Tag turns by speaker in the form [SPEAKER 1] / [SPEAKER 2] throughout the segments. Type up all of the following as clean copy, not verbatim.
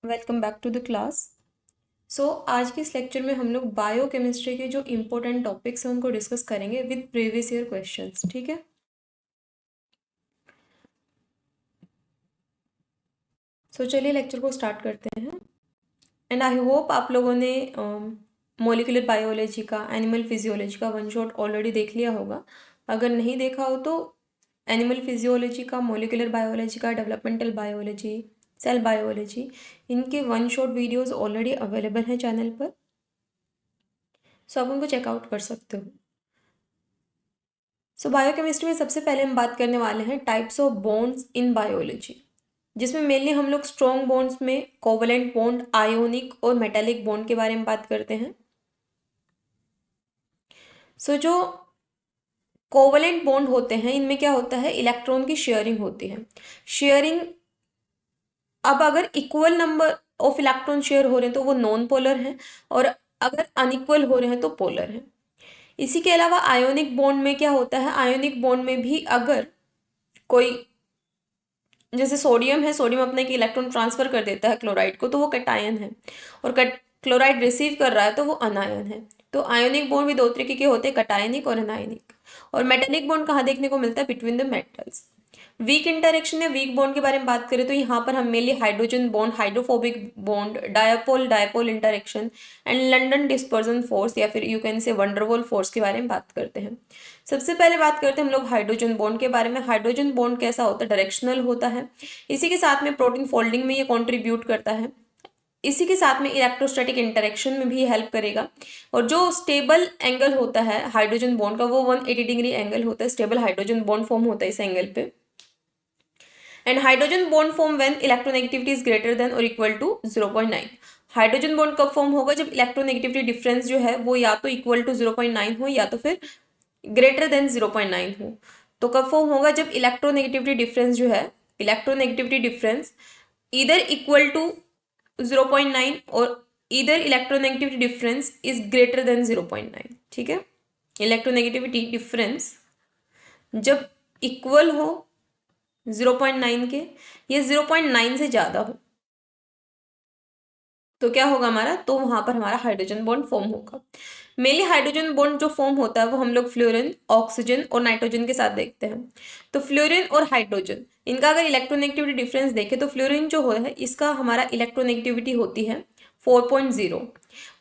[SPEAKER 1] Welcome back to the class. आज के इस लेक्चर में हम लोग बायोकेमिस्ट्री के जो इम्पोर्टेंट टॉपिक्स हैं उनको डिस्कस करेंगे विद प्रीवियस ईयर क्वेश्चंस। ठीक है। चलिए लेक्चर को स्टार्ट करते हैं। एंड आई होप आप लोगों ने मोलिकुलर बायोलॉजी का, एनिमल फिजियोलॉजी का वन शॉट ऑलरेडी देख लिया होगा। अगर नहीं देखा हो तो एनिमल फिजियोलॉजी का, मोलिकुलर बायोलॉजी का, डेवलपमेंटल बायोलॉजी, सेल बायोलॉजी, इनके one shot videos already available हैं चैनल पर। आप उनको चेकआउट कर सकते हो। बायोकेमिस्ट्री में सबसे पहले हम बात करने वाले हैं types of bonds in biology, जिसमें मेनली हम लोग स्ट्रॉन्ग बॉन्ड्स में कोवलेंट बॉन्ड, आयोनिक और मेटालिक बॉन्ड के बारे में बात करते हैं। जो कोवलेंट बॉन्ड होते हैं इनमें क्या होता है, इलेक्ट्रॉन की शेयरिंग होती है। शेयरिंग, अब अगर equal number of electron share हो रहे हैं तो वो नॉन पोलर हैं, और अगर अनइक्वल हो रहे हैं तो पोलर हैं। इसी के अलावा आयोनिक बॉन्ड में क्या होता है, आयोनिक बॉन्ड में भी अगर कोई, जैसे सोडियम है, सोडियम अपने एक इलेक्ट्रॉन ट्रांसफर कर देता है क्लोराइड को, तो वो कैटायन है, और क्लोराइड रिसीव कर रहा है तो वो अनायन है। तो आयोनिक बॉन्ड भी दो तरीके के होते हैं, कैटायनिक और अनायनिक। और मेटालिक बॉन्ड कहाँ देखने को मिलता है, between the metals. Weak interaction या वीक बॉन्ड के बारे में बात करें तो यहाँ पर हम mainly hydrogen bond, hydrophobic bond, dipole dipole interaction and London dispersion force, या फिर you can say van der Waals force के बारे में बात करते हैं। सबसे पहले बात करते हैं हम लोग हाइड्रोजन बॉन्ड के बारे में। हाइड्रोजन बॉन्ड कैसा होता है, डायरेक्शनल होता है। इसी के साथ में प्रोटीन फोल्डिंग में ये कॉन्ट्रीब्यूट करता है। इसी के साथ में इलेक्ट्रोस्टैटिक इंटरेक्शन में भी हेल्प करेगा। और जो स्टेबल एंगल होता है हाइड्रोजन बॉन्ड का, वो 180 डिग्री एंगल होता है। स्टेबल हाइड्रोजन बॉन्ड फॉर्म होता है इस एंगल पे। And hydrogen bond form when electronegativity is greater then और इक्वल टू 0.9। हाइड्रोजन बॉन्ड कब फॉर्म होगा, जब इलेक्ट्रोनेगेटिविटी डिफरेंस जो है वो या तो इक्वल टू 0.9 हो या तो फिर ग्रेटर देन 0.9 हो। तो कब फॉर्म होगा, जब इलेक्ट्रोनेगेटिविटी डिफरेंस जो है, इलेक्ट्रोनेगेटिविटी डिफरेंस इधर इक्वल टू 0.9 और इधर electronegativity difference is greater then 0.9। ठीक है। इलेक्ट्रोनेगेटिविटी डिफरेंस जब इक्वल हो 0.9 के, या 0.9 से ज्यादा हो, तो क्या होगा हमारा, तो वहां पर हमारा हाइड्रोजन बॉन्ड फॉर्म होगा। मेनली हाइड्रोजन बॉन्ड जो फॉर्म होता है वो हम लोग फ्लोरीन, ऑक्सीजन और नाइट्रोजन के साथ देखते हैं। तो फ्लोरीन और हाइड्रोजन, इनका अगर इलेक्ट्रोनेगेटिविटी डिफरेंस देखें तो फ्लोरीन जो है इसका हमारा इलेक्ट्रोनेगेटिविटी होती है 4.0,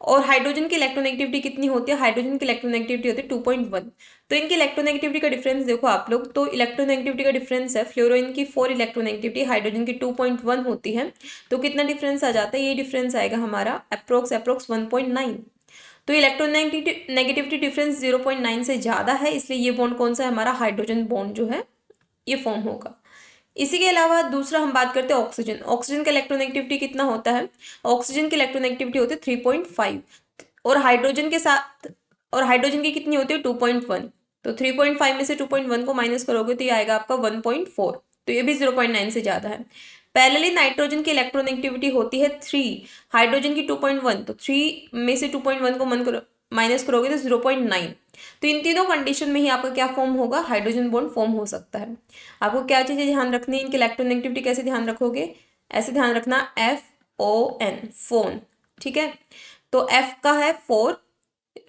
[SPEAKER 1] और हाइड्रोजन की इलेक्ट्रोनेगेटिविटी कितनी होती है, हाइड्रोजन की इलेक्ट्रोनेगेटिविटी होती है 2.1। तो इनकी इलेक्ट्रोनेगेटिविटी का डिफरेंस देखो आप लोग, तो इलेक्ट्रोनेगेटिविटी का डिफरेंस है, फ्लोरीन की 4 इलेक्ट्रोनेगेटिविटी, हाइड्रोजन की 2.1 होती है। तो कितना डिफरेंस आ जाता है, ये डिफरेंस आएगा हमारा अप्रोक्स 1.9। तो इलेक्ट्रोनेगेटिविटी डिफरेंस 0.9 से ज्यादा है, इसलिए ये बॉन्ड कौन सा है, हमारा हाइड्रोजन बॉन्ड जो है ये फॉर्म होगा। इसी के अलावा दूसरा हम बात करते हैं ऑक्सीजन। ऑक्सीजन का इलेक्ट्रोनेगेटिविटी कितना होता है, ऑक्सीजन की इलेक्ट्रोनेगेटिविटी होती है 3.5, और हाइड्रोजन के साथ, और हाइड्रोजन की कितनी होती है 2.1। तो 3.5 में से 2.1 को माइनस करोगे तो ये आएगा आपका 1.4। तो ये भी 0.9 से ज्यादा है। पैरेलली नाइट्रोजन की इलेक्ट्रोनेगेटिविटी होती है 3, हाइड्रोजन की 2.1, तो 3 में से 2.1 को माइनस करोगे तो 0.9। तो इन तीनों कंडीशन में ही आपका क्या फॉर्म होगा, हाइड्रोजन बॉन्ड फॉर्म हो सकता है। आपको क्या चीजें ध्यान रखनी है, इनकी इलेक्ट्रोनेगेटिविटी कैसे ध्यान रखोगे, ऐसे ध्यान रखना FON, फोन। ठीक है। तो F का है 4,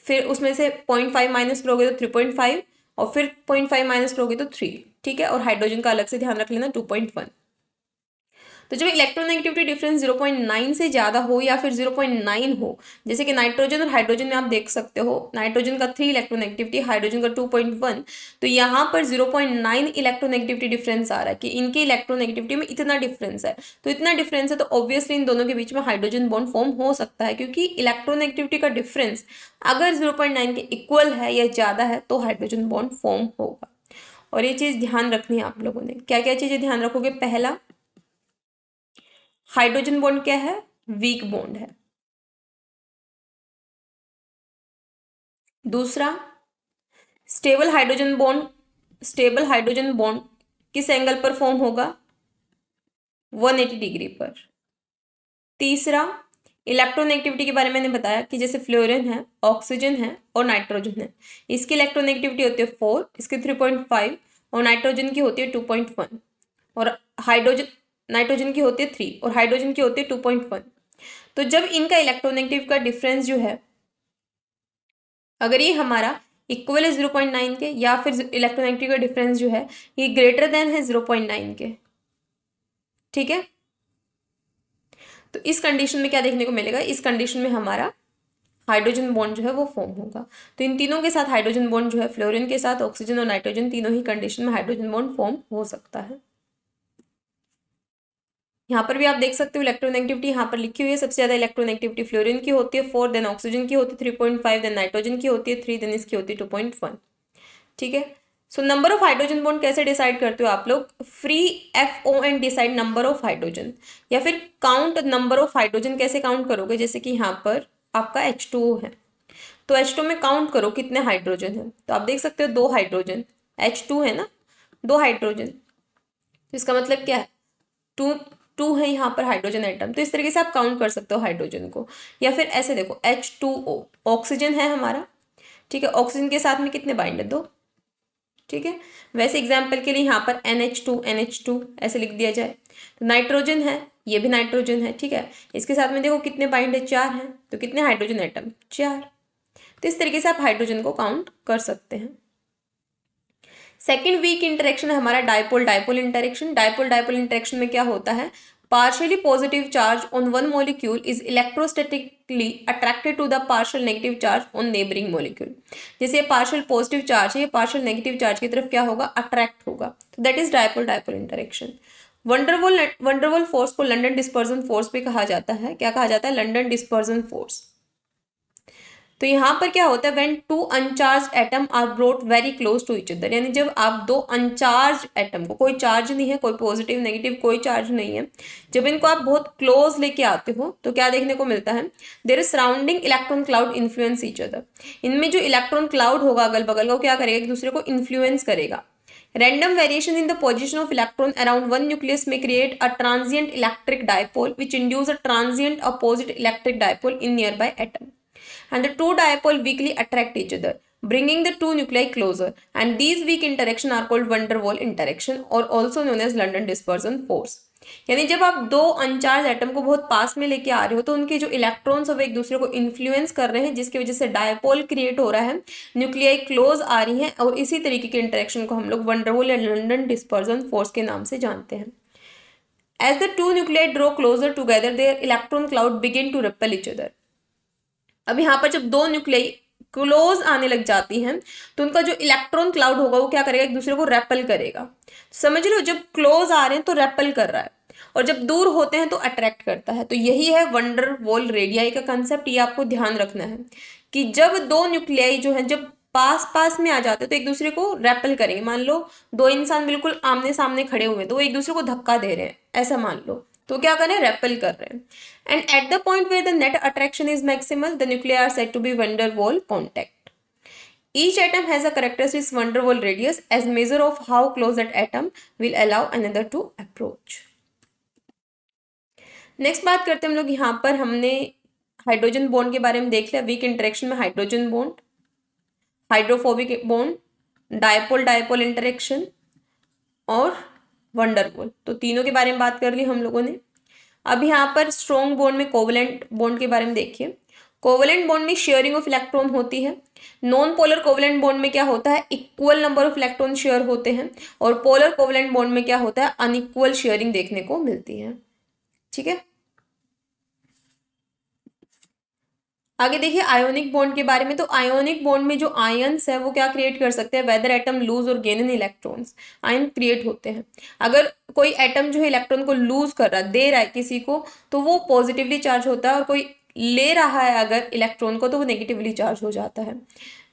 [SPEAKER 1] फिर उसमें से 0.5 माइनस करोगे तो 3.5, और फिर 0.5 माइनस करोगे तो 3। ठीक है। और हाइड्रोजन का अलग से ध्यान रख लेना 2.1। तो जब इलेक्ट्रोनेगेटिविटी डिफरेंस 0.9 से ज्यादा हो या फिर 0.9 हो, जैसे कि नाइट्रोजन और हाइड्रोजन में आप देख सकते हो, नाइट्रोजन का 3 इलेक्ट्रोनेगेटिविटी, हाइड्रोजन का 2.1, तो यहाँ पर 0.9 इलेक्ट्रोनेगेटिविटी डिफरेंस आ रहा है कि इनकी इलेक्ट्रोनेगेटिविटी में इतना डिफरेंस है। तो इतना डिफरेंस है तो ऑब्वियसली इन दोनों के बीच में हाइड्रोजन बॉन्ड फॉर्म हो सकता है, क्योंकि इलेक्ट्रोनेगेटिविटी का डिफरेंस अगर 0.9 के इक्वल है या ज्यादा है तो हाइड्रोजन बॉन्ड फॉर्म होगा। और ये चीज ध्यान रखनी है आप लोगों ने। क्या क्या चीजें ध्यान रखोगे, पहला, हाइड्रोजन बॉन्ड क्या है, वीक बॉन्ड है। दूसरा, stable hydrogen bond, stable hydrogen bond किस एंगल पर फॉर्म होगा, 180 डिग्री पर। तीसरा, इलेक्ट्रोनेगेटिविटी के बारे में मैंने बताया कि जैसे फ्लोरीन है, ऑक्सीजन है और नाइट्रोजन है, इसकी इलेक्ट्रोनेगेटिविटी होती है 4, इसकी 3.5, और नाइट्रोजन की होती है 2.1। और हाइड्रोजन नाइट्रोजन की होती है 3 और हाइड्रोजन की होती है 2.1। तो जब इनका इलेक्ट्रोनेगेटिव का डिफरेंस जो है, अगर ये हमारा इक्वल है 0.9 के, या फिर इलेक्ट्रोनेगेटिव का डिफरेंस जो है ये ग्रेटर देन है 0.9 के, ठीक है। तो इस कंडीशन में क्या देखने को मिलेगा, इस कंडीशन में हमारा हाइड्रोजन बॉन्ड जो है वो फॉर्म होगा। तो इन तीनों के साथ हाइड्रोजन बॉन्ड जो है, फ्लोरीन के साथ ऑक्सीजन और नाइट्रोजन, तीनों ही कंडीशन में हाइड्रोजन बॉन्ड फॉर्म हो सकता है। यहाँ पर भी आप देख सकते हो इलेक्ट्रोनेगेटिविटी यहाँ पर लिखी हुई है। सबसे ज्यादा इलेक्ट्रोनेगेटिविटी फ्लोरीन की होती है 4, देन ऑक्सीजन की होती है 3.5, देन नाइट्रोजन की होती है 3, देन इसकी होती है 2.1, ठीक है। So number of hydrogen bond कैसे डिसाइड करते हो आप लोग, free FO and decide number of hydrogen, या फिर काउंट नंबर ऑफ हाइड्रोजन कैसे काउंट करोगे, जैसे कि यहाँ पर आपका H2O है, तो H2 में काउंट करो कितने हाइड्रोजन है, तो आप देख सकते हो 2 हाइड्रोजन, H2 है ना, 2 हाइड्रोजन, तो इसका मतलब क्या है, 2 2 है यहाँ पर हाइड्रोजन एटम। तो इस तरीके से आप काउंट कर सकते हो हाइड्रोजन को। या फिर ऐसे देखो H2O, ऑक्सीजन है हमारा, ठीक है, ऑक्सीजन के साथ में कितने बाइंड है, 2, ठीक है। वैसे एग्जाम्पल के लिए यहाँ पर NH2 ऐसे लिख दिया जाए। तो नाइट्रोजन है, ये भी नाइट्रोजन है, ठीक है, इसके साथ में देखो कितने बाइंड है, 4 है, तो कितने हाइड्रोजन एटम, 4। तो इस तरीके से आप हाइड्रोजन को काउंट कर सकते हैं। सेकेंड वीक इंटरेक्शन है हमारा dipole dipole interaction. Dipole dipole interaction में क्या होता है, partially positive charge on one molecule is electrostatically attracted to the partial negative charge on neighboring molecule। जैसे partial positive charge है, ये partial negative charge की तरफ क्या होगा, attract होगा, तो that is dipole dipole interaction। Van der Waals force को लंडन डिस्पर्जन फोर्स भी कहा जाता है। क्या कहा जाता है, लंडन डिस्पर्जन फोर्स। तो यहाँ पर क्या होता है, when two uncharge atom are brought very close to each other, यानी जब आप दो अनचार्ज एटम को, कोई चार्ज नहीं है, कोई पॉजिटिव नेगेटिव कोई चार्ज नहीं है, जब इनको आप बहुत क्लोज लेके आते हो तो क्या देखने को मिलता है, there is surrounding electron cloud influence each other. इनमें जो इलेक्ट्रॉन क्लाउड होगा अगल बगल का, वो क्या करेगा, एक दूसरे को इन्फ्लुएंस करेगा। Random variation in the position of electron around one nucleus may create a transient electric dipole which induce a transient opposite electric dipole in nearby atom, and the two dipole weakly attract each other, bringing the two nuclei closer, and these weak interaction are called van der Waal interaction or also known as London dispersion force। यानी जब आप दो अनचार्ज atom को बहुत पास में लेके आ रहे हो तो उनके जो इलेक्ट्रॉन्स वो एक दूसरे को इन्फ्लुएंस कर रहे हैं, जिसकी वजह से डायपोल क्रिएट हो रहा है, न्यूक्लियाई क्लोज आ रही हैं, और इसी तरीके के इंटरेक्शन को हम लोग van der Waal या लंडन डिस्पर्जन फोर्स के नाम से जानते हैं। As the two nuclei draw closer together, their electron cloud begin to repel each other। अब यहाँ पर जब दो न्यूक्लियाई क्लोज आने लग जाती हैं तो उनका जो इलेक्ट्रॉन क्लाउड होगा वो क्या करेगा, एक दूसरे को रेपल करेगा। समझ रहे हो, जब क्लोज आ रहे हैं तो रेपल कर रहा है, और जब दूर होते हैं तो अट्रैक्ट करता है। तो यही है वंडर वॉल रेडियाई का कंसेप्ट। ये आपको ध्यान रखना है कि जब दो न्यूक्लियाई जो है जब पास पास में आ जाते हैं तो एक दूसरे को रेपल करेंगे। मान लो दो इंसान बिल्कुल आमने सामने खड़े हुए हैं तो वो एक दूसरे को धक्का दे रहे हैं, ऐसा मान लो, तो क्या कर रहे हैं, रेपल कर रहे हैं। And at the point where the net attraction is maximal, the nuclear are said to be van der Waal contact। Each atom has a characteristic van der Waal radius as measure of how close that atom will allow another to approach। Next बात करते हैं हम लोग, यहाँ पर हमने hydrogen bond के बारे में देख लिया। वीक इंटरेक्शन में hydrogen bond, hydrophobic bond, dipole dipole interaction और वंडरवॉल, तो तीनों के बारे में बात कर ली हम लोगों ने। अब यहाँ पर स्ट्रॉन्ग बॉन्ड में कोवलेंट बॉन्ड के बारे में देखिए। कोवलेंट बॉन्ड में शेयरिंग ऑफ इलेक्ट्रॉन होती है। नॉन पोलर कोवलेंट बॉन्ड में क्या होता है, equal number of electron share होते हैं, और पोलर कोवलेंट बॉन्ड में क्या होता है, अनइक्वल शेयरिंग देखने को मिलती है, ठीक है। आगे देखिए आयोनिक बॉन्ड के बारे में। तो आयोनिक बॉन्ड में जो आयन्स है वो क्या क्रिएट कर सकते हैं, वेदर एटम लूज और gain in electrons, ion create होते हैं। अगर कोई एटम जो है इलेक्ट्रॉन को लूज कर रहा है, दे रहा है किसी को, तो वो पॉजिटिवली चार्ज होता है, और कोई ले रहा है अगर इलेक्ट्रॉन को तो वो नेगेटिवली चार्ज हो जाता है।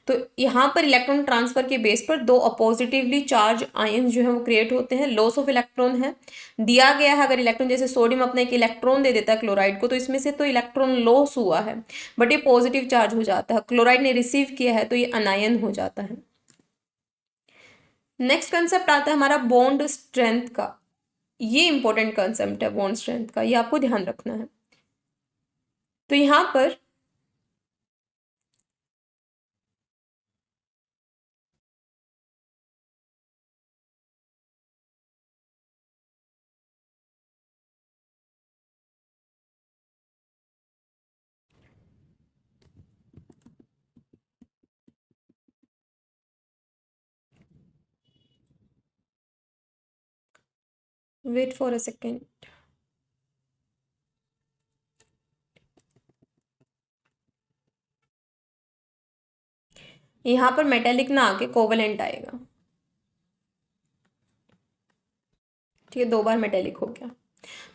[SPEAKER 1] तो यहाँ पर इलेक्ट्रॉन ट्रांसफर के बेस पर दो अपोजिटिवली चार्ज आयन जो है वो क्रिएट होते हैं। लॉस ऑफ इलेक्ट्रॉन है, दिया गया है अगर इलेक्ट्रॉन, जैसे सोडियम अपना एक इलेक्ट्रॉन दे देता है क्लोराइड को, तो इसमें से तो इलेक्ट्रॉन लॉस हुआ है, बट ये पॉजिटिव चार्ज हो जाता है। क्लोराइड ने रिसीव किया है तो ये अनायन हो जाता है। नेक्स्ट कंसेप्ट आता है हमारा बॉन्ड स्ट्रेंथ का। ये इंपॉर्टेंट कंसेप्ट है बॉन्ड स्ट्रेंथ का, ये आपको ध्यान रखना है। तो यहाँ पर वेट फॉर अ सेकेंड। यहाँ पर मेटेलिक ना आके कोवलेंट आएगा। ठीक है, 2 बार मेटेलिक हो गया।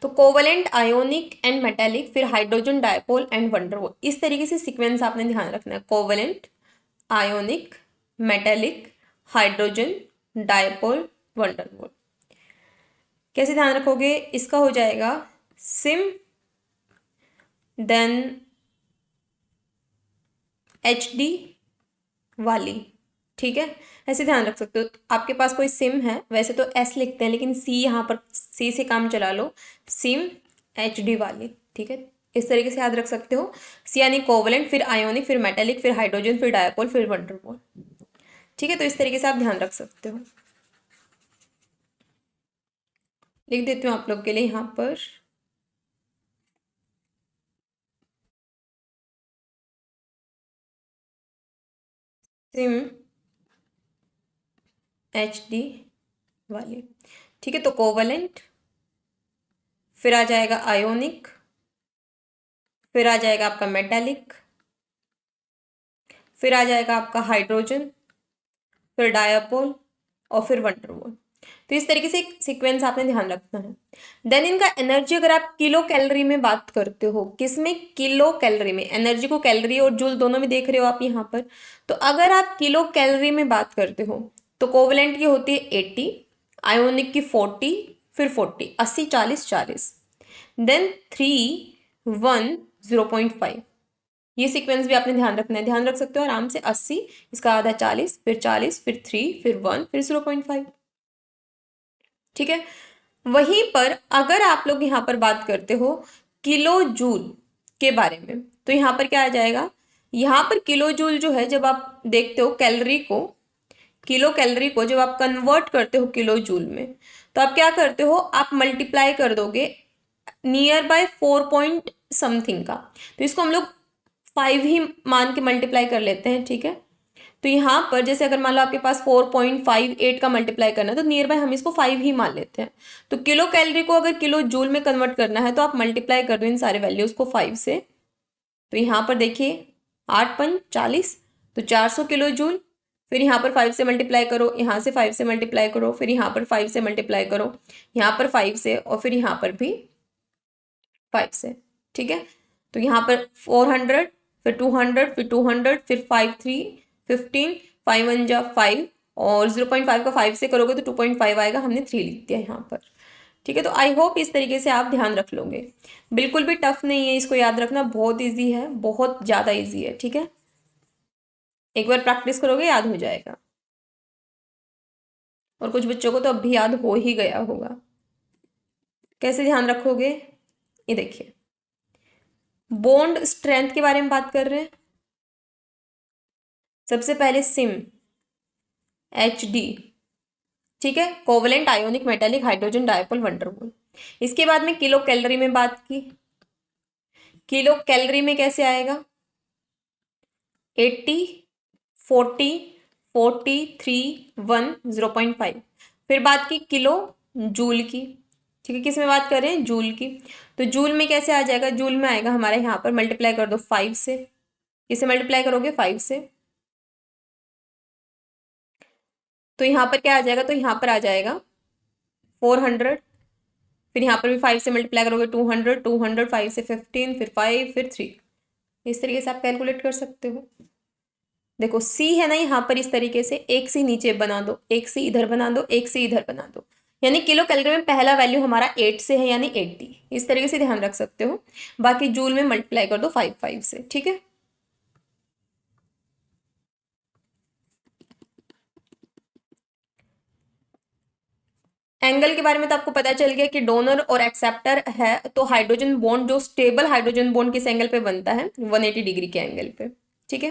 [SPEAKER 1] तो कोवलेंट, आयोनिक एंड मेटेलिक, फिर हाइड्रोजन डायपोल एंड वंडरवॉल। इस तरीके से सीक्वेंस आपने ध्यान रखना है। Covalent, ionic, metallic, hydrogen, dipole, van der Waals. कैसे ध्यान रखोगे? इसका हो जाएगा सिम, देन एच डी वाली। ठीक है, ऐसे ध्यान रख सकते हो। आपके पास कोई सिम है, वैसे तो एस लिखते हैं लेकिन सी, यहाँ पर सी से काम चला लो, सिम एच डी वाली। ठीक है, इस तरीके से याद रख सकते हो। सी यानी कोवलेंट, फिर आयोनिक, फिर मेटेलिक, फिर हाइड्रोजन, फिर डायपोल, फिर वंडरवॉल। ठीक है, तो इस तरीके से आप ध्यान रख सकते हो। लिख देती हूँ आप लोग के लिए यहाँ पर। सिम एच डी वाली। ठीक है, तो कोवलेंट, फिर आ जाएगा आयोनिक, फिर आ जाएगा आपका मेटेलिक, फिर आ जाएगा आपका हाइड्रोजन, फिर डायपोल और फिर वंडरवॉल। तो इस तरीके से एक सीक्वेंस आपने ध्यान रखना है। देन इनका एनर्जी अगर आप किलो कैलोरी में बात करते हो, किसमें? किलो कैलोरी में। एनर्जी को कैलोरी और जूल दोनों में देख रहे हो आप यहाँ पर। तो अगर आप किलो कैलोरी में बात करते हो तो कोवलेंट की होती है 80, आयोनिक की 40, फिर 40, 80, 40, 40, देन 3, 1, 0.5। ये सीक्वेंस भी आपने ध्यान रखना है। ध्यान रख सकते हो आराम से। 80, इसका आधा 40, फिर 40, फिर 3, फिर 1, फिर 0.5। ठीक है, वहीं पर अगर आप लोग यहाँ पर बात करते हो किलो जूल के बारे में, तो यहाँ पर क्या आ जाएगा? यहाँ पर किलो जूल जो है, जब आप देखते हो कैलोरी को, किलो कैलोरी को जब आप कन्वर्ट करते हो किलो जूल में, तो आप क्या करते हो? आप मल्टीप्लाई कर दोगे नियर बाय 4 पॉइंट समथिंग का। तो इसको हम लोग 5 ही मान के मल्टीप्लाई कर लेते हैं। ठीक है, तो यहाँ पर जैसे अगर मान लो आपके पास 4.58 का मल्टीप्लाई करना है, तो नियर बाय हम इसको 5 ही मान लेते हैं। तो किलो कैलोरी को अगर किलो जूल में कन्वर्ट करना है तो आप मल्टीप्लाई कर दो इन सारे वैल्यूज को 5 से। तो यहाँ पर देखिए 8 × 5 = 40, तो 400 किलो जूल। फिर यहाँ पर 5 से मल्टीप्लाई करो, यहाँ से 5 से मल्टीप्लाई करो, फिर यहाँ पर 5 से मल्टीप्लाई करो, यहाँ पर 5 से, और फिर यहाँ पर भी 5 से। ठीक है, तो यहाँ पर 400, फिर 200, फिर 200, फिर 5 3 15, 5 1 जा 5, और 0.5 का 5 से करोगे तो 2.5 आएगा। हमने 3 लिख दिया यहाँ पर। ठीक है, तो आई होप इस तरीके से आप ध्यान रख लोगे। बिल्कुल भी टफ नहीं है, इसको याद रखना बहुत ईजी है, बहुत ज़्यादा ईजी है। ठीक है, एक बार प्रैक्टिस करोगे याद हो जाएगा। और कुछ बच्चों को तो अब भी याद हो ही गया होगा। कैसे ध्यान रखोगे? ये देखिए, बॉन्ड स्ट्रेंथ के बारे में बात कर रहे हैं। सबसे पहले सिम एच डी। ठीक है, covalent, ionic, metallic, hydrogen, dipole, van der Waals. इसके बाद में किलो कैलोरी में बात की। किलो कैलोरी में कैसे आएगा? 80, 40, 40, 3, 1, 0.5। फिर बात की किलो जूल की। ठीक है, किस में बात कर रहे हैं? जूल की। तो जूल में कैसे आ जाएगा? जूल में आएगा हमारे यहाँ पर, मल्टीप्लाई कर दो 5 से। किसे मल्टीप्लाई करोगे? 5 से। तो यहाँ पर क्या आ जाएगा? तो यहाँ पर आ जाएगा 400, फिर यहाँ पर भी 5 से मल्टीप्लाई करोगे 200, 200, 5 से 15, फिर 5, फिर 3। इस तरीके से आप कैलकुलेट कर सकते हो। देखो सी है ना यहाँ पर, इस तरीके से एक सी नीचे बना दो, एक सी इधर बना दो, एक सी इधर बना दो। यानी किलो कैलोरी में पहला वैल्यू हमारा 8 से है, यानी 80। इस तरीके से ध्यान रख सकते हो। बाकी जूल में मल्टीप्लाई कर दो 5 5 से। ठीक है, एंगल के बारे में तो आपको पता चल गया कि डोनर और एक्सेप्टर है, तो हाइड्रोजन बॉन्ड, जो स्टेबल हाइड्रोजन बॉन्ड किस एंगल पे बनता है? 180 डिग्री के एंगल पे। ठीक है,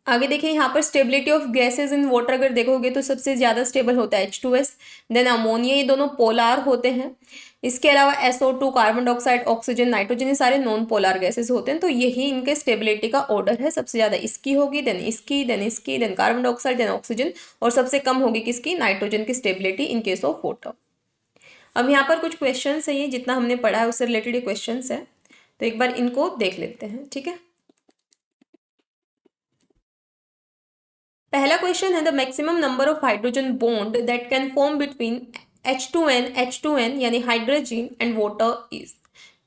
[SPEAKER 1] आगे देखिए यहाँ पर stability of gases in water अगर देखोगे तो सबसे ज़्यादा स्टेबल होता है H2S, देन अमोनिया, ये दोनों पोलार होते हैं। इसके अलावा SO2, carbon dioxide, oxygen, nitrogen, ये सारे नॉन पोलार गैसेस होते हैं। तो यही इनके स्टेबिलिटी का ऑर्डर है, सबसे ज़्यादा इसकी होगी, देन इसकी, देन इसकी, then carbon dioxide, then oxygen, और सबसे कम होगी किसकी, नाइट्रोजन की stability in case of water. अब यहाँ पर कुछ क्वेश्चन है, ये जितना हमने पढ़ा है उससे रिलेटेड ये क्वेश्चन है, तो एक बार इनको देख लेते हैं, ठीक है। पहला क्वेश्चन है the maximum number of hydrogen bond that can form between H2N यानी हाइड्रोजन एंड वाटर इज,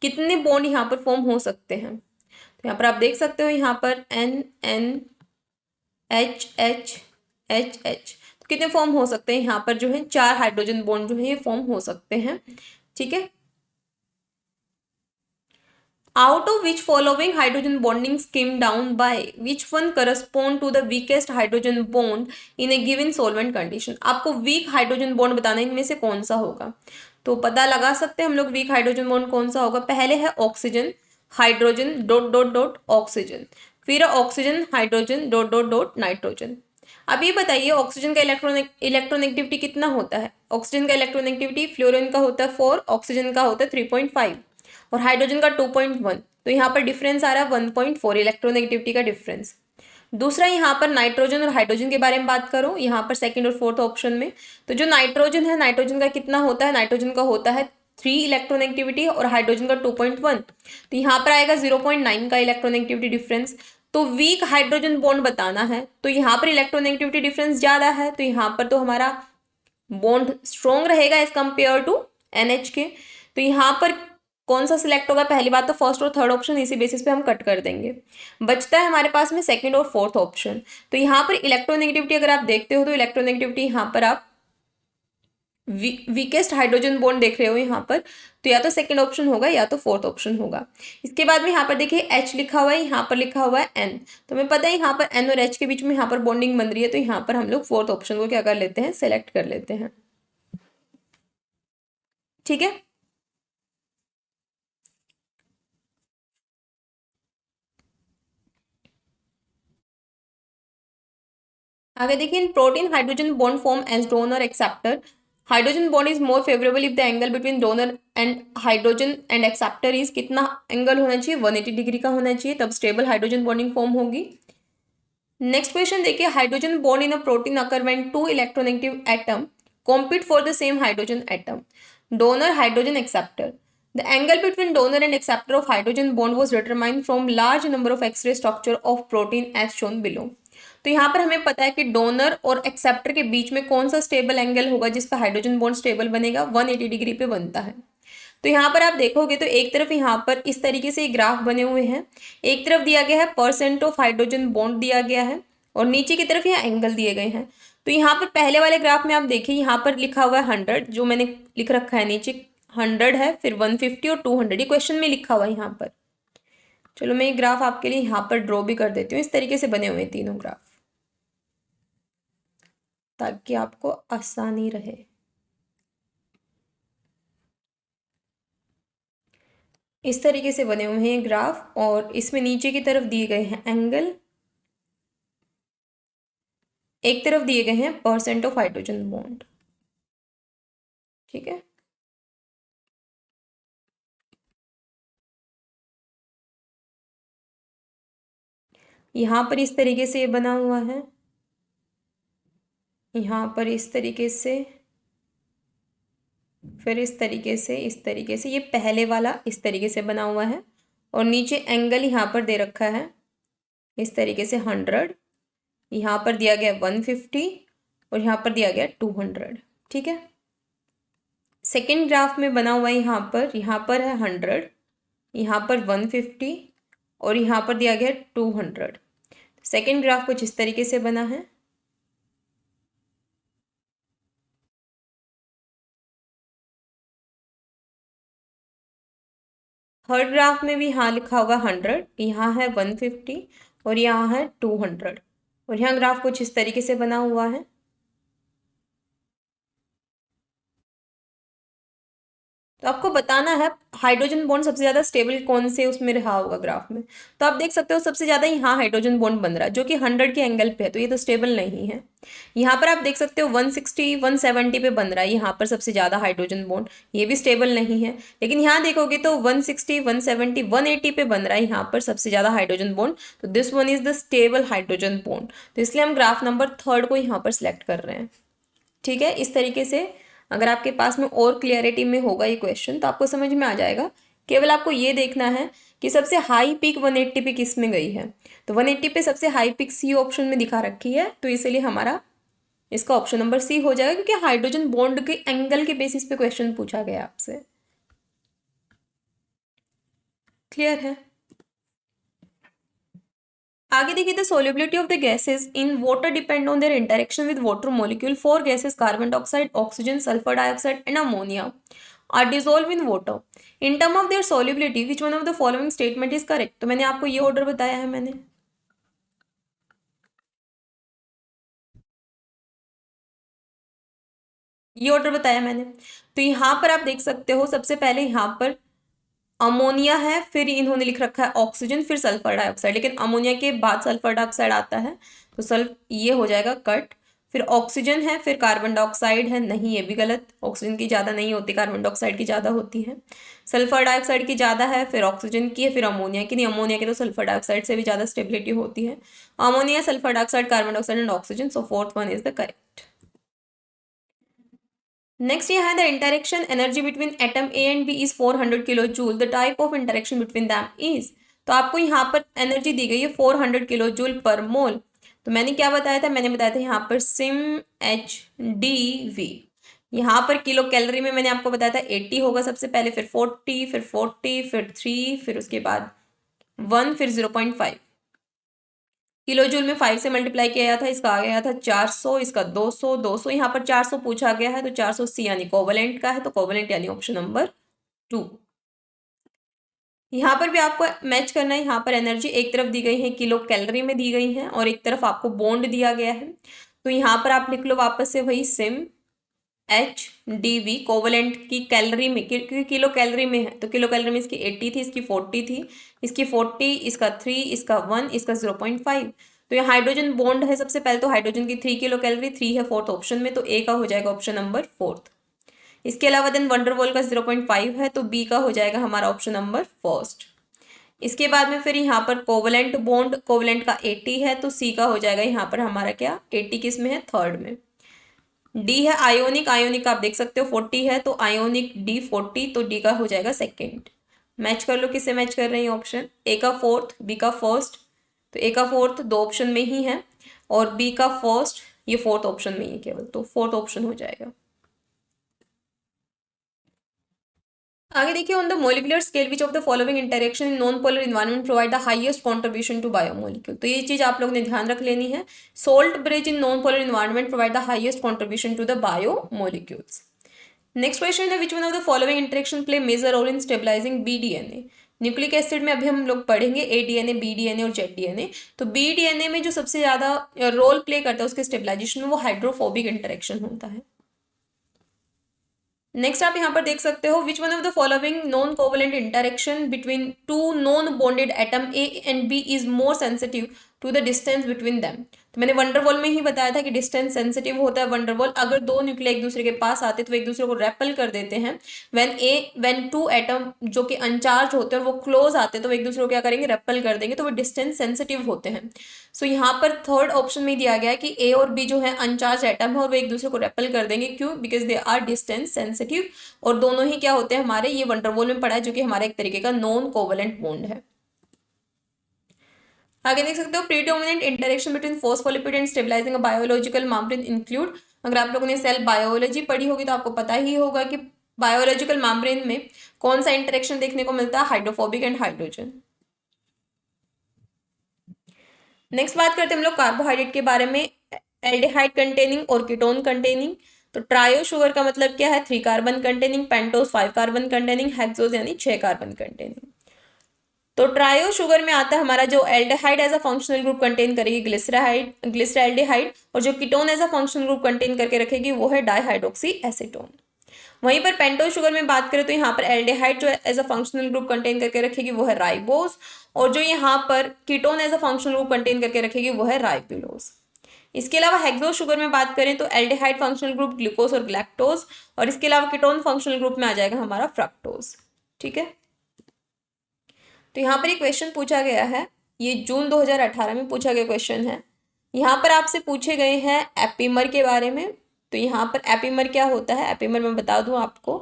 [SPEAKER 1] कितने बॉन्ड यहाँ पर फॉर्म हो सकते हैं। तो यहाँ पर आप देख सकते हो, यहाँ पर NNHHHH, तो कितने फॉर्म हो सकते हैं, यहाँ पर जो है 4 हाइड्रोजन बॉन्ड जो है ये फॉर्म हो सकते हैं, ठीक है। Out of which following hydrogen bonding scheme down by which one correspond to the weakest hydrogen bond in a given solvent condition। आपको वीक हाइड्रोजन बॉन्ड बताना है, इनमें से कौन सा होगा। तो पता लगा सकते हैं हम लोग वीक हाइड्रोजन बॉन्ड कौन सा होगा। पहले है oxygen, hydrogen dot dot dot oxygen, फिर oxygen, hydrogen dot dot dot nitrogen. अब ये बताइए ऑक्सीजन का इलेक्ट्रॉनिगेटिविटी कितना होता है। ऑक्सीजन का इलेक्ट्रॉनिगेटिविटी फ्लोरीन का होता है 4, ऑक्सीजन का होता है 3.5 और हाइड्रोजन का 2.1, तो यहाँ पर डिफरेंस आ रहा है 1.4 इलेक्ट्रोनेगेटिविटी का डिफरेंस। दूसरा यहाँ पर नाइट्रोजन और हाइड्रोजन के बारे में बात करो, यहाँ पर सेकंड और फोर्थ ऑप्शन में, तो जो नाइट्रोजन है, नाइट्रोजन का कितना होता है, नाइट्रोजन का होता है 3 इलेक्ट्रोनेगेटिविटी और हाइड्रोजन का 2.1, तो यहाँ पर आएगा 0.9 का इलेक्ट्रोनेगेटिविटी डिफरेंस। तो वीक हाइड्रोजन बॉन्ड बताना है, तो यहाँ पर इलेक्ट्रोनेगेटिविटी डिफरेंस ज्यादा है, तो यहाँ पर तो हमारा बॉन्ड स्ट्रॉन्ग रहेगा एज कंपेयर टू NH के। तो यहाँ पर कौन सा सिलेक्ट होगा, पहली बात तो फर्स्ट और थर्ड ऑप्शन इसी बेसिस पे हम कट कर देंगे। बचता है हमारे पास में सेकंड और फोर्थ ऑप्शन। तो यहाँ पर इलेक्ट्रोनेगेटिविटी अगर आप देखते हो तो इलेक्ट्रोनेगेटिविटी यहाँ पर आप वीकेस्ट हाइड्रोजन बॉन्ड देख रहे हो यहाँ पर, तो या तो सेकंड ऑप्शन होगा या तो फोर्थ ऑप्शन होगा। इसके बाद में यहाँ पर देखिए H लिखा हुआ है, यहाँ पर लिखा हुआ है N, तो हमें पता है यहाँ पर N और H के बीच में यहाँ पर बॉन्डिंग बन रही है, तो यहाँ पर हम लोग फोर्थ ऑप्शन को क्या कर लेते हैं, सेलेक्ट कर लेते हैं, ठीक है। आगे देखिए in protein hydrogen bond form as donor acceptor, hydrogen bond is more favourable if the angle between donor and hydrogen and acceptor is, कितना एंगल होना चाहिए, 180 डिग्री का होना चाहिए, तब स्टेबल हाइड्रोजन बॉन्डिंग फॉर्म होगी। नेक्स्ट क्वेश्चन देखिए, hydrogen bond in a protein occur when 2 electronegative atom compete for the same hydrogen atom, donor hydrogen acceptor, the angle between donor and acceptor of hydrogen bond was determined from large number of X-ray structure of protein as shown below। तो यहाँ पर हमें पता है कि donor और acceptor के बीच में कौन सा स्टेबल एंगल होगा जिस पर हाइड्रोजन बॉन्ड स्टेबल बनेगा, 180 डिग्री पे बनता है। तो यहाँ पर आप देखोगे तो एक तरफ यहाँ पर इस तरीके से ग्राफ बने हुए हैं, एक तरफ दिया गया है परसेंट ऑफ हाइड्रोजन बॉन्ड दिया गया है और नीचे की तरफ यहाँ एंगल दिए गए हैं। तो यहाँ पर पहले वाले ग्राफ में आप देखिए यहाँ पर लिखा हुआ है 100, जो मैंने लिख रखा है नीचे 100 है, फिर 150 और 200, ये क्वेश्चन में लिखा हुआ है यहाँ पर। चलो मैं ये ग्राफ आपके लिए यहाँ पर ड्रॉ भी कर देती हूँ, इस तरीके से बने हुए हैं तीनों ग्राफ ताकि आपको आसानी रहे। इस तरीके से बने हुए हैं ये ग्राफ और इसमें नीचे की तरफ दिए गए हैं एंगल, एक तरफ दिए गए हैं परसेंट ऑफ हाइड्रोजन बॉन्ड, ठीक है। यहाँ पर इस तरीके से ये बना हुआ है, यहाँ पर इस तरीके से, फिर इस तरीके से, इस तरीके से, ये पहले वाला इस तरीके से बना हुआ है और नीचे एंगल यहाँ पर दे रखा है इस तरीके से 100, यहाँ पर दिया गया 150 और यहाँ पर दिया गया 200, ठीक है। सेकेंड ग्राफ में बना हुआ है यहाँ पर है 100, यहाँ पर 150 और यहाँ पर दिया गया 200। सेकेंड ग्राफ कुछ इस तरीके से बना है। थर्ड ग्राफ में भी यहाँ लिखा होगा 100, यहाँ है 150 और यहाँ है 200 और यहाँ ग्राफ कुछ इस तरीके से बना हुआ है। तो आपको बताना है हाइड्रोजन बॉन्ड सबसे ज्यादा स्टेबल कौन से उसमें रहा होगा ग्राफ में। तो आप देख सकते हो सबसे ज्यादा यहाँ हाइड्रोजन बॉन्ड बन रहा है जो कि 100 के एंगल पे है, तो ये तो स्टेबल नहीं है। यहाँ पर आप देख सकते हो 160 170 पे बन रहा है यहाँ पर सबसे ज्यादा हाइड्रोजन बॉन्ड, ये भी स्टेबल नहीं है। लेकिन यहाँ देखोगे तो 160 170 180 पे बन रहा है यहाँ पर सबसे ज्यादा हाइड्रोजन बॉन्ड, तो this one is the stable hydrogen bond. तो इसलिए हम ग्राफ नंबर 3 को यहाँ पर सिलेक्ट कर रहे हैं। ठीक है, इस तरीके से अगर आपके पास में और क्लियरिटी में होगा ये क्वेश्चन तो आपको समझ में आ जाएगा। केवल आपको ये देखना है कि सबसे हाई पिक 180 पे किस में गई है। तो 180 पे सबसे हाई पिक सी ऑप्शन में दिखा रखी है, तो इसलिए हमारा इसका ऑप्शन नंबर सी हो जाएगा, क्योंकि हाइड्रोजन बॉन्ड के एंगल के बेसिस पे क्वेश्चन पूछा गया आपसे। क्लियर है। आगे देखिए, the solubility of the gases in water depend on their interaction with water molecule. 4 gases carbon dioxide, oxygen, sulphur dioxide and ammonia are dissolve in water. In term of their solubility which one of the following statement is correct. तो मैंने आपको ये order बताया है, मैंने ये order बताया मैंने। तो यहाँ पर आप देख सकते हो सबसे पहले यहाँ पर अमोनिया है, फिर इन्होंने लिख रखा है ऑक्सीजन, फिर सल्फर डाइऑक्साइड, लेकिन अमोनिया के बाद सल्फर डाइऑक्साइड आता है, तो सल्फ ये हो जाएगा कट। फिर ऑक्सीजन है, फिर कार्बन डाइऑक्साइड है, नहीं ये भी गलत, ऑक्सीजन की ज़्यादा नहीं होती, कार्बन डाइऑक्साइड की ज़्यादा होती है। सल्फर डाइऑक्साइड की ज़्यादा है, फिर ऑक्सीजन की है, फिर अमोनिया की, नहीं अमोनिया की तो सल्फर डाइऑक्साइड से भी ज़्यादा स्टेबिलिटी होती है। Ammonia, sulphur dioxide, carbon dioxide and oxygen, so fourth one is the correct. Next, you have the interaction energy between atom A and B is 400 kilojoule. The type of interaction between them is, तो आपको यहाँ पर energy दी गई है 400 kilo joule पर मोल। तो मैंने क्या बताया था, मैंने बताया था यहाँ पर सिम एच डी वी। यहाँ पर किलो कैलोरी में मैंने आपको बताया था 80 होगा सबसे पहले, फिर 40, फिर 40, फिर 3, फिर उसके बाद 1, फिर 0.5। किलो जूल में 5 से मल्टीप्लाई किया गया था, इसका आ गया था 400, इसका 200, 200 यहाँ पर 400 पूछा गया है, तो 400 सी यानी कोवलेंट का है, तो कोवलेंट यानी ऑप्शन नंबर 2। यहाँ पर भी आपको मैच करना है। यहाँ पर एनर्जी एक तरफ दी गई है किलो कैलोरी में दी गई है, और एक तरफ आपको बॉन्ड दिया गया है। तो यहाँ पर आप लिख लो वापस से वही सिम एच डी वी कोवलेंट की कैलोरी में, क्योंकि किलो कैलोरी में है, तो किलो कैलोरी में इसकी 80 थी, इसकी 40 थी, इसकी 40, इसका 3, इसका 1, इसका 0.5। तो ये हाइड्रोजन बॉन्ड है सबसे पहले, तो हाइड्रोजन की 3 किलो कैलोरी, 3 है फोर्थ ऑप्शन में, तो ए का हो जाएगा ऑप्शन नंबर फोर्थ। इसके अलावा देन वंडरवॉल का 0.5 है, तो बी का हो जाएगा हमारा ऑप्शन नंबर फर्स्ट। इसके बाद में फिर यहाँ पर कोवलेंट बॉन्ड, कोवलेंट का 80 है, तो सी का हो जाएगा यहाँ पर हमारा क्या, 80 किस में है, थर्ड में। डी है आयोनिक, आयोनिक आप देख सकते हो 40 है, तो आयोनिक डी 40, तो डी का हो जाएगा सेकेंड। मैच कर लो, किससे मैच कर रहे हैं ऑप्शन, ए का फोर्थ, बी का फर्स्ट। तो ए का फोर्थ दो ऑप्शन में ही है, और बी का फर्स्ट ये फोर्थ ऑप्शन में ही है केवल, तो फोर्थ ऑप्शन हो जाएगा। आगे देखिए, on the molecular scale which of the following interaction in non polar environment provide the highest contribution to biomolecule. तो ये चीज आप लोगों ने ध्यान रख लेनी है। Salt bridge in non polar environment provide the highest contribution to the biomolecules. Next question है, which one of the following interaction play major role in stabilizing BDNA. Nucleic acid में अभी हम लोग पढ़ेंगे एडीएनए, बीडीएनए और जेडडीएनए। तो बीडीएनए में जो सबसे ज्यादा रोल प्ले करता है उसके स्टेबलाइजेशन में, वो हाइड्रोफोबिक इंटरेक्शन होता है। नेक्स्ट आप यहाँ पर देख सकते हो, which one of the following non covalent interaction between two non bonded atom A and B is more sensitive to the distance between them. तो मैंने वंडरवॉल में ही बताया था कि डिस्टेंस सेंसिटिव होता है वंडरवॉल। अगर दो न्यूक्लिया एक दूसरे के पास आते तो एक दूसरे को रेपल कर देते हैं। व्हेन टू एटम जो कि अनचार्ज होते हैं और वो क्लोज आते हैं तो एक दूसरे को क्या करेंगे, रेपल कर देंगे, तो वो डिस्टेंस सेंसिटिव होते हैं। सो यहाँ पर थर्ड ऑप्शन में दिया गया है कि ए और बी जो है अनचार्ज एटम है और वो एक दूसरे को रेपल कर देंगे। क्यों? Because they are distance sensitive, और दोनों ही क्या होते हैं हमारे, ये वंडरवॉल में पढ़ा है, जो कि हमारा एक तरीके का नॉन कोवलेंट बॉन्ड है। आगे देख सकते हो, predominant interaction between phospholipid and stabilising a biological membrane include. अगर आप लोगों ने सेल बायोलॉजी पढ़ी होगी तो आपको पता ही होगा कि बायोलॉजिकल मेम्ब्रेन में कौन सा इंटरेक्शन देखने को मिलता है, हाइड्रोफोबिक एंड हाइड्रोजन। नेक्स्ट बात करते हैं हम लोग कार्बोहाइड्रेट के बारे में, एल्डिहाइड कंटेनिंग और कीटोन कंटेनिंग। तो ट्रायो शुगर का मतलब क्या है, 3 carbon containing, pentose 5 carbon containing, hexose यानी 6 कार्बन कंटेनिंग। तो ट्रायो शुगर में आता है हमारा जो aldehyde as a functional group contain करेगी ग्लिसरैल्डिहाइड, और जो ketone as a functional group contain करके रखेगी वो है डाइहाइड्रोक्सी एसीटोन। वहीं पर पेंटोज शुगर में बात करें तो यहाँ पर एल्डिहाइड जो as a functional group contain करके रखेगी वो है राइबोस, और जो यहाँ पर ketone as a functional group contain करके रखेगी वो है राइबुलोज। इसके अलावा हेक्सोज शुगर में बात करें तो एल्डिहाइड फंक्शनल ग्रुप ग्लूकोज और गैलेक्टोज, और इसके अलावा कीटोन फंक्शनल ग्रुप में आ जाएगा हमारा फ्रक्टोज। ठीक है, तो यहाँ पर एक क्वेश्चन पूछा गया है, ये जून 2018 में पूछा गया क्वेश्चन है। यहाँ पर आपसे पूछे गए हैं एपीमर के बारे में। तो यहाँ पर एपीमर क्या होता है, एपीमर मैं बता दूँ आपको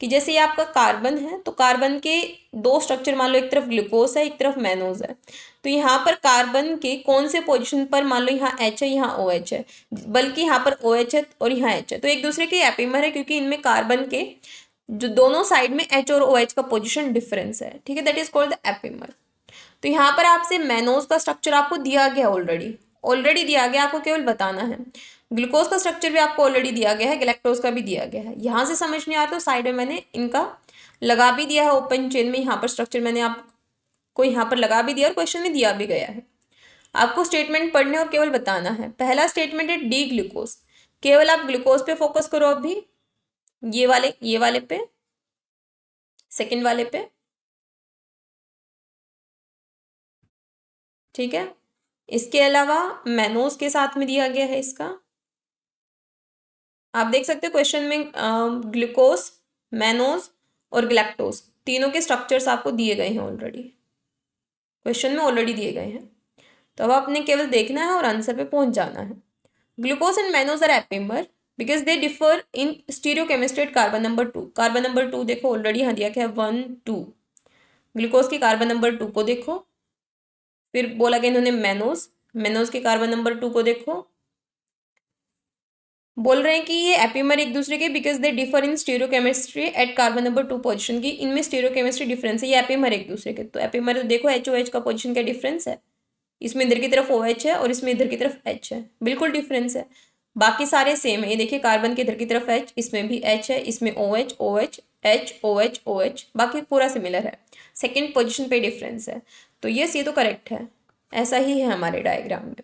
[SPEAKER 1] कि जैसे ये आपका कार्बन है, तो कार्बन के दो स्ट्रक्चर मान लो, एक तरफ ग्लूकोज है, एक तरफ मैनोज है। तो यहाँ पर कार्बन के कौन से पोजीशन पर, मान लो यहाँ H है, यहाँ OH है, बल्कि यहाँ पर OH है और यहाँ H है, तो एक दूसरे के एपीमर है, क्योंकि इनमें कार्बन के जो दोनों साइड में H और OH का पोजीशन डिफरेंस है। ठीक है, that is called the epimer. तो यहाँ पर आपसे मैनोज का स्ट्रक्चर आपको दिया गया, ऑलरेडी ऑलरेडी दिया गया, आपको केवल बताना है। ग्लूकोज का स्ट्रक्चर भी आपको ऑलरेडी दिया गया है, गैलेक्टोज का भी दिया गया है। यहाँ से समझ नहीं आता तो साइड में मैंने इनका लगा भी दिया है, ओपन चेन में यहाँ पर स्ट्रक्चर मैंने आपको यहाँ पर लगा भी दिया और क्वेश्चन में दिया भी गया है। आपको स्टेटमेंट पढ़ने और केवल बताना है। पहला स्टेटमेंट है डी ग्लूकोज, केवल आप ग्लूकोज पे फोकस करो अभी, ये वाले पे, सेकंड वाले पे। ठीक है, इसके अलावा मैनोज के साथ में दिया गया है इसका, आप देख सकते हो क्वेश्चन में ग्लूकोज, मैनोज और गैलेक्टोज तीनों के स्ट्रक्चर्स आपको दिए गए हैं ऑलरेडी, क्वेश्चन में ऑलरेडी दिए गए हैं। तो अब आपने केवल देखना है और आंसर पे पहुंच जाना है। Glucose and mannose are epimer because they differ in stereochemistry at carbon number 2। Carbon number 2 देखो ऑलरेडी यहाँ दिया गया है 1 2, ग्लूकोज की कार्बन नंबर 2 को देखो, फिर बोला गया इन्होंने मैनोज, मैनोज के कार्बन नंबर 2 को देखो, बोल रहे हैं कि ये एपीमर एक दूसरे के because they differ in stereochemistry at carbon number 2 position की, इनमें स्टीरियोकेमिस्ट्री डिफरेंस है, ये एपीमर एक दूसरे के। तो एपीमर तो देखो HOH का पोजीशन क्या डिफरेंस है, इसमें इधर की तरफ OH है और इसमें इधर की तरफ H है, बिल्कुल डिफरेंस है। बाकी सारे सेम है, ये देखिए कार्बन के इधर की तरफ H, इसमें भी H है, इसमें OH OH H OH OH, बाकी पूरा सिमिलर है, सेकेंड पोजिशन पे डिफरेंस है। तो यस, ये तो करेक्ट है, ऐसा ही है हमारे डायग्राम में।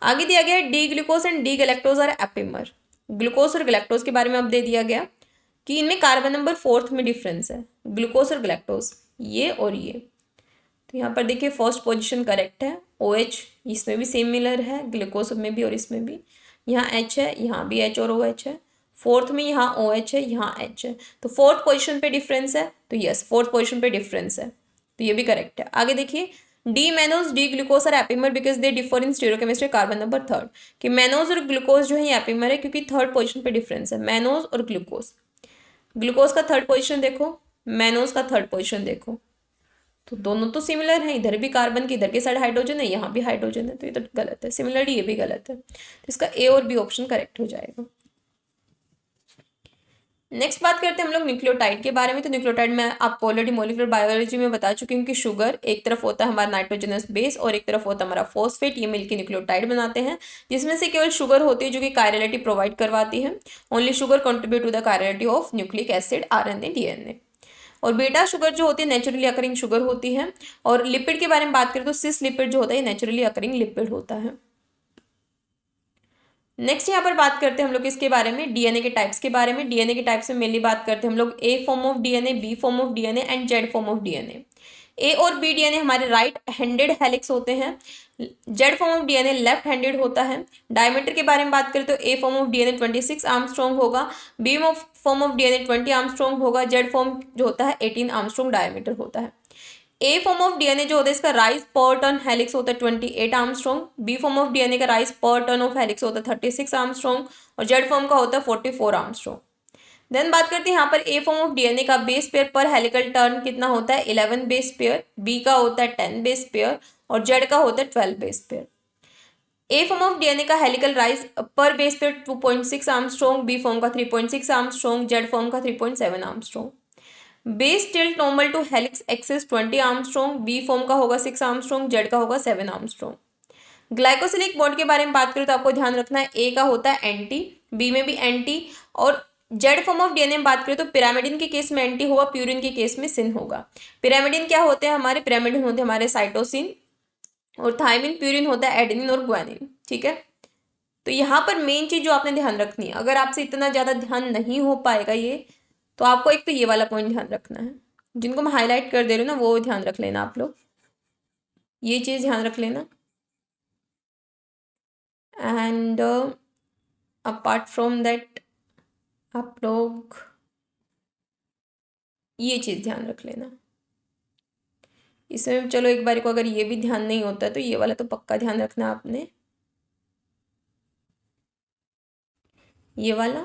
[SPEAKER 1] आगे दिया गया है D glucose and D galactose are epimer. Glucose और गैलेक्टोज के बारे में अब दे दिया गया कि इनमें कार्बन नंबर 4 में डिफरेंस है, ग्लूकोज और गैलेक्टोज, ये और ये। तो यहाँ पर देखिए फर्स्ट पोजीशन करेक्ट है, OH इसमें भी सिमिलर है, ग्लूकोज में भी और इसमें भी। यहाँ H है, यहाँ भी H और OH है। फोर्थ में यहाँ OH है, यहाँ H है, तो फोर्थ पोजीशन पे डिफरेंस है, तो यस फोर्थ पोजीशन पे डिफरेंस है, तो ये भी करेक्ट है। आगे देखिए D mannose D glucose are epimer because they differ in stereochemistry carbon number 3, कि मैनोज और ग्लूकोज जो है ये एपिमर है क्योंकि थर्ड पोजीशन पे डिफरेंस है, मैनोज और ग्लूकोज। ग्लूकोज का थर्ड पोजीशन देखो, मैनोज का थर्ड पोजीशन देखो, तो दोनों तो सिमिलर हैं, इधर भी कार्बन की इधर के साइड हाइड्रोजन है, यहाँ भी हाइड्रोजन है, तो ये तो गलत है। सिमिलरली ये भी गलत है, तो इसका ए और बी ऑप्शन करेक्ट हो जाएगा। नेक्स्ट बात करते हैं हम लोग न्यूक्लियोटाइड के बारे में। तो न्यूक्लियोटाइड में आपको ऑलरेडी मॉलिक्यूलर बायोलॉजी में बता चुकी हूँ कि शुगर एक तरफ होता है हमारा नाइट्रोजनस बेस और एक तरफ होता है हमारा फॉस्फेट, ये मिलकर न्यूक्लियोटाइड बनाते हैं, जिसमें से केवल शुगर होती है जो कि कायरलिटी प्रोवाइड करवाती है। Only sugar contribute to the chirality of nucleic acid RNA DNA। और बेटा शुगर जो होती है नेचुरली अकरिंग शुगर होती है। और लिपिड के बारे में बात करें तो सिस लिपिड जो होता है नेचुरली अकरिंग लिपिड होता है। नेक्स्ट यहाँ पर बात करते हैं हम लोग इसके बारे में, डीएनए के टाइप्स के बारे में। डीएनए के टाइप्स में मेनली बात करते हैं हम लोग A form of DNA, B form of DNA and Z form of DNA. A और बी डीएनए हमारे राइट हैंडेड हेलिक्स होते हैं, Z form of DNA left handed होता है। डायमीटर के बारे में बात करें तो A form of DNA 26 armstrong होगा, B form of DNA 20 armstrong होगा, जेड फॉर्म जो होता है 18 आर्मस्ट्रॉन्ग डायमीटर होता है। ए फॉर्म ऑफ डीएनए जो होता है इसका राइज पर टर्न हेलिक्स होता है 28 armstrong, B form of DNA का rise per turn of helix होता है 36 आर्मस्ट्रॉन्ग और जेड फॉर्म का होता है 44 आर्मस्ट्रॉन्ग। देन बात करते हैं यहाँ पर ए फॉर्म ऑफ डीएनए का बेस पेयर पर हेलिकल टर्न कितना होता है 11 बेस पेयर, बी का होता है 10 बेस पेयर और जेड का होता है 12 base pair. A form of DNA का helical rise per base pair 2.6 armstrong, B form का 3.6 आर्मस्ट्रॉन्ग, जेड फॉर्म का 3.7 armstrong. Base tilt normal to helix axis 20 armstrong, B form का होगा 6 आर्मस्ट्रॉन्ग, जेड का होगा 7 आर्मस्ट्रॉन्ग। ग्लाइकोसिलिक बॉन्ड के बारे में बात करें तो आपको ध्यान रखना है ए का होता है एंटी, बी में भी एंटी, और जेड फॉर्म ऑफ डीएनए में बात करें तो पिरामिडिन के केस में एंटी होगा, प्यूरिन के केस में सिन होगा। पिरामिडिन क्या होते हैं हमारे, पिरामिडिन होते हैं हमारे साइटोसिन और थायमिन, प्यूरिन होता है एडेनिन और ग्वानिन। ठीक है, तो यहाँ पर मेन चीज जो आपने ध्यान रखनी है, अगर आपसे इतना ज्यादा ध्यान नहीं हो पाएगा ये, तो आपको एक तो ये वाला पॉइंट ध्यान रखना है, जिनको मैं हाईलाइट कर दे रही हूँ ना वो ध्यान रख लेना आप लोग, ये चीज ध्यान रख लेना। एंड अपार्ट फ्रॉम दैट आप लोग ये चीज ध्यान रख लेना। इसमें चलो एक बार को अगर ये भी ध्यान नहीं होता तो ये वाला तो पक्का ध्यान रखना आपने, ये वाला।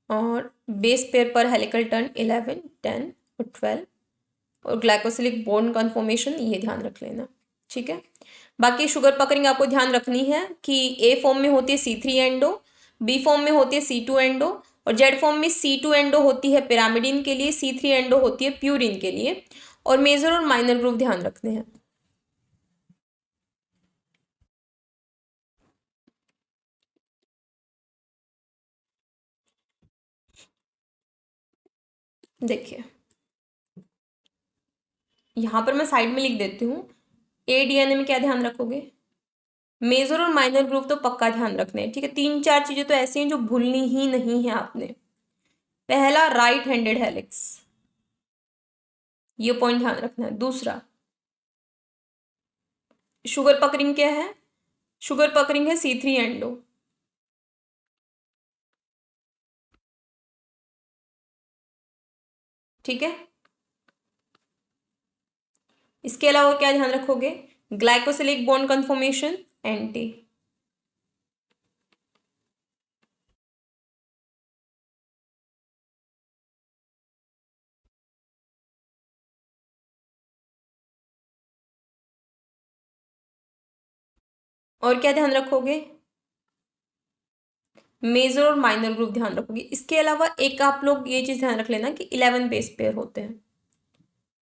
[SPEAKER 1] और बेस पेयर पर हेलिकल टर्न 11, 10 और 12, और ग्लाइकोसिलिक बॉन्ड कन्फॉर्मेशन ये ध्यान रख लेना, ठीक है। बाकी शुगर पकड़िंग आपको ध्यान रखनी है कि ए फॉर्म में होती है C3 एंडो, बी फॉर्म में होती है C2 एंडो, और जेड फॉर्म में C2 एंडो होती है पिरामिडिन के लिए, C3 एंडो होती है प्यूरिन के लिए, और मेजर और माइनर ग्रुप ध्यान रखने हैं। देखिए यहाँ पर मैं साइड में लिख देती हूँ, ADNA में क्या ध्यान रखोगे, मेजर और माइनर ग्रुप तो पक्का ध्यान रखने हैं, ठीक है। तीन चार चीजें तो ऐसी हैं जो भूलनी ही नहीं है आपने। पहला, राइट हैंडेड हेलिक्स, ये पॉइंट ध्यान रखना है। दूसरा, शुगर पकड़िंग क्या है, शुगर पकड़िंग है C3 एंडो, ठीक है। इसके अलावा क्या ध्यान रखोगे, ग्लाइकोसिलिक बॉन्ड कन्फॉर्मेशन एंटी, और क्या ध्यान रखोगे, मेजर और माइनर ग्रुप ध्यान रखोगे। इसके अलावा एक आप लोग ये चीज ध्यान रख लेना कि 11 बेस पेयर होते हैं।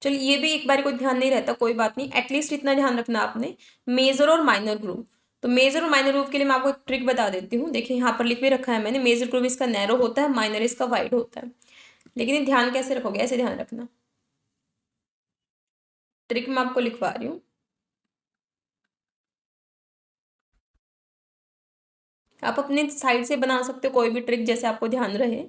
[SPEAKER 1] चलिए ये भी एक बार को ध्यान नहीं रहता, कोई बात नहीं, एटलीस्ट इतना ध्यान रखना आपने, मेजर और माइनर ग्रुप। तो मेजर और माइनर ग्रुप के लिए मैं आपको एक ट्रिक बता देती हूँ। देखिए यहाँ पर लिख भी रखा है मैंने, मेजर ग्रुप इसका नैरो होता है, माइनर इसका वाइड होता है। लेकिन ये ध्यान कैसे रखोगे, ऐसे ध्यान रखना, ट्रिक मैं आपको लिखवा रही हूँ, आप अपने साइड से बना सकते हो कोई भी ट्रिक जैसे आपको ध्यान रहे।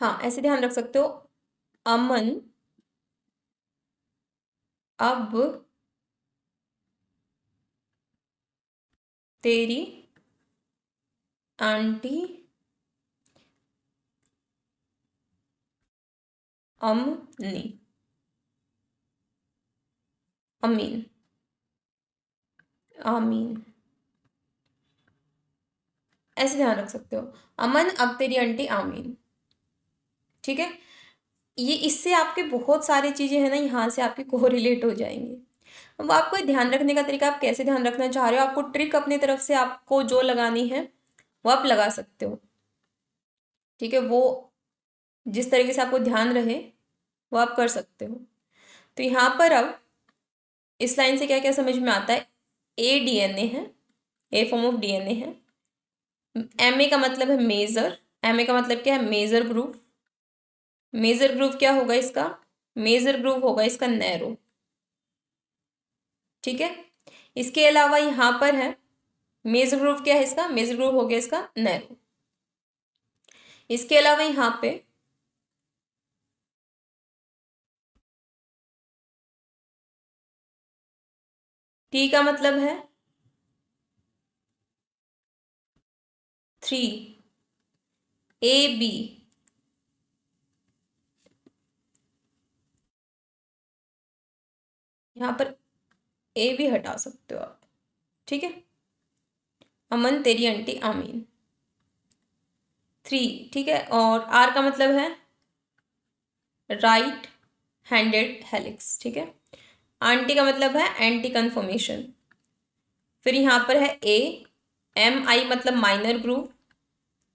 [SPEAKER 1] हाँ ऐसे ध्यान रख सकते हो, अमन अब तेरी आंटी अमनी, अमीन, आमीन, ऐसे ध्यान रख सकते हो, अमन अब तेरी आंटी आमीन, ठीक है। ये इससे आपके बहुत सारी चीजें हैं ना यहाँ से आपकी कोरिलेट हो जाएंगी। अब आपको ध्यान रखने का तरीका, आप कैसे ध्यान रखना चाह रहे हो, आपको ट्रिक अपनी तरफ से आपको जो लगानी है वो आप लगा सकते हो, ठीक है। वो जिस तरीके से आपको ध्यान रहे वो आप कर सकते हो। तो यहाँ पर अब इस लाइन से क्या क्या समझ में आता है, ADNA है, ए फॉर्म ऑफ DNA है, MA का मतलब है मेजर, MA का मतलब क्या है, मेजर ग्रुप, मेजर ग्रुप क्या होगा इसका, मेजर ग्रुप होगा इसका नैरो, ठीक है। इसके अलावा यहाँ पर है, मेजर ग्रुप क्या है इसका, मेजर ग्रुप हो गया इसका नैरो। इसके अलावा यहाँ पे T का मतलब है 3, AB, यहाँ पर A भी हटा सकते हो आप, ठीक है। अमन तेरी आंटी आमीन, 3, ठीक है। और R का मतलब है राइट हैंडेड हेलिक्स, ठीक है। आंटी का मतलब है एंटी कन्फर्मेशन। फिर यहाँ पर है MI मतलब माइनर ग्रुव,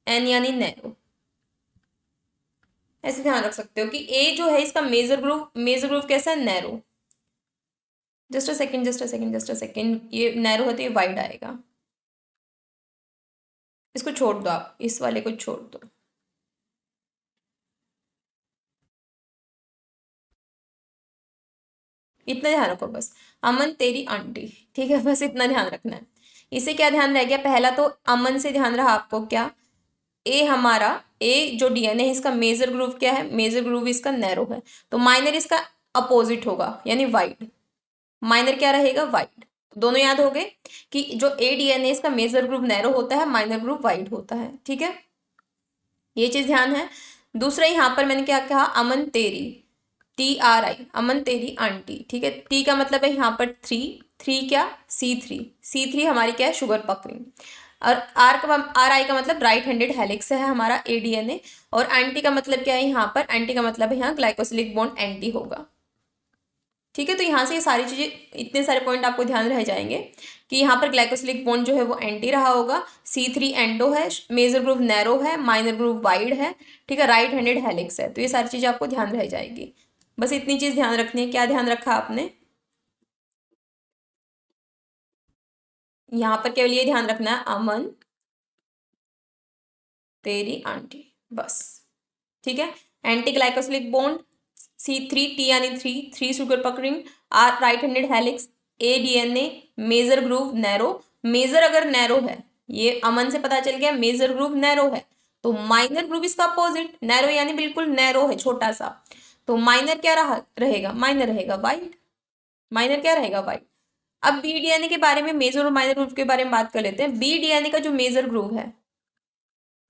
[SPEAKER 1] N यानी नैरो। ऐसे ध्यान रख सकते हो कि A जो है इसका मेजर ग्रुव, मेजर ग्रुव कैसा है, narrow. Just a second, just a second, just a second, ये नैरो है तो ये वाइड आएगा। इसको छोड़ दो, आप इस वाले को छोड़ दो। इतना ध्यान रखो बस। अमन तेरी आंटी, ठीक है, बस इतना ध्यान रखना है। इसे क्या ध्यान रह गया, पहला तो अमन से ध्यान रहा आपको क्या, ए हमारा, ए जो डीएनए है इसका मेजर ग्रूव क्या है, मेजर ग्रूव इसका नैरो है, तो माइनर इसका अपोजिट होगा यानी वाइड। माइनर क्या रहेगा, वाइड। दोनों याद हो गए कि जो ए डीएनए इसका मेजर ग्रुप नैरो होता है, माइनर ग्रुप वाइड होता है, ठीक है, ये चीज ध्यान है। दूसरा यहाँ पर मैंने क्या कहा, अमन तेरी, TRI, अमन तेरी आंटी, ठीक है, टी का मतलब है यहाँ पर थ्री, थ्री क्या, C3 हमारी क्या है, शुगर पकड़िंग। और RI का मतलब राइट हैंडेड हेलिक्स है हमारा ADNA। और एंटी का मतलब क्या है यहाँ पर, एंटी का मतलब है यहाँ ग्लाइकोसिलिक बॉन्ड एंटी होगा, ठीक है। तो यहाँ से ये सारी चीजें, इतने सारे पॉइंट आपको ध्यान रह जाएंगे कि यहाँ पर ग्लाइकोसिलिक बॉन्ड जो है वो एंटी रहा होगा, C3 एंडो है, मेजर ग्रुप नैरो है, माइनर ग्रुप वाइड है, ठीक है, राइट हैंडेड हेलिक्स है। तो ये सारी चीजें आपको ध्यान रह जाएगी, बस इतनी चीज ध्यान रखनी है। क्या ध्यान रखा आपने, यहाँ पर केवल ये ध्यान रखना है, अमन तेरी आंटी, बस, ठीक है। Anti glycosidic bond, C3, T यानी three, three sugar puckering, R right handed helix, ADNA, major groove narrow. Major अगर नैरो है, ये अमन से पता चल गया मेजर ग्रूव नैरो है, तो माइनर ग्रूव इसका अपोजिट, नैरो यानी बिल्कुल नैरो है, छोटा सा, तो माइनर क्या रहेगा, माइनर रहेगा वाइड, माइनर क्या रहेगा वाइड। अब BDNA के बारे में, मेजर और माइनर ग्रूव के बारे में बात कर लेते हैं। BDNA का जो मेजर ग्रूव है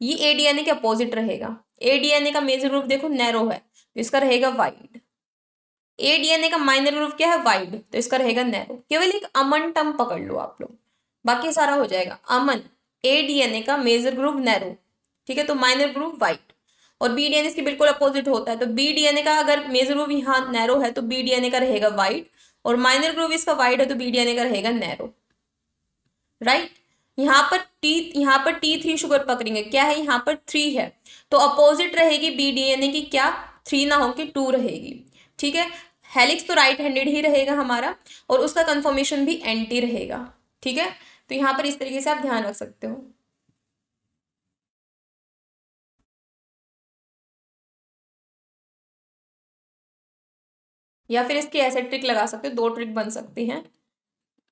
[SPEAKER 1] ये ADNA के अपोजिट रहेगा। ADNA का मेजर ग्रुप देखो नैरो है, तो इसका रहेगा वाइड। ADNA का माइनर ग्रुप क्या है, वाइड, तो इसका रहेगा नैरो। केवल एक अमन टर्म पकड़ लो आप लोग, बाकी सारा हो जाएगा। अमन, ADNA का मेजर ग्रुप नैरो, ठीक है, तो माइनर ग्रुप वाइड। और BDNA इसके बिल्कुल अपोजिट होता है, तो BDNA का अगर मेजर ग्रुप यहाँ नैरो है तो BDNA का रहेगा वाइड, और माइनर ग्रुप इसका वाइड है तो BDNA का रहेगा नैरो, राइट। यहाँ पर T3 शुगर पकड़ेंगे, क्या है यहाँ पर थ्री है, तो अपोजिट रहेगी BDNA की, क्या, थ्री ना होकर टू रहेगी, ठीक है। हेलिक्स तो राइट हैंडेड ही रहेगा हमारा, और उसका कंफर्मेशन भी एंटी रहेगा, ठीक है। तो यहाँ पर इस तरीके से आप ध्यान रख सकते हो। या फिर इसकी ऐसे ट्रिक लगा सकते हो, दो ट्रिक बन सकती हैं।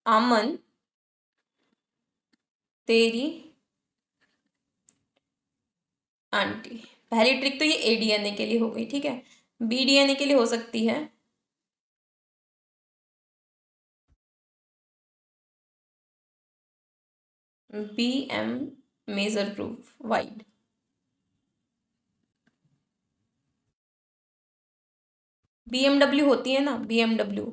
[SPEAKER 1] अमन तेरी आंटी, पहली ट्रिक तो ये ADNA के लिए हो गई, ठीक है। BDNA के लिए हो सकती है, BM major proof wide. BMW होती है ना, BMW,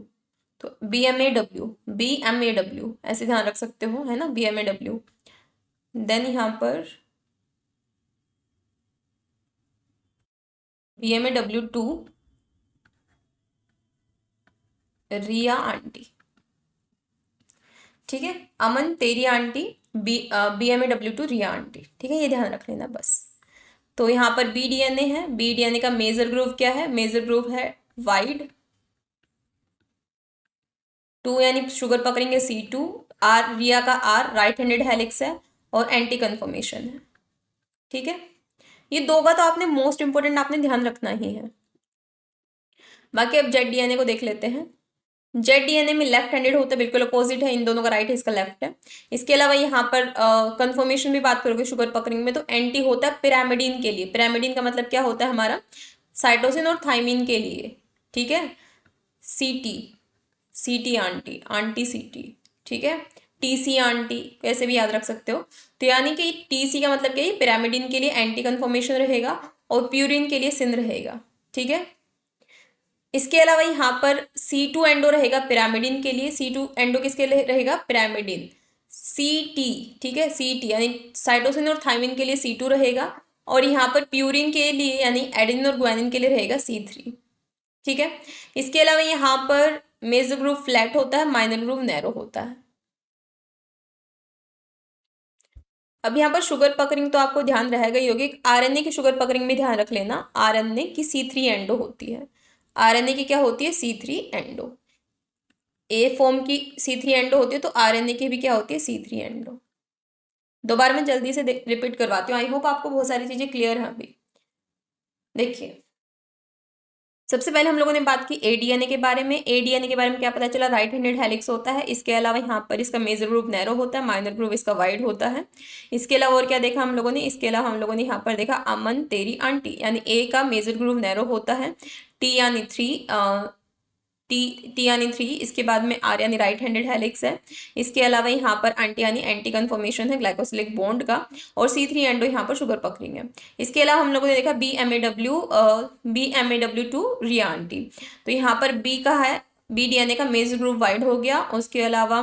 [SPEAKER 1] तो BMAW ऐसे ध्यान रख सकते हो, है ना, BMAW। देन यहाँ पर BMAW2 रिया आंटी, ठीक है। अमन तेरी आंटी, BMAW2 रिया आंटी, ठीक है, ये ध्यान रख लेना बस। तो यहाँ पर BDNA है, BDNA का मेजर ग्रुप क्या है, मेजर ग्रुप है वाइड, टू यानी शुगर पकड़ेंगे C2, R रिया का R राइट हैंडेड हेलिक्स है, और एंटी कन्फर्मेशन है, ठीक है। ये दो का तो आपने मोस्ट इंपोर्टेंट आपने ध्यान रखना ही है। बाकी अब ZDNA को देख लेते हैं। ZDNA में लेफ्ट हैंडेड होता है, बिल्कुल अपोजिट है, इन दोनों का राइट है, इसका लेफ्ट है। इसके अलावा यहाँ पर कंफर्मेशन भी बात करोगे शुगर पकड़िंग में, तो एंटी होता है पिरामिडीन के लिए। पिरामिडीन का मतलब क्या होता है हमारा, साइटोसिन और थाइमिन के लिए, ठीक है। CT, CT aunty, aunty CT, ठीक है। TC आंटी कैसे भी याद रख सकते हो। तो यानी कि TC का मतलब क्या है, पिरामिडीन के लिए एंटी कन्फर्मेशन रहेगा, और प्यूरिन के लिए सिन रहेगा, ठीक है। इसके अलावा यहाँ पर C2 एंडो रहेगा पिरामिडिन के लिए, C2 एंडो किसके लिए रहेगा, पिरामिडिन। CT, ठीक है, CT यानी साइटोसिन और थाइमिन के लिए C2 रहेगा, और यहाँ पर प्यूरिन के लिए यानी एडेनिन और ग्वानिन के लिए रहेगा C3, ठीक है। इसके अलावा यहाँ पर मेजर ग्रुप फ्लैट होता है, माइनर ग्रुप नैरो होता है। अब यहाँ पर शुगर पकड़िंग तो आपको ध्यान रहेगा ही होगी, RNA की शुगर पकड़िंग में ध्यान रख लेना, RNA की C3 एंडो होती है, RNA की क्या होती है, C3 एंडो। ए फॉर्म की C3 एंडो होती है तो RNA की भी क्या होती है, C3 एंडो। दोबारा मैं जल्दी से रिपीट करवाती हूँ, आई होप आपको बहुत सारी चीजें क्लियर हैं अभी। देखिए, सबसे पहले हम लोगों ने बात की एडीएनए के बारे में। एडीएनए के बारे में क्या पता चला, राइट हैंडेड हेलिक्स होता है। इसके अलावा यहाँ पर इसका मेजर ग्रुप नैरो होता है, माइनर ग्रुप इसका वाइड होता है। इसके अलावा और क्या देखा हम लोगों ने, इसके अलावा हम लोगों ने यहाँ पर देखा अमन तेरी आंटी, यानी ए का मेजर ग्रुप नैरो होता है, टी यानी 3, टी यानी 3, इसके बाद में आर यानी राइट हैंडेड हेलिक्स है। इसके अलावा यहाँ पर एंटी यानी एंटी कन्फर्मेशन है ग्लाइकोसिलिक बॉन्ड का, और C3 एंडो यहाँ पर शुगर पकड़िंग है। इसके अलावा हम लोगों ने देखा BMAW2 रिया आंटी, तो यहाँ पर बी का है, बी डीएनए का मेजर ग्रुप वाइड हो गया। उसके अलावा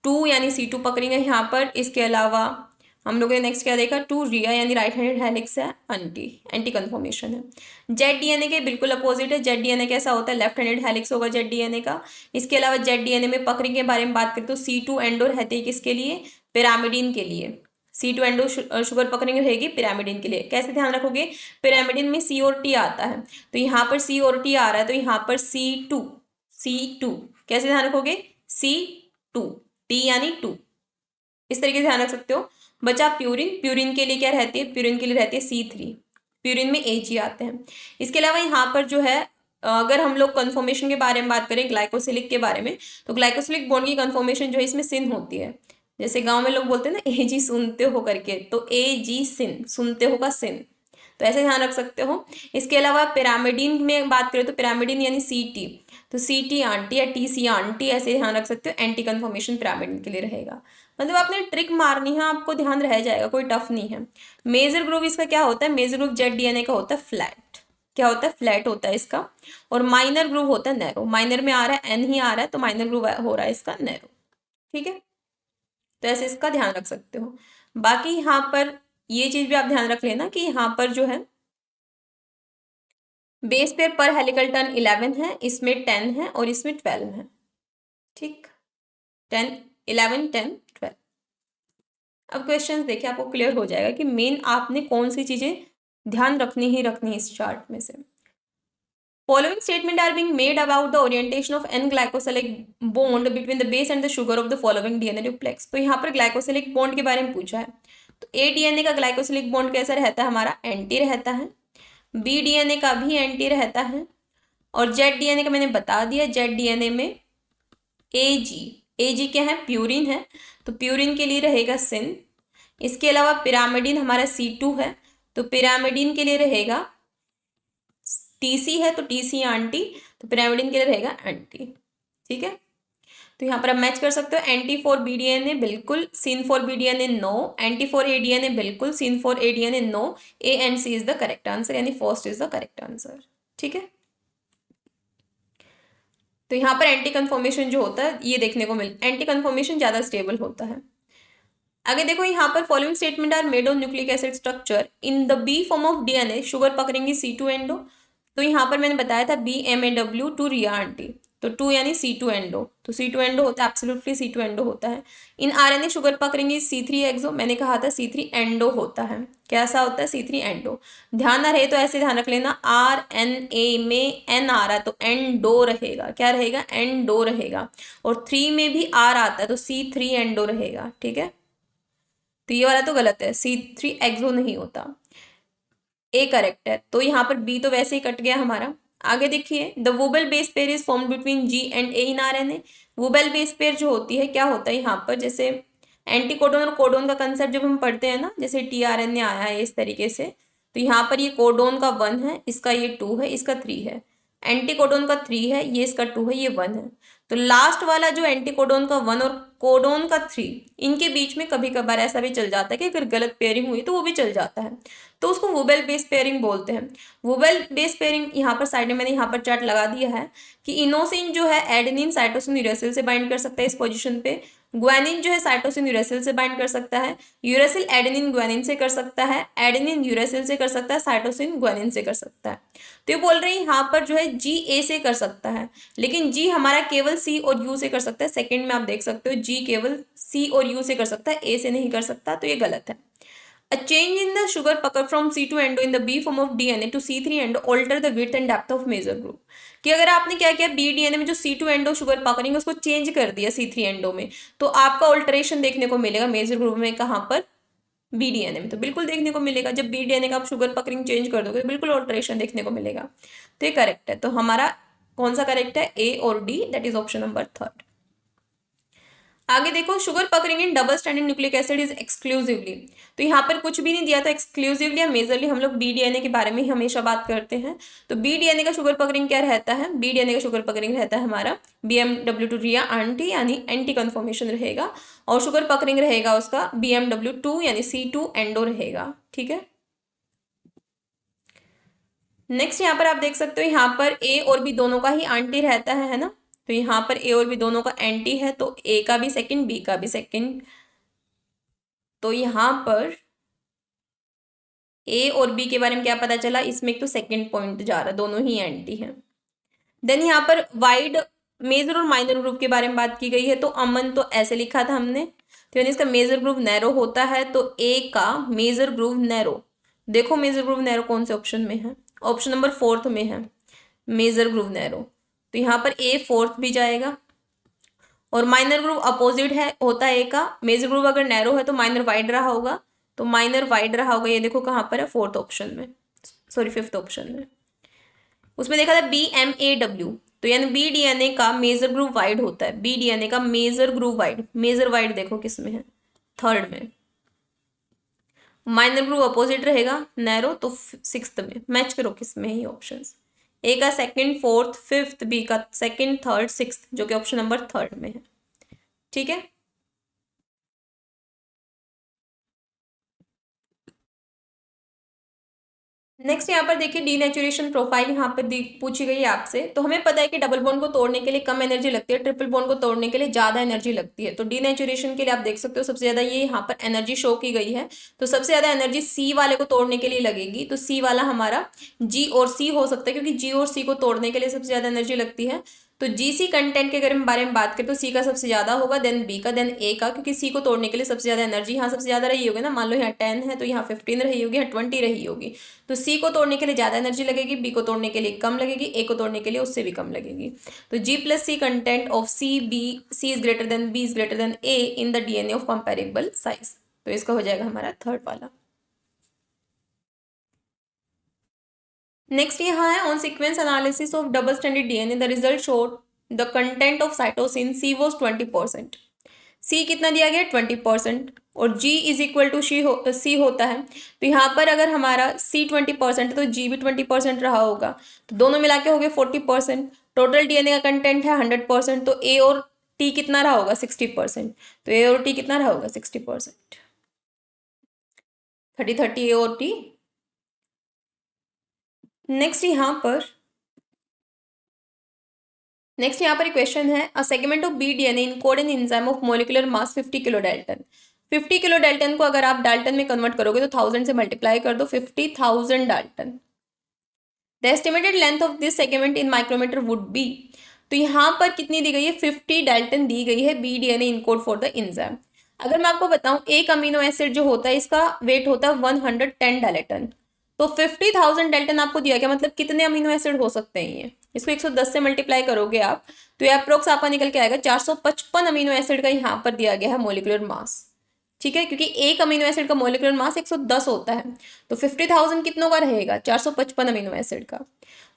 [SPEAKER 1] 2 यानी C2 पकड़ेंगे यहाँ पर। इसके अलावा हम लोगों ने नेक्स्ट क्या देखा, 2 रिया यानी राइट हैंडेड हेलिक्स है, एंटी कन्फर्मेशन है। जेड डीएनए के बिल्कुल अपोजिट है। जेड डीएनए कैसा होता है, लेफ्ट हैंडेड हेलिक्स होगा जेड डीएनए का। इसके अलावा जेड डीएनए में पकड़िंग के बारे में बात करें तो C2 एंडो रहते हैं किसके लिए, पिरामिडिन के लिए। C2 एंडो शुगर पकड़िंग रहेगी पिरामिडिन के लिए। कैसे ध्यान रखोगे, पिरामिडिन में C और T आता है, तो यहाँ पर C और T आ रहा है, तो यहाँ पर C2 कैसे ध्यान रखोगे, C2, T यानी 2, इस तरीके से ध्यान रख सकते हो। बचा प्यूरिन, प्यूरिन के लिए क्या रहती है, प्यूरिन के लिए रहती है C3, प्यूरिन में Ag आते हैं। इसके अलावा यहाँ पर जो है, अगर हम लोग कन्फर्मेशन के बारे में बात करें ग्लाइकोसिलिक के बारे में, तो ग्लाइकोसिलिक बॉन्ड की कन्फर्मेशन जो है इसमें सिन होती है। जैसे गांव में लोग बोलते हैं ना Ag सुनते हो करके, तो Ag सिन, सुनते हो का सिन, तो ऐसे ध्यान रख सकते हो। इसके अलावा पिरामिडिन में बात करें तो पिरामिडिन यानी Ct, तो Ct आंटी या TC आंटी, ऐसे ध्यान रख सकते हो। एंटी कन्फर्मेशन पिरामिडिन के लिए रहेगा। मतलब आपने ट्रिक मारनी है, आपको ध्यान रह जाएगा, कोई टफ नहीं है। मेजर ग्रुप इसका क्या होता है, मेजर ग्रुप जेड डीएनए का होता है फ्लैट, क्या होता है, फ्लैट होता है इसका। और माइनर ग्रुप होता है नैरो, माइनर में आ रहा है एन ही आ रहा है, तो माइनर ग्रुप हो रहा है इसका नैरो, ठीक है। तो ऐसे इसका ध्यान रख सकते हो। बाकी यहाँ पर ये चीज भी आप ध्यान रख लेना कि यहाँ पर जो है बेस पेयर पर हेलिकल टर्न 11 है, इसमें 10 है और इसमें 12 है, ठीक, 10, 11, 10, 12। अब क्वेश्चंस देखिए, आपको क्लियर हो जाएगा कि मेन आपने कौन सी चीजें ध्यान रखनी ही रखनी है इस चार्ट में से। Following statement are being made about the orientation of N-glycosilic bond between the base and the sugar of the following DNA duplex। तो यहाँ पर ग्लाइकोसिलिक बॉन्ड के बारे में पूछा है। तो A डीएनए का ग्लाइकोसिलिक बॉन्ड कैसा रहता है, हमारा एंटी रहता है। B डीएनए का भी एंटी रहता है। और जेड डीएनए का मैंने बता दिया, जेड डीएनए में Ag क्या है, प्यूरिन है, तो प्यूरिन के लिए रहेगा सिन। इसके अलावा पिरामिडिन हमारा C2 है, तो पिरामिडिन के लिए रहेगा TC है, तो TC आंटी, तो पिरामिडिन के लिए रहेगा एंटी, ठीक है। तो यहाँ पर आप मैच कर सकते हो। एंटी फॉर BDNA बिल्कुल, syn for BDNA no, anti for ADNA बिल्कुल, syn for ADNA no. A and C is the correct answer, यानी first is the correct answer, ठीक है। तो यहाँ पर एंटी कन्फर्मेशन जो होता है ये देखने को एंटी कन्फर्मेशन ज्यादा स्टेबल होता है। आगे देखो, यहाँ पर following statement are made on nucleic acid structure in the B form of DNA sugar पकड़ेंगे C2 एंडो। तो यहाँ पर मैंने बताया था BMAW2 रिया आंटी, तो 2 यानी C2 एंडो, तो C2 एंडो होता है, एब्सोल्युटली C2 एंडो होता है। इन RNA शुगर पकड़ेंगे C3 एक्सो, मैंने कहा था C3 एंडो होता है, कैसा होता है, C3 एंडो। ध्यान ना रहे तो ऐसे ध्यान रख लेना, RNA में N आ रहा है तो एंडो रहेगा, क्या रहेगा, एंडो रहेगा। और 3 में भी R आता है तो C3 एंडो रहेगा, ठीक है। तो ये वाला तो गलत है, C3 एक्सो नहीं होता, ए करेक्ट है। तो यहाँ पर बी तो वैसे ही कट गया हमारा। आगे देखिए, the wobble base pair is formed between G and A in RNA। Wobble base pair जो होती है क्या होता है यहाँ पर, जैसे एंटीकोडोन और कोडोन का कंसेप्ट जब हम पढ़ते हैं ना, जैसे tRNA आया है इस तरीके से, तो यहाँ पर ये कोडोन का 1 है, इसका ये 2 है, इसका 3 है। एंटीकोडोन का 3 है, ये इसका 2 है, ये 1 है। तो लास्ट वाला जो एंटीकोडोन का 1 और कोडोन का 3, इनके बीच में कभी कभार ऐसा भी चल जाता है कि अगर गलत पेयरिंग हुई तो वो भी चल जाता है, तो उसको वोबेल बेस पेयरिंग बोलते हैं। वोबेल बेस पेयरिंग यहाँ पर साइड में मैंने यहाँ पर चार्ट लगा दिया है कि इनोसिन जो है एडेनिन साइटोसिन यूरेसिल से बाइंड कर सकता है इस पोजीशन पे। ग्वानिन जो है साइटोसिन यूरेसिल से बाइंड कर सकता है। यूरेसिल एडेनिन ग्वानिन से कर सकता है। एडेनिन यूरेसिल से कर सकता है। साइटोसिन ग्वानिन से कर सकता है। तो ये बोल रहे हैं यहाँ पर जो है G A से कर सकता है, लेकिन G हमारा केवल C और U से कर सकता है। सेकंड में आप देख सकते हो G केवल C और U से कर सकता है, A से नहीं कर सकता, तो ये गलत है। A change in the sugar pucker from C2 endo in the B form of DNA to C3 endo alter the width and depth of major groove. कि अगर आपने क्या किया बी डीएनए में जो C2 एंडो शुगर पकड़िंग उसको change कर दिया C3 एंडो में, तो आपका ऑल्टरेशन देखने को मिलेगा मेजर ग्रुप में, कहाँ पर, बी डीएनए में। तो बिल्कुल देखने को मिलेगा, जब बी डीएनए का आप शुगर पकड़िंग चेंज कर दोगे तो बिल्कुल ऑल्टरेशन देखने को मिलेगा। तो ये करेक्ट है। तो हमारा कौन सा करेक्ट है, ए और D, that is option number third. आगे देखो, sugar puckering in double standard nucleic acid is exclusively. तो यहाँ पर कुछ भी नहीं दिया था एक्सक्लूसिवली या मेजरली, हम लोग बी डीएनए के बारे में ही हमेशा बात करते हैं। तो बी डीएनए का शुगर पकड़िंग क्या रहता है, बी डीएनए का शुगर पकड़िंग रहता है हमारा BMW2 रिया आंटी यानी एंटी कन्फर्मेशन रहेगा, और शुगर पकड़िंग रहेगा उसका BMW2 यानी C2 एंडो रहेगा। ठीक है, नेक्स्ट यहाँ पर आप देख सकते हो, यहाँ पर ए और बी दोनों का ही आंटी रहता है ना। तो यहाँ पर ए और बी दोनों का एंटी है, तो ए का भी सेकंड, बी का भी सेकंड। तो यहाँ पर ए और बी के बारे में क्या पता चला, इसमें एक तो सेकंड पॉइंट जा रहा है, दोनों ही एंटी हैं। देन यहाँ पर वाइड मेजर और माइनर ग्रुप के बारे में बात की गई है। तो अमन तो ऐसे लिखा था हमने, तो यानी इसका मेजर ग्रुप नैरो होता है, तो ए का मेजर ग्रुप नैरो। देखो मेजर ग्रुप नैरो कौन से ऑप्शन में है, ऑप्शन नंबर फोर्थ में है मेजर ग्रुप नैरो। तो यहाँ पर ए फोर्थ भी जाएगा। और माइनर ग्रुप अपोजिट है होता है ए का, मेजर ग्रुप अगर नैरो है तो माइनर वाइड रहा होगा, तो माइनर वाइड रहा होगा, ये देखो कहाँ पर है, फोर्थ ऑप्शन में, सॉरी फिफ्थ ऑप्शन में। उसमें देखा था BMAW, तो यानी बी डीएनए का मेजर ग्रुप वाइड होता है, बी डीएनए का major group wide, major wide देखो किस में है, थर्ड में। माइनर ग्रुप अपोजिट रहेगा नैरो, तो सिक्स्थ में। मैच करो किस में ही ऑप्शंस, ए का सेकंड, फोर्थ, फिफ्थ, बी का सेकंड, थर्ड, सिक्स्थ, जो कि ऑप्शन नंबर थर्ड में है। ठीक है, नेक्स्ट यहाँ पर देखिए डीनेचुरेशन प्रोफाइल यहाँ पर पूछी गई है आपसे। तो हमें पता है कि डबल बॉन्ड को तोड़ने के लिए कम एनर्जी लगती है, ट्रिपल बॉन्ड को तोड़ने के लिए ज्यादा एनर्जी लगती है। तो डीनेचुरेशन के लिए आप देख सकते हो सबसे ज्यादा ये यहाँ पर एनर्जी शो की गई है, तो सबसे ज्यादा एनर्जी सी वाले को तोड़ने के लिए लगेगी। तो सी वाला हमारा जी और सी हो सकता है, क्योंकि जी और सी को तोड़ने के लिए सबसे ज्यादा एनर्जी लगती है। तो जीसी कंटेंट के अगर हम बारे में बात करें तो सी का सबसे ज्यादा होगा, देन बी का, देन ए का, क्योंकि सी को तोड़ने के लिए सबसे ज्यादा एनर्जी यहाँ सबसे ज्यादा रही होगी ना। मान लो यहाँ 10 है तो यहाँ 15 रही होगी, यहाँ 20 रही होगी। तो सी को तोड़ने के लिए ज्यादा एनर्जी लगेगी, बी को तोड़ने के लिए कम लगेगी, ए को तोड़ने के लिए उससे भी कम लगेगी। तो G plus C content of C B, C is greater than B is greater than A in the DNA of comparable size. तो इसका हो जाएगा हमारा थर्ड वाला। नेक्स्ट यहाँ है on sequence analysis of double standard DNA the result showed the content of cytosine C was 20%। C कितना दिया गया 20%, और G is equal to C होता है। तो यहाँ पर अगर हमारा सी 20% है तो जी भी 20% रहा होगा, तो दोनों मिला के हो गए 40%। टोटल डीएनए का कंटेंट है 100%, तो ए और टी कितना रहा होगा 60%। तो ए और टी कितना रहा होगा 60%, 30-30 ए और टी। नेक्स्ट यहाँ पर एक क्वेश्चन है, a segment of B DNA encode an enzyme of molecular mass 50 kilo dalton. 50 kilo dalton को अगर आप डाल्टन में कन्वर्ट करोगे तो 1000 से मल्टीप्लाई कर दो, 50,000 dalton. The estimated length of this segment in micrometre would be. तो यहाँ पर कितनी दी गई है, 50 डाल्टन दी गई है B DNA encode for the enzyme. अगर मैं आपको बताऊं एक अमीनो एसिड जो होता है इसका वेट होता है 110 डाल्टन, तो 50,000 डाल्टन आपको दिया गया, मतलब कितने अमीनो एसिड हो सकते हैं ये, इसको 110 से मल्टीप्लाई करोगे आप, तो ये अप्रोक्स आपका निकल के आएगा 455 अमीनो एसिड का यहाँ पर दिया गया है मोलिकुलर मास। ठीक है, क्योंकि एक अमीनो एसिड का मोलिकुलर मास 110 होता है, तो 50,000 कितनों का रहेगा 455 अमीनो एसिड का।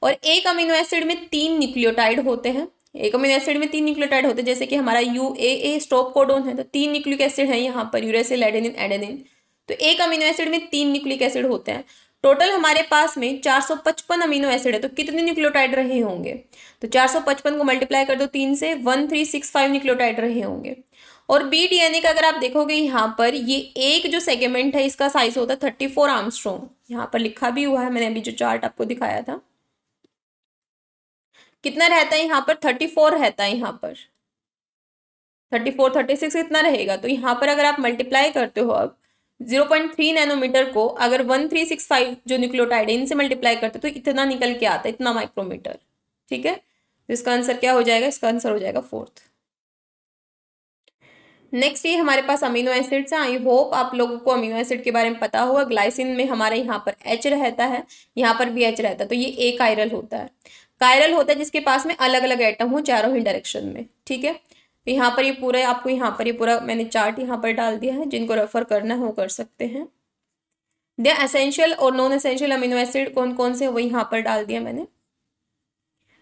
[SPEAKER 1] और एक अमीनो एसिड में 3 न्यूक्लियोटाइड होते हैं, एक अमीनो एसिड में 3 न्यूक्लियोटाइड होते हैं, जैसे कि हमारा UAA स्टॉप कोडोन है, तो 3 न्यूक्लिक एसिड है यहाँ पर, यूरेसिल, एडेनिन, एडेनिन। तो एक अमीनो एसिड में 3 न्यूक्लिक एसिड होते हैं। टोटल हमारे पास में 455 अमीनो एसिड है, तो कितने न्यूक्लियोटाइड रहे होंगे, तो 455 को मल्टीप्लाई कर दो 3 से, 1365 न्यूक्लियोटाइड रहे होंगे। और बी डीएनए का अगर आप देखोगे यहाँ पर ये एक जो सेगमेंट है इसका साइज होता है 34 आर्मस्ट्रॉन्ग, यहाँ पर लिखा भी हुआ है, मैंने अभी जो चार्ट आपको दिखाया था। कितना रहता है यहाँ पर 34 रहता है, यहाँ पर 34, 36 कितना रहेगा, तो यहाँ पर अगर आप मल्टीप्लाई करते हो अब 0.3 नैनोमीटर को अगर 1365 जो न्यूक्लियोटाइड है इनसे मल्टीप्लाई करते हो तो इतना निकल के आता है, इतना माइक्रोमीटर। ठीक है, तो इसका आंसर क्या हो जाएगा, इसका आंसर हो जाएगा फोर्थ। नेक्स्ट ये हमारे पास अमीनो एसिड्स हैं। आई होप आप लोगों को अमीनो एसिड के बारे में पता होगा। ग्लाइसिन में हमारे यहाँ पर एच रहता है, यहाँ पर भी एच रहता है, तो ये ए कायरल होता है। कायरल होता है जिसके पास में अलग अलग एटम हो चारों ही डायरेक्शन में, ठीक है। तो यहाँ पर ये पूरा आपको, यहाँ पर ये पूरा मैंने चार्ट यहाँ पर डाल दिया है, जिनको रेफर करना है वो कर सकते हैं। दे एसेंशियल और नॉन एसेंशियल अमीनो एसिड कौन कौन से वो यहाँ पर डाल दिया मैंने।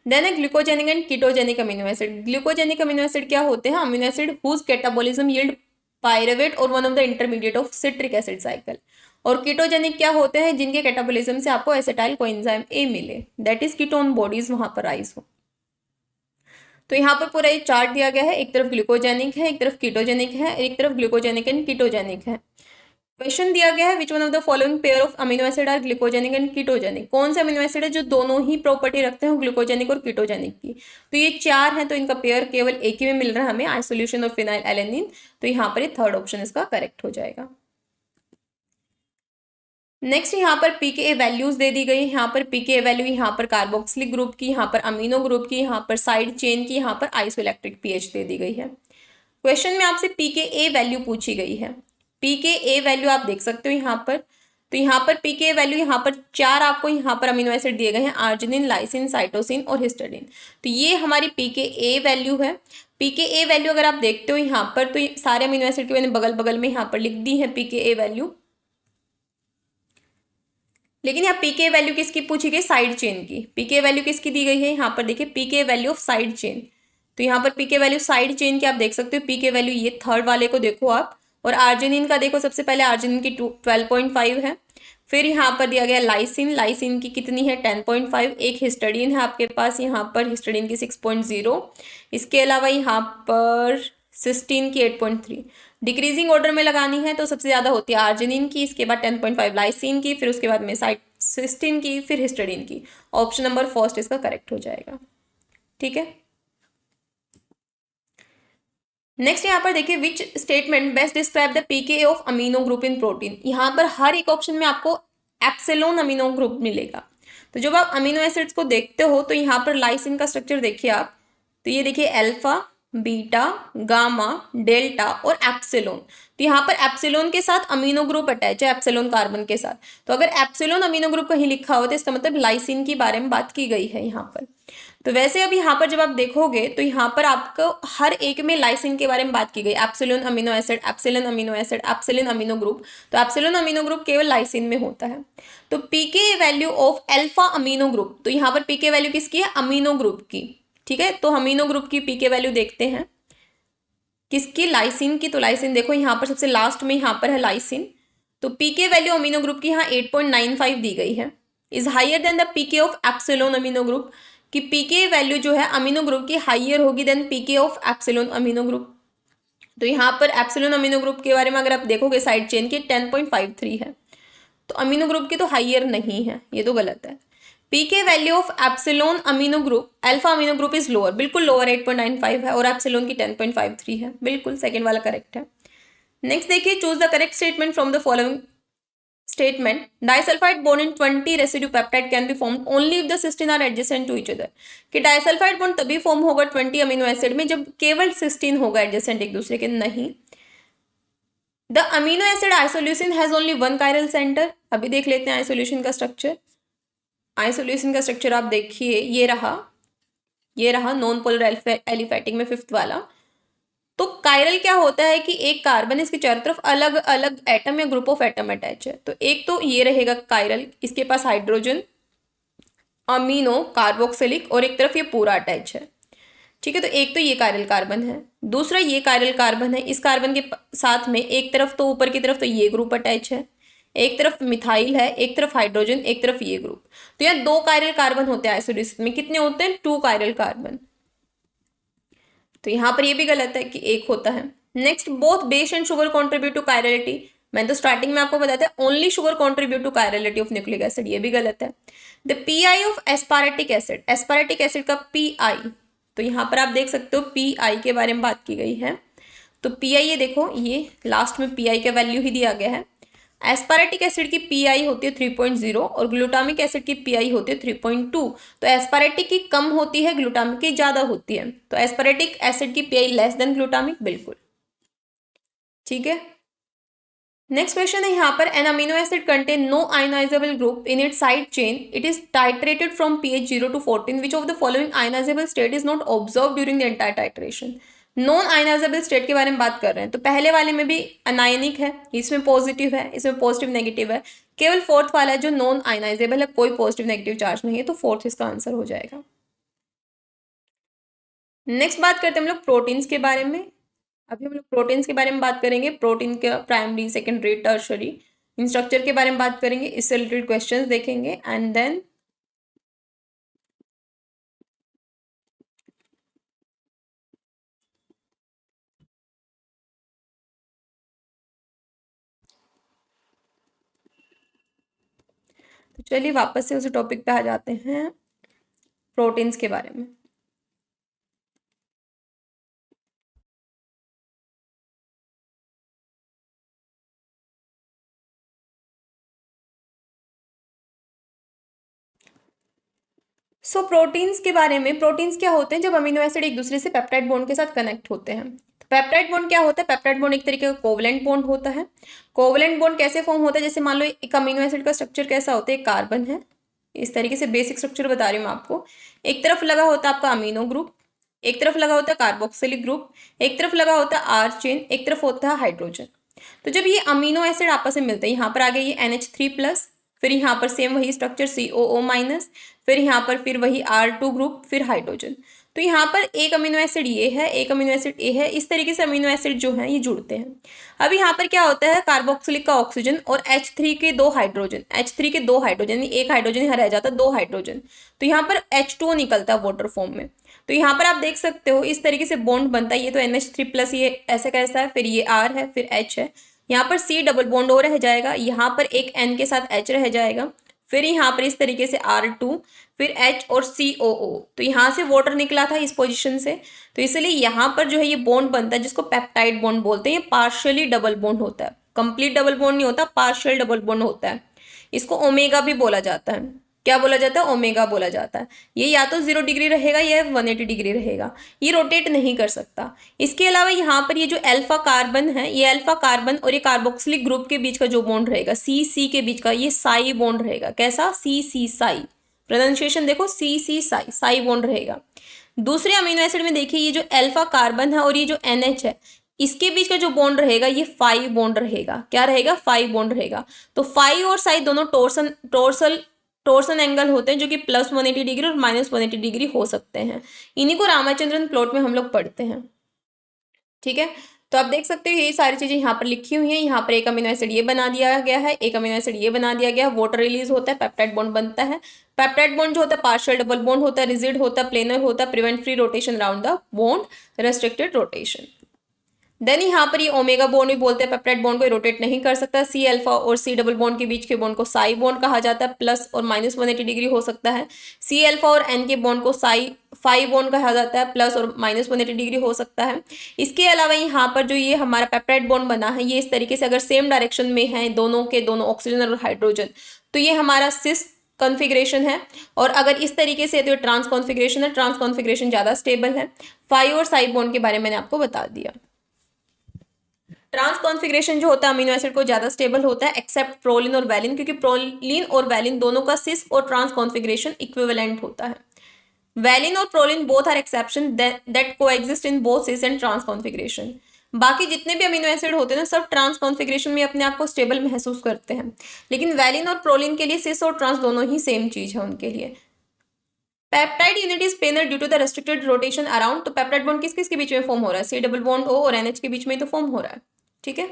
[SPEAKER 1] देन है glucogenic and ketogenic amino acid. Glucogenic amino acid क्या होते हैं? Amino acid whose catabolism yield pyruvate और one of the intermediate of citric acid cycle. और कीटोजेनिक क्या होते हैं? जिनके कैटाबॉलिज्म से आपको एसिटाइल कोएंजाइम ए मिले, दैट इज कीटोन बॉडीज वहां पर राइज हो। तो यहाँ पर पूरा ये चार्ट दिया गया है, एक तरफ ग्लूकोजेनिक है, एक तरफ कीटोजेनिक है, एक तरफ ग्लूकोजेनिक एंड कीटोजेनिक है। क्वेश्चन दिया गया है which one of the following pair of amino acid are glucogenic and ketogenic. कौन से अमीनो एसिड है जो दोनों ही प्रॉपर्टी रखते हैं ग्लूकोजेनिक और कीटोजेनिक की? तो ये चार हैं, तो इनका पेयर केवल एक ही में मिल रहा है हमें, आइसोल्यूशन और फिनाइल एलेनिन। तो यहाँ पर ये थर्ड ऑप्शन इसका करेक्ट हो जाएगा। नेक्स्ट यहाँ पर पीके वैल्यूज दे दी गई। यहाँ पर पीके वैल्यू यहाँ पर कार्बोक्सिलिक ग्रुप की, यहाँ पर अमीनो ग्रुप की, यहाँ पर साइड चेन की, यहाँ पर आइसोइलेक्ट्रिक पीएच दे दी गई है। क्वेश्चन में आपसे पीके वैल्यू पूछी गई है। पीके वैल्यू आप देख सकते हो यहाँ पर। तो यहाँ पर पीके वैल्यू, यहाँ पर चार आपको यहाँ पर अमीनो एसिड दिए गए हैं, आर्जिनिन, लाइसिन, साइटोसिन और हिस्टडीन। तो ये हमारी पीके वैल्यू है। पीके वैल्यू अगर आप देखते हो यहाँ पर, तो सारे अमीनो एसिड के मैंने बगल बगल में यहाँ पर लिख दी है पीके वैल्यू। लेकिन यहाँ पीके वैल्यू किसकी पूछी गई? साइड चेन की। पीके वैल्यू किसकी दी गई है? यहाँ पर देखिए पीके वैल्यू ऑफ साइड चेन। तो यहाँ पर पीके वैल्यू साइड चेन की आप देख सकते हो। पीके वैल्यू ये थर्ड वाले को देखो आप, और आर्जिनिन का देखो, सबसे पहले आर्जिनिन की 12.5 है। फिर यहाँ पर दिया गया लाइसिन, लाइसिन की कितनी है? 10.5। एक हिस्टडीन है आपके पास यहाँ पर, हिस्टडीन की 6.0। इसके अलावा यहाँ पर सिस्टीन की 8.3। डिक्रीजिंग ऑर्डर में लगानी है तो सबसे ज्यादा होती है आर्जिनिन की, इसके बाद 10.5 लाइसिन की, फिर उसके बाद में सिस्टीन की, फिर हिस्टडीन की। ऑप्शन नंबर फर्स्ट इसका करेक्ट हो जाएगा, ठीक है। नेक्स्ट यहाँ पर देखिए which statement best describe the pK of amino group in protein. यहाँ पर हर एक ऑप्शन में आपको एप्सिलॉन अमीनो ग्रुप मिलेगा। तो जब आप अमीनो एसिड्स को देखते हो तो यहाँ पर लाइसिन का स्ट्रक्चर देखिए आप, तो ये देखिए अल्फा, बीटा, गामा, डेल्टा और एप्सिलॉन। तो यहाँ पर एप्सिलॉन के साथ अमीनो ग्रुप अटैच है, एप्सिलॉन कार्बन के साथ। तो अगर एप्सिलॉन अमीनो ग्रुप कहीं लिखा हो तो इसका मतलब लाइसिन के बारे में बात की गई है यहाँ पर। तो वैसे अब यहाँ पर जब आप देखोगे तो यहाँ पर आपको हर एक में लाइसिन के बारे में बात की गई, epsilon amino acid, epsilon amino acid, epsilon amino group. तो एप्सिलॉन अमीनो ग्रुप केवल लाइसिन में होता है। तो PK value of alpha amino group, तो यहाँ पर पीके वैल्यू किसकी है? अमीनो ग्रुप की, ठीक है। तो अमीनो ग्रुप की पीके वैल्यू देखते हैं, किसकी? लाइसिन की। तो लाइसिन देखो यहाँ पर सबसे लास्ट में यहाँ पर है लाइसिन। तो पीके वैल्यू अमीनो ग्रुप की यहाँ 8.95 दी गई है, is higher than the pK of epsilon amino group. कि पीके वैल्यू जो है अमीनो ग्रुप की हायर होगी than pK of epsilon amino group. तो यहाँ पर एप्सिलॉन अमीनो ग्रुप के बारे में अगर आप देखोगे साइड चेन की 10.53 है, तो अमीनो ग्रुप की तो हायर नहीं है, ये तो गलत है। PK value of epsilon amino group, alpha amino group is lower, बिल्कुल लोअर 8.95 है, और एप्सिलॉन की 10.53 है, बिल्कुल सेकंड वाला करेक्ट है। नेक्स्ट देखिए choose the correct statement from the following statement. Disulphide bond in 20 residue peptide can be formed only if the cysteine are adjacent to each other. कि डाइसल्फाइड बॉन्ड तभी form होगा 20 amino acid में जब केवल cysteine होगा adjacent एक दूसरे के, नहीं। The amino acid isoleucine has only one chiral centre. अभी देख लेते हैं आइसोल्यूशन का स्ट्रक्चर। आइसोल्यूसिन का स्ट्रक्चर आप देखिए, ये रहा नॉन पोलर एलिफैटिक में फिफ्थ वाला। तो कायरल क्या होता है कि एक कार्बन, इसके चारों तरफ अलग अलग एटम या ग्रुप ऑफ एटम अटैच है। तो एक तो ये रहेगा कायरल, इसके पास हाइड्रोजन, अमीनो, कार्बोक्सिलिक, और एक तरफ ये पूरा अटैच है, ठीक है। तो एक तो ये कायरल कार्बन है, दूसरा ये कायरल कार्बन है। इस कार्बन के साथ में एक तरफ तो ऊपर की तरफ तो ये ग्रुप अटैच है, एक तरफ मिथाइल है, एक तरफ हाइड्रोजन, एक तरफ ये ग्रुप। तो यहाँ दो कायरल कार्बन होते हैं आइसोल्यूसिन में। कितने होते हैं? 2 कायरल कार्बन। तो यहाँ पर ये भी गलत है कि एक होता है। Next, both base and sugar contribute to chirality. मैंने तो स्टार्टिंग में आपको बताया था only sugar contribute to chirality of nucleic acid, ये भी गलत है। The PI of aspartic acid, aspartic acid का पीआई, तो यहाँ पर आप देख सकते हो पीआई के बारे में बात की गई है। तो पीआई ये देखो, ये लास्ट में पीआई का वैल्यू ही दिया गया है। एस्पारेटिक एसिड की पीआई होती है 3.0 और ग्लूटामिक एसिड की पीआई होती है 3.2। तो एस्पारेटिक की कम होती है, ग्लूटामिक की ज्यादा होती है। तो एस्पारेटिक एसिड की पीआई लेस देन ग्लूटामिक, बिल्कुल। ठीक है। नेक्स्ट क्वेश्चन है यहाँ पर, an amino acid contain no ionisable group in it side chain, it is titrated from pH 0 to 14, which of the following ionisable state is not observe during the entire titration. Non ionisable state के बारे में बात कर रहे हैं, तो पहले वाले में भी अनायनिक है, इसमें पॉजिटिव है, इसमें पॉजिटिव नेगेटिव है, केवल फोर्थ वाला है जो नॉन आयनाइजेबल है, कोई पॉजिटिव नेगेटिव चार्ज नहीं है, तो फोर्थ इसका आंसर हो जाएगा। नेक्स्ट बात करते हैं हम लोग प्रोटीन्स के बारे में। अभी हम लोग प्रोटीन्स के बारे में बात करेंगे, प्रोटीन का प्राइमरी, सेकेंडरी, टर्शरी, इन स्ट्रक्चर के बारे में बात करेंगे, इससे रिलेटेड क्वेश्चंस देखेंगे एंड देन तो चलिए वापस से उसी टॉपिक पे आ जाते हैं, प्रोटीन्स के बारे में। सो प्रोटीन्स के बारे में, प्रोटीन्स क्या होते हैं, जब अमीनो एसिड एक दूसरे से पेप्टाइड बॉन्ड के साथ कनेक्ट होते हैं। तो पेप्टाइड बॉन्ड क्या होता है, पेप्टाइड बॉन्ड एक तरीके का कोवलेंट बॉन्ड होता है। कोवलेंट बॉन्ड कैसे फॉर्म होता है, जैसे मान लो एक अमीनो एसिड का स्ट्रक्चर कैसा होता है, एक कार्बन है, इस तरीके से बेसिक स्ट्रक्चर बता रही हूँ मैं आपको। एक तरफ लगा होता है आपका अमीनो ग्रुप, एक तरफ लगा होता है कार्बोक्सिलिक ग्रुप, एक तरफ लगा होता है आर चेन, एक तरफ होता है हाइड्रोजन। तो जब ये अमीनो एसिड आपस में मिलते हैं, यहाँ पर आ गया ये NH3+, फिर यहाँ पर सेम वही स्ट्रक्चर COO-, फिर यहाँ पर फिर वही R2 ग्रुप, फिर हाइड्रोजन। तो यहाँ पर एक अमीनो एसिड ये है, एक अमीनो एसिड ए है, इस तरीके से अमीनो एसिड जो है ये जुड़ते हैं। अब यहाँ पर क्या होता है, कार्बोक्सिलिक का ऑक्सीजन और H3 के दो हाइड्रोजन, H3 के दो हाइड्रोजन, एक हाइड्रोजन यहाँ रह जाता है, दो हाइड्रोजन, तो यहाँ पर H2O निकलता है वाटर फॉर्म में। तो यहाँ पर आप देख सकते हो इस तरीके से बॉन्ड बनता है, ये तो NH3+, ये ऐसे कैसा है, फिर ये R है, फिर H है, यहाँ पर C डबल बॉन्ड O रह जाएगा, यहाँ पर एक N के साथ H रह जाएगा, फिर यहाँ पर इस तरीके से R2, फिर H और COO, तो यहाँ से वाटर निकला था इस पोजीशन से, तो इसलिए यहाँ पर जो है ये बॉन्ड बनता है जिसको पेप्टाइड बॉन्ड बोलते हैं। ये पार्शियली डबल बॉन्ड होता है, कंप्लीट डबल बॉन्ड नहीं होता, पार्शियल डबल बॉन्ड होता है। इसको ओमेगा भी बोला जाता है, क्या बोला जाता है, ओमेगा बोला जाता है। ये या तो 0 डिग्री रहेगा या 180 डिग्री रहेगा, ये रोटेट नहीं कर सकता। इसके अलावा यहाँ पर ये जो अल्फा कार्बन है, ये अल्फा कार्बन और ये कार्बोक्सिलिक ग्रुप के बीच का जो बॉन्ड रहेगा, सी सी के बीच का, ये साई बॉन्ड रहेगा। कैसा, सी सी साई, प्रोनाउंसिएशन देखो, सी सी साई, साई बॉन्ड रहेगा। दूसरे अमीनो एसिड में देखिए, ये जो अल्फा कार्बन है और ये जो NH है, इसके बीच का जो बॉन्ड रहेगा ये फाई बॉन्ड रहेगा। क्या रहेगा, फाई बॉन्ड रहेगा। तो फाई और साई दोनों टोर्सन एंगल होते हैं, जो कि +180 डिग्री और -180 डिग्री हो सकते हैं। इन्हीं को रामाचंद्रन प्लॉट में हम लोग पढ़ते हैं। ठीक है, तो आप देख सकते हो ये सारी चीजें यहाँ पर लिखी हुई हैं। यहाँ पर एक अमीनो एसिड ये बना दिया गया है, एक अमीनो एसिड ये बना दिया गया है, वाटर रिलीज होता है, पेप्टाइड बॉन्ड बनता है। पेप्टाइड बॉन्ड जो होता है पार्शियल डबल बॉन्ड होता है, रिजिड होता है, प्लेनर होता है, prevent free rotation around the bond, restricted rotation. Then यहाँ पर ये ओमेगा बॉन्ड भी बोलते हैं, पेप्टाइड बॉन्ड को रोटेट नहीं कर सकता। C अल्फा और C डबल बॉन्ड के बीच के बॉन्ड को साई बॉन्ड कहा जाता है, प्लस और -180 डिग्री हो सकता है। C अल्फा और N के बॉन्ड को साई फाई बॉन्ड कहा जाता है, प्लस और -180 डिग्री हो सकता है। इसके अलावा यहाँ पर जो ये हमारा पेप्टाइड बॉन्ड बना है, ये इस तरीके से अगर सेम डायरेक्शन में है दोनों के दोनों, ऑक्सीजन और हाइड्रोजन, तो ये हमारा सिस कॉन्फ़िगरेशन है। और अगर इस तरीके से तो ट्रांस कॉन्फ़िगरेशन है, ट्रांस कॉन्फ़िगरेशन ज़्यादा स्टेबल है। फाई और साई बॉन्ड के बारे में मैंने आपको बता दिया। ट्रांस कॉन्फ़िगरेशन जो होता है अमीनो एसिड को ज्यादा स्टेबल होता है, एक्सेप्ट प्रोलिन और वैलिन, क्योंकि प्रोलिन और वैलिन दोनों का सिस और ट्रांस कॉन्फ़िगरेशन इक्विवेलेंट होता है। वैलिन और proline both are exception that coexist in both cis and trans configuration. बाकी जितने भी अमीनो एसिड होते हैं ना, सब ट्रांस कॉन्फ़िगरेशन में अपने आप को स्टेबल महसूस करते हैं, लेकिन वैलिन और प्रोलिन के लिए सिस और ट्रांस दोनों ही सेम चीज है उनके लिए। Peptide unit is planar due to the restricted rotation around. तो पेप्टाइड बॉन्ड किस किस के बीच में फॉर्म हो रहा है, C डबल बॉन्ड O और NH के बीच में तो फॉर्म हो रहा है। ठीक है,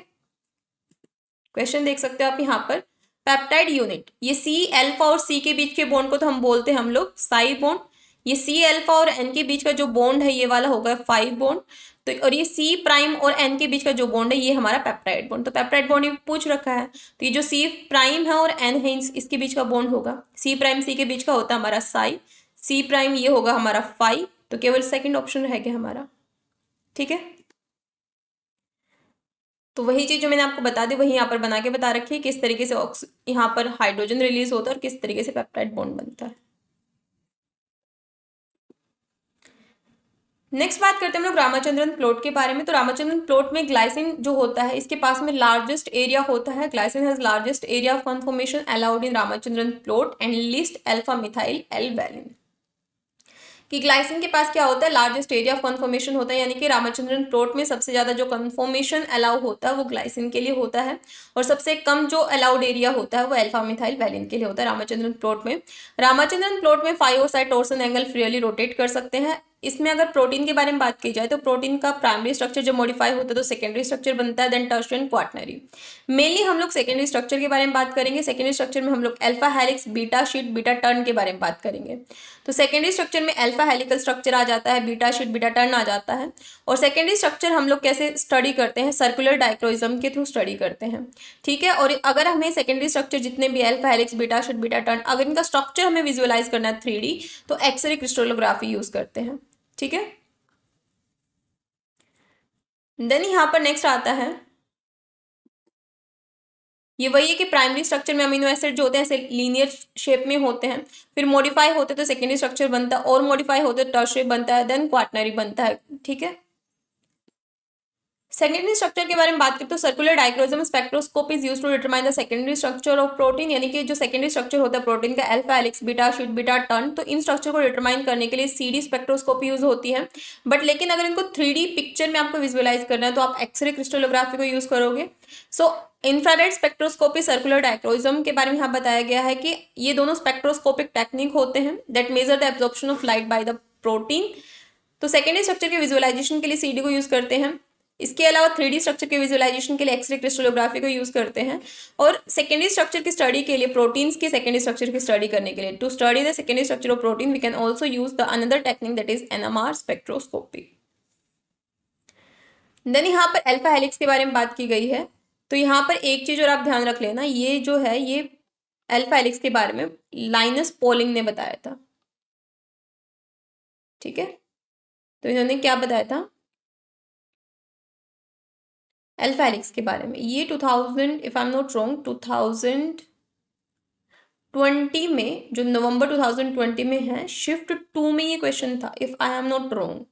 [SPEAKER 1] क्वेश्चन देख सकते हो आप यहाँ पर, पेप्टाइड यूनिट, ये C अल्फा और C के बीच के बॉन्ड को तो हम बोलते हैं हम लोग साई बॉन्ड। ये C अल्फा और N के बीच का जो बॉन्ड है ये वाला होगा फाई बॉन्ड। तो और ये C प्राइम और N के बीच का जो बॉन्ड है ये हमारा पेप्टाइड बॉन्ड। तो पेप्टाइड बॉन्ड ये पूछ रखा है, तो ये जो C प्राइम है और N है इसके बीच का बॉन्ड होगा, C प्राइम C के बीच का होता है हमारा साई, C प्राइम ये होगा हमारा फाई। तो केवल सेकंड ऑप्शन रह गया हमारा। ठीक है, तो वही चीज जो मैंने आपको बता दी वही यहाँ पर बना के बता रखी है, किस तरीके से यहाँ पर हाइड्रोजन रिलीज होता है और किस तरीके से पेप्टाइड बॉन्ड बनता है। नेक्स्ट बात करते हैं हम लोग रामाचंद्रन प्लॉट के बारे में। तो रामाचंद्रन प्लॉट में ग्लाइसिन जो होता है इसके पास में लार्जेस्ट एरिया होता है। Glycine has largest area of conformation allowed in Ramachandran plot and list alpha methyl L valine. कि ग्लाइसिन के पास क्या होता है, लार्जेस्ट एरिया ऑफ कन्फॉर्मेशन होता है, यानी कि रामाचंद्रन प्लॉट में सबसे ज्यादा जो कन्फॉर्मेशन अलाउ होता है वो ग्लाइसिन के लिए होता है, और सबसे कम जो अलाउड एरिया होता है वो अल्फा मिथाइल वैलिन के लिए होता है रामाचंद्रन प्लॉट में। रामाचंद्रन प्लॉट में 5 और side torsion angle freely rotate कर सकते हैं। इसमें अगर प्रोटीन के बारे में बात की जाए तो प्रोटीन का प्राइमरी स्ट्रक्चर जब मॉडिफाई होता है तो सेकेंडरी स्ट्रक्चर बनता है, then tertiary and quaternary. Mainly हम लोग सेकेंडरी स्ट्रक्चर के बारे में बात करेंगे। सेकेंडरी स्ट्रक्चर में हम लोग alpha helix, beta sheet, beta turn के बारे में बात करेंगे। तो सेकेंडरी स्ट्रक्चर में अल्फा हेलिकल स्ट्रक्चर आ जाता है, बीटा शीट, बीटा टर्न आ जाता है। और सेकेंडरी स्ट्रक्चर हम लोग कैसे स्टडी करते हैं, सर्कुलर डाइक्रोइज्म के थ्रू स्टडी करते हैं। ठीक है, और अगर हमें सेकेंडरी स्ट्रक्चर जितने भी alpha helix, beta sheet, beta turn, अगर इनका स्ट्रक्चर हमें विजुअलाइज करना है 3D, तो एक्सरे क्रिस्टलोग्राफी यूज करते हैं। ठीक है, देन यहाँ पर नेक्स्ट आता है, ये वही है कि प्राइमरी स्ट्रक्चर में अमीनो एसिड जो होते हैं ऐसे लीनियर शेप में होते हैं, फिर मॉडिफाई होते तो सेकेंडरी स्ट्रक्चर बनता है, और मॉडिफाई होते तो टर्शियरी बनता है, देन क्वाटरनरी बनता है। ठीक है, सेकेंडरी स्ट्रक्चर के बारे में बात करें तो circular dichroism spectroscope is used to determine the secondary structure of protein, यानी कि जो सेकेंडरी स्ट्रक्चर होता है प्रोटीन का, alpha helix, beta sheet, beta turn, तो इन स्ट्रक्चर को डिटरमाइन करने के लिए CD स्पेक्ट्रोस्कोपी यूज होती है। बट लेकिन अगर इनको 3D पिक्चर में आपको विजुअलाइज करना है तो आप एक्सरे क्रिस्टलोग्राफी को यूज करोगे। सो इंफ्रारेड स्पेक्ट्रोस्कोपी, सर्कुलर डाइक्रोइज्म के बारे में यहाँ बताया गया है कि ये दोनों स्पेक्ट्रोस्कोपिक टेक्निक होते हैं that measure the absorption of light by the protein. तो सेकेंडरी स्ट्रक्चर के विजुअलाइजेशन के लिए CD को यूज करते हैं। इसके अलावा 3D स्ट्रक्चर के विजुअलाइजेशन के लिए एक्सरे क्रिस्टलोग्राफी को यूज करते हैं। और सेकेंडरी स्ट्रक्चर की स्टडी के लिए, प्रोटीन्स के सेकेंडरी स्ट्रक्चर की स्टडी करने के लिए, to study the secondary structure of protein we can also use the another technique that is NMR spectroscopy. देन यहाँ पर अल्फा हेलिक्स के बारे में बात की गई है। तो यहाँ पर एक चीज और आप ध्यान रख लेना, ये जो है ये अल्फा हेलिक्स के बारे में लाइनस पॉलिंग ने बताया था। ठीक है, तो इन्होंने क्या बताया था अल्फा हेलिक्स के बारे में, ये 2000, if I am not wrong, 2020 में, जो नवंबर 2020 में है, शिफ्ट 2 में ये क्वेश्चन था, if I am not wrong.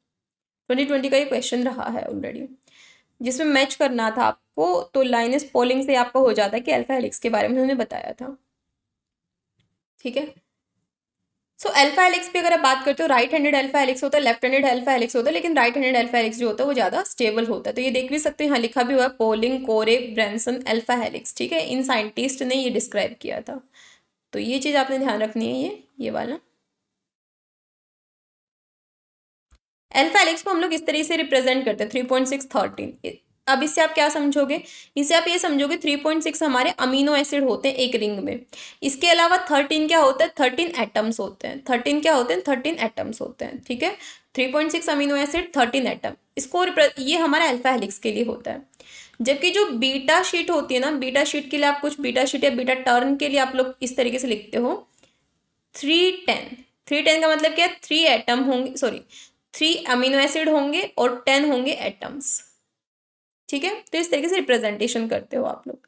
[SPEAKER 1] 2020 का ये क्वेश्चन रहा है ऑलरेडी, जिसमें मैच करना था आपको, तो लाइनस पॉलिंग से आपका हो जाता है कि अल्फा हेलिक्स के बारे में उन्होंने बताया था। ठीक है, सो अल्फा हेलिक्स पे अगर आप बात करते हो, राइट हैंडेड अल्फा हेलिक्स होता है, लेफ्ट हैंडेड अल्फा हेलिक्स होता है, लेकिन राइट हैंडेड अल्फा हेलिक्स जो होता है वो ज्यादा स्टेबल होता है। तो ये देख भी सकते हैं, यहाँ लिखा भी हुआ है पोलिंग, कोरे, ब्रेंसन अल्फा हेलिक्स। ठीक है, इन साइंटिस्ट ने ये डिस्क्राइब किया था। तो ये चीज आपने ध्यान रखनी है, ये वाला अल्फा हेलिक्स को हम लोग इस तरीके से रिप्रेजेंट करते हैं, 3.613। अब इससे आप क्या समझोगे, इससे आप ये समझोगे 3.6 हमारे अमीनो एसिड होते हैं एक रिंग में। इसके अलावा 13 क्या होता है, 13 एटम्स होते हैं। 13 क्या होते हैं, 13 एटम्स होते हैं। ठीक है, 3.6 अमीनो एसिड, 13 एटम, इसको ये हमारा अल्फा हेलिक्स के लिए होता है। जबकि जो बीटा शीट होती है ना, बीटा शीट के लिए आप कुछ, बीटा शीट या बीटा टर्न के लिए आप लोग इस तरीके से लिखते हो 310। 310 का मतलब क्या है, 3 एटम होंगे, सॉरी 3 अमीनो एसिड होंगे और 10 होंगे एटम्स। ठीक है, तो इस तरीके से रिप्रेजेंटेशन करते हो आप लोग।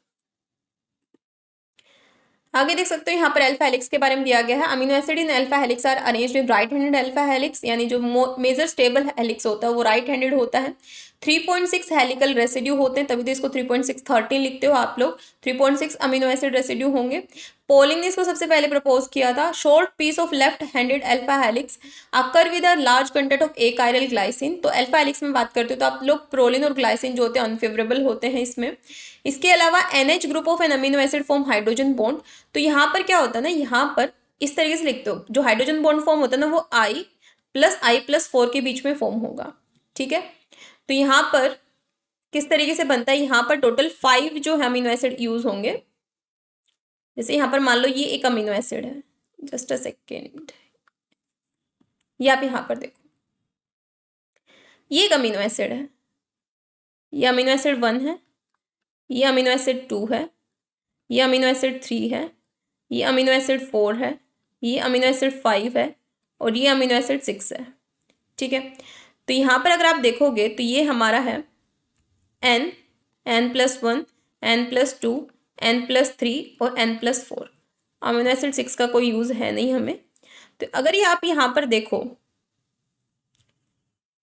[SPEAKER 1] आगे देख सकते हो यहाँ पर अल्फा हेलिक्स के बारे में दिया गया है। Amino acid in alpha helix are arranged in right handed alpha helix, यानी जो मेजर स्टेबल हेलिक्स होता है वो राइट हैंडेड होता है। 3.6 हेलिकल रेसिड्यू होते हैं, तभी तो इसको 3.613 लिखते हो आप लोग। 3.6 अमीनो एसिड रेसिड्यू होंगे। पोलिंग ने इसको सबसे पहले प्रपोज किया था। Short piece of left handed alpha helix occur with a large content of a chiral glycine. तो अल्फा हेलिक्स में बात करते हो तो आप लोग प्रोलिन और ग्लाइसिन जो होते हैं अनफेवरेबल होते हैं इसमें। इसके अलावा NH group of an amino acid form hydrogen bond. तो यहाँ पर क्या होता है ना, यहाँ पर इस तरीके से लिखते हो, जो हाइड्रोजन बॉन्ड फॉर्म होता है ना वो I+I+4 के बीच में फॉर्म होगा। ठीक है, तो यहाँ पर किस तरीके से बनता है, यहाँ पर टोटल 5 जो है अमीनो एसिड यूज होंगे। जैसे यहाँ पर मान लो ये एक अमीनो एसिड है, जस्ट अ सेकेंड, ये आप यहाँ पर देखो, ये एक अमीनो एसिड है, ये अमीनो एसिड 1 है, ये अमीनो एसिड 2 है, ये अमीनो एसिड 3 है, ये अमीनो एसिड 4 है, ये अमीनो एसिड 5 है, और ये अमीनो एसिड 6 है। ठीक है, तो यहाँ पर अगर आप देखोगे तो ये हमारा है N, N+1, N+2, N+3 और N+4। अमीनो एसिड 6 का कोई यूज है नहीं हमें। तो अगर ये आप यहाँ पर देखो,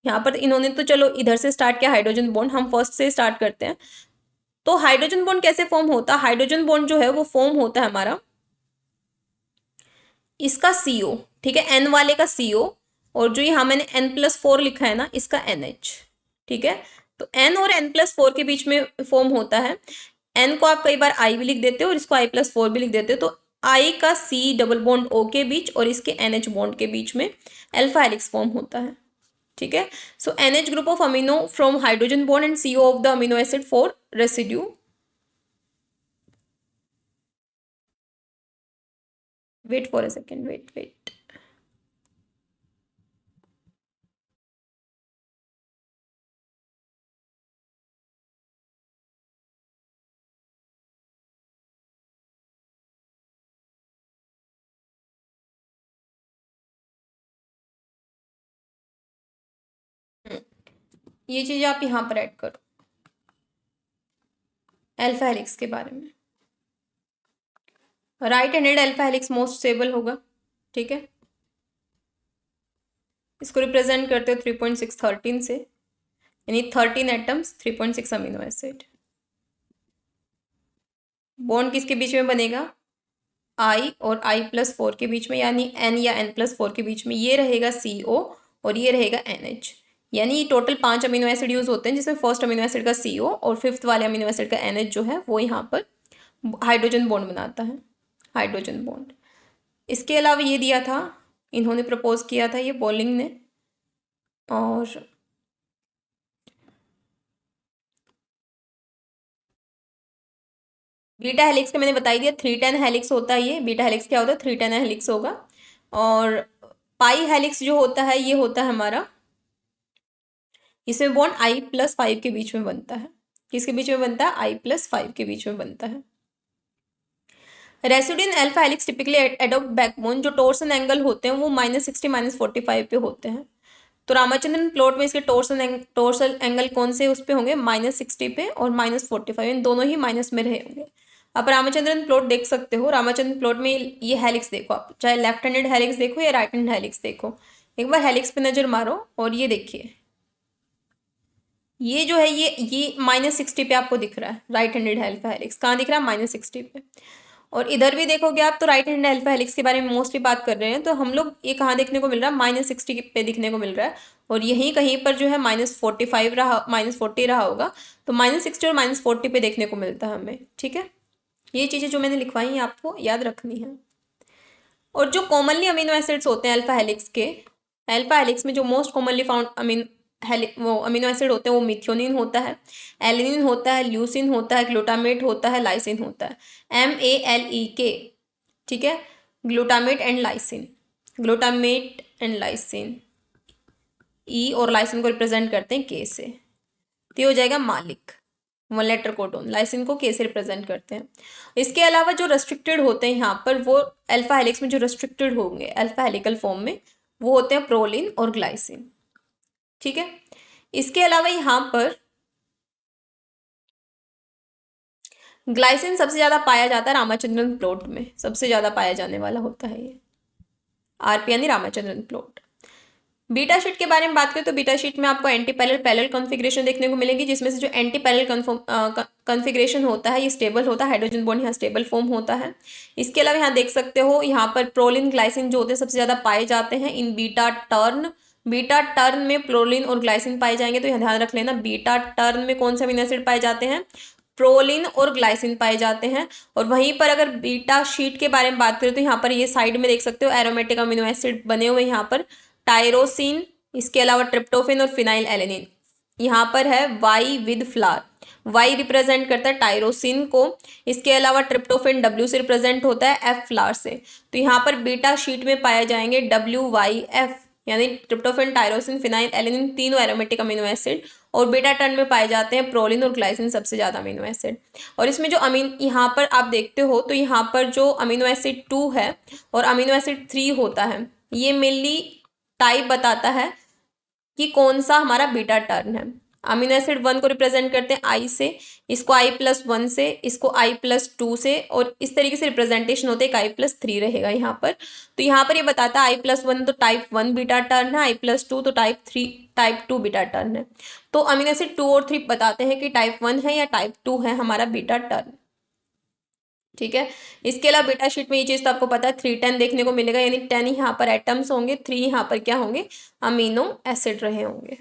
[SPEAKER 1] यहाँ पर इन्होंने तो चलो इधर से स्टार्ट किया हाइड्रोजन बॉन्ड, हम फर्स्ट से स्टार्ट करते हैं। तो हाइड्रोजन बॉन्ड कैसे फॉर्म होता है? हाइड्रोजन बॉन्ड जो है वो फॉर्म होता है हमारा, इसका CO, ठीक है, N वाले का CO, और जो यहाँ मैंने N+4 लिखा है ना, इसका NH, ठीक है। तो N और N+4 के बीच में फॉर्म होता है। N को आप कई बार I भी लिख देते हो और इसको I+4 भी लिख देते हो। तो I का C डबल बॉन्ड O के बीच और इसके NH बॉन्ड के बीच में अल्फा हेलिक्स फॉर्म होता है, ठीक है। So NH group of amino from hydrogen bond and CO of the amino acid four residue. Wait for a second, wait. ये चीज आप यहाँ पर ऐड करो अल्फा हेलिक्स के बारे में। Right handed alpha helix most stable होगा, ठीक है। इसको रिप्रेजेंट करते हो 3.613 से, यानी 13 एटम्स 3.6 अमीनो एसिड। बॉन्ड किसके बीच में बनेगा? I और I+4 के बीच में, यानी N या N+4 के बीच में। ये रहेगा CO और ये रहेगा NH, यानी टोटल 5 अमीनो एसिड यूज होते हैं, जिसमें फर्स्ट अमीनो एसिड का CO और फिफ्थ वाले अमीनो एसिड का NH जो है वो यहाँ पर हाइड्रोजन बॉन्ड बनाता है, हाइड्रोजन बॉन्ड। इसके अलावा ये दिया था, इन्होंने प्रपोज किया था ये बॉलिंग ने, और बीटा हेलिक्स का मैंने बताई दिया, 310 हेलिक्स होता है ये। बीटा हेलिक्स क्या होता है? 310 हेलिक्स होगा। और पाई हेलिक्स जो होता है ये होता है हमारा, इसमें बॉन्ड I+5 के बीच में बनता है। किसके बीच में बनता है? I+5 के बीच में बनता है। Residue in alpha helix typically adopt backbone, जो टोर्सन एंगल होते हैं वो -60 -45 पे होते हैं। तो रामाचंद्रन प्लॉट में इसके टोर्सल एंगल कौन से उस पे होंगे? -60 पे और -45, इन दोनों ही माइनस में रहे होंगे। आप रामाचंद्रन प्लॉट देख सकते हो। रामाचंद्रन प्लॉट में ये हेलिक्स देखो आप, चाहे लेफ्ट हैंडेड हेलिक्स देखो या राइट हैंड हेलिक्स देखो। एक बार हेलिक्स पे नजर मारो और ये देखिए, ये जो है ये -60 पे आपको दिख रहा है। राइट हैंडेड अल्फा हेलिक्स कहाँ दिख रहा है? -60 पे। और इधर भी देखोगे आप तो राइट हैंड अल्फा हेलिक्स के बारे में मोस्टली बात कर रहे हैं, तो हम लोग ये कहाँ देखने को मिल रहा है? -60 पे दिखने को मिल रहा है। और यहीं कहीं पर जो है -45 रहा, -40 रहा होगा, तो -60 और -40 पे देखने को मिलता है हमें, ठीक है। ये चीज़ें जो मैंने लिखवाई हैं आपको याद रखनी है। और जो कॉमनली अमीनो एसिड्स होते हैं अल्फा हेलिक्स के, अल्फा हेलिक्स में जो मोस्ट कॉमनली फाउंड वो अमीनो एसिड होते हैं वो मिथ्योनिन होता है, एलिनिन होता है, ल्यूसिन होता है, ग्लूटामेट होता है, लाइसिन होता है। MALEK, ठीक है। Glutamate and lysine, glutamate and lysine, E और लाइसिन को रिप्रेजेंट करते हैं के से, तो ये हो जाएगा मालिक, 1 लेटर कोडोन। लाइसिन को के से रिप्रेजेंट करते हैं। इसके अलावा जो रेस्ट्रिक्टेड होते हैं यहाँ पर, वो अल्फा हेलिक्स में जो रेस्ट्रिक्टेड होंगे अल्फा हेलिकल फॉर्म में, वो होते हैं प्रोलिन और ग्लाइसिन, ठीक है। इसके अलावा यहाँ पर ग्लाइसिन सबसे ज्यादा पाया जाता है रामाचंद्रन प्लॉट में, सबसे ज्यादा पाया जाने वाला होता है ये RP यानी रामाचंद्रन प्लॉट। बीटा शीट के बारे में बात करें तो बीटा शीट में आपको एंटी पैरेलल पैरेलल कॉन्फ़िगरेशन देखने को मिलेगी, जिसमें से जो एंटी पैरेलल कॉन्फ़िगरेशन होता है ये स्टेबल होता है, हाइड्रोजन बॉन्ड यहाँ स्टेबल फॉर्म होता है। इसके अलावा यहाँ देख सकते हो, यहाँ पर प्रोलिन ग्लाइसिन जो होते हैं सबसे ज्यादा पाए जाते हैं इन बीटा टर्न। बीटा टर्न में प्रोलिन और ग्लाइसिन पाए जाएंगे, तो यहाँ ध्यान रख लेना बीटा टर्न में कौन से अमीनो एसिड पाए जाते हैं? प्रोलिन और ग्लाइसिन पाए जाते हैं। और वहीं पर अगर बीटा शीट के बारे में बात करें तो यहाँ पर ये साइड में देख सकते हो एरोमेटिक अमीनो एसिड बने हुए यहाँ पर, टायरोसिन, इसके अलावा ट्रिप्टोफेन और फिनाइल एलेनिन। यहाँ पर है Y with flower, Y represent करता है टायरोसिन को, इसके अलावा ट्रिप्टोफेन W से रिप्रेजेंट होता है F फ्लावर से। तो यहाँ पर बीटा शीट में पाए जाएंगे WYF, यानी ट्रिप्टोफेन, टायरोसिन, फिनाइल एलेनिन, तीनों एरोमेटिक अमीनो एसिड। और बीटा टर्न में पाए जाते हैं प्रोलिन और ग्लाइसिन सबसे ज्यादा अमीनो एसिड। और इसमें जो यहाँ पर आप देखते हो तो यहाँ पर जो अमीनो एसिड 2 है और अमीनो एसिड 3 होता है, ये मेनली टाइप बताता है कि कौन सा हमारा बीटा टर्न है। अमीनो एसिड 1 को रिप्रेजेंट करते हैं I से, इसको I+1 से, इसको I+2 से, और इस तरीके से रिप्रेजेंटेशन होते हैं। I+3 रहेगा यहाँ पर। तो यहाँ पर ये बताता है I+1 तो टाइप 1 बीटा टर्न है, I+2 तो टाइप 2 बीटा टर्न है। तो अमीनो एसिड 2 और 3 बताते हैं कि टाइप 1 है या टाइप 2 है हमारा बीटा टर्न। ठीक है। इसके अलावा बीटा शीट में ये चीज तो आपको पता है 310 देखने को मिलेगा, यानी 10 यहाँ पर एटम्स होंगे, 3 यहाँ पर क्या होंगे, अमीनो एसिड रहे होंगे।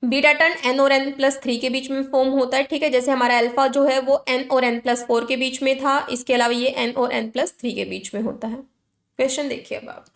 [SPEAKER 1] बीटा टर्न एन और n+3 के बीच में फॉर्म होता है। ठीक है, जैसे हमारा अल्फा जो है वो n और n+4 के बीच में था, इसके अलावा ये n और n+3 के बीच में होता है। क्वेश्चन देखिए अब आप।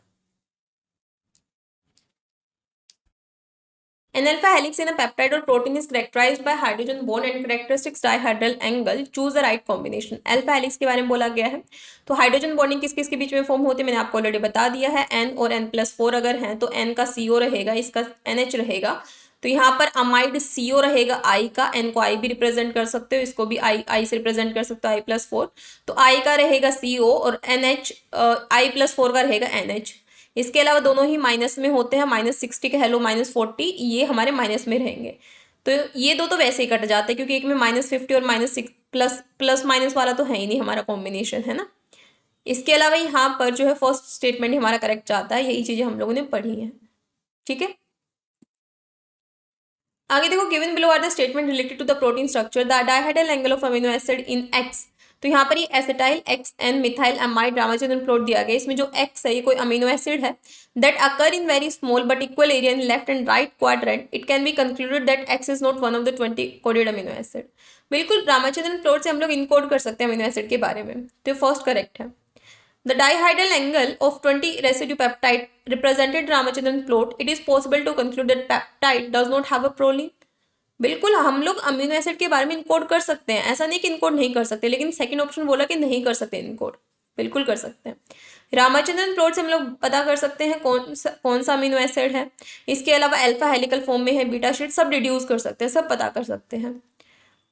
[SPEAKER 1] An alpha helix in a peptide or protein is characterized by hydrogen bond and characteristics dihedral angle. Choose the right combination. Alpha helix के बारे में बोला गया है। तो हाइड्रोजन बॉन्डिंग किस किस के बीच में फॉर्म होती है मैंने आपको ऑलरेडी बता दिया है। n और n+4 अगर हैं तो n का CO रहेगा, इसका NH रहेगा। तो यहाँ पर अमाइड CO रहेगा I का, n को I भी रिप्रेजेंट कर सकते हो, इसको भी I से रिप्रेजेंट कर सकते हो I+4। तो I का रहेगा CO और NH I+4 का रहेगा NH। इसके अलावा दोनों ही माइनस में होते हैं, -60 के हेलो -40 ये हमारे माइनस में रहेंगे। तो ये दो तो वैसे ही कट जाते हैं क्योंकि एक में -50 और -6 प्लस प्लस माइनस वाला तो है ही नहीं हमारा कॉम्बिनेशन, है ना। इसके अलावा यहाँ पर जो है फर्स्ट स्टेटमेंट हमारा करेक्ट जाता है, यही चीजें हम लोगों ने पढ़ी है। ठीक है, आगे देखो, given below are the statement related to the protein structure, the dihedral angle of amino acid in X. तो यहाँ पर ये acetyl X N methyl amide Ramachandran plot दिया गया, इसमें जो एक्स है ये कोई अमीनो एसिड है that occur in very small but equal area in left and right quadrant, it can be concluded that X is not one of the 20 coded amino acid. बिल्कुल रामाचंद्रन प्लॉट से हम लोग इनकोड कर सकते हैं अमीनो एसिड के बारे में, तो फर्स्ट करेक्ट है। The dihedral angle of 20 residue peptide represented Ramachandran plot. It is possible to conclude that peptide does not have a proline. बिल्कुल हम लोग अमीनो एसिड के बारे में इनकोड कर सकते हैं, ऐसा नहीं कि इनकोड नहीं कर सकते, लेकिन सेकंड ऑप्शन बोला कि नहीं कर सकते इनकोड, बिल्कुल कर सकते हैं। रामाचंद्रन प्लॉट से हम लोग पता कर सकते हैं कौन सा अमीनो एसिड है। इसके अलावा अल्फा हेलिकल फॉर्म में है, बीटा शीट, सब डिड्यूस कर सकते हैं, सब पता कर सकते हैं।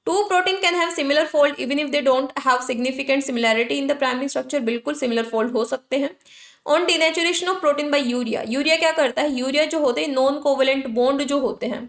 [SPEAKER 1] Two protein can have similar fold even if they don't have significant similarity in the primary structure. बिल्कुल सिमिलर फोल्ड हो सकते हैं। On denaturation of protein by urea, urea क्या करता है, यूरिया जो होते हैं नॉन कोवेलेंट बॉन्ड जो होते हैं,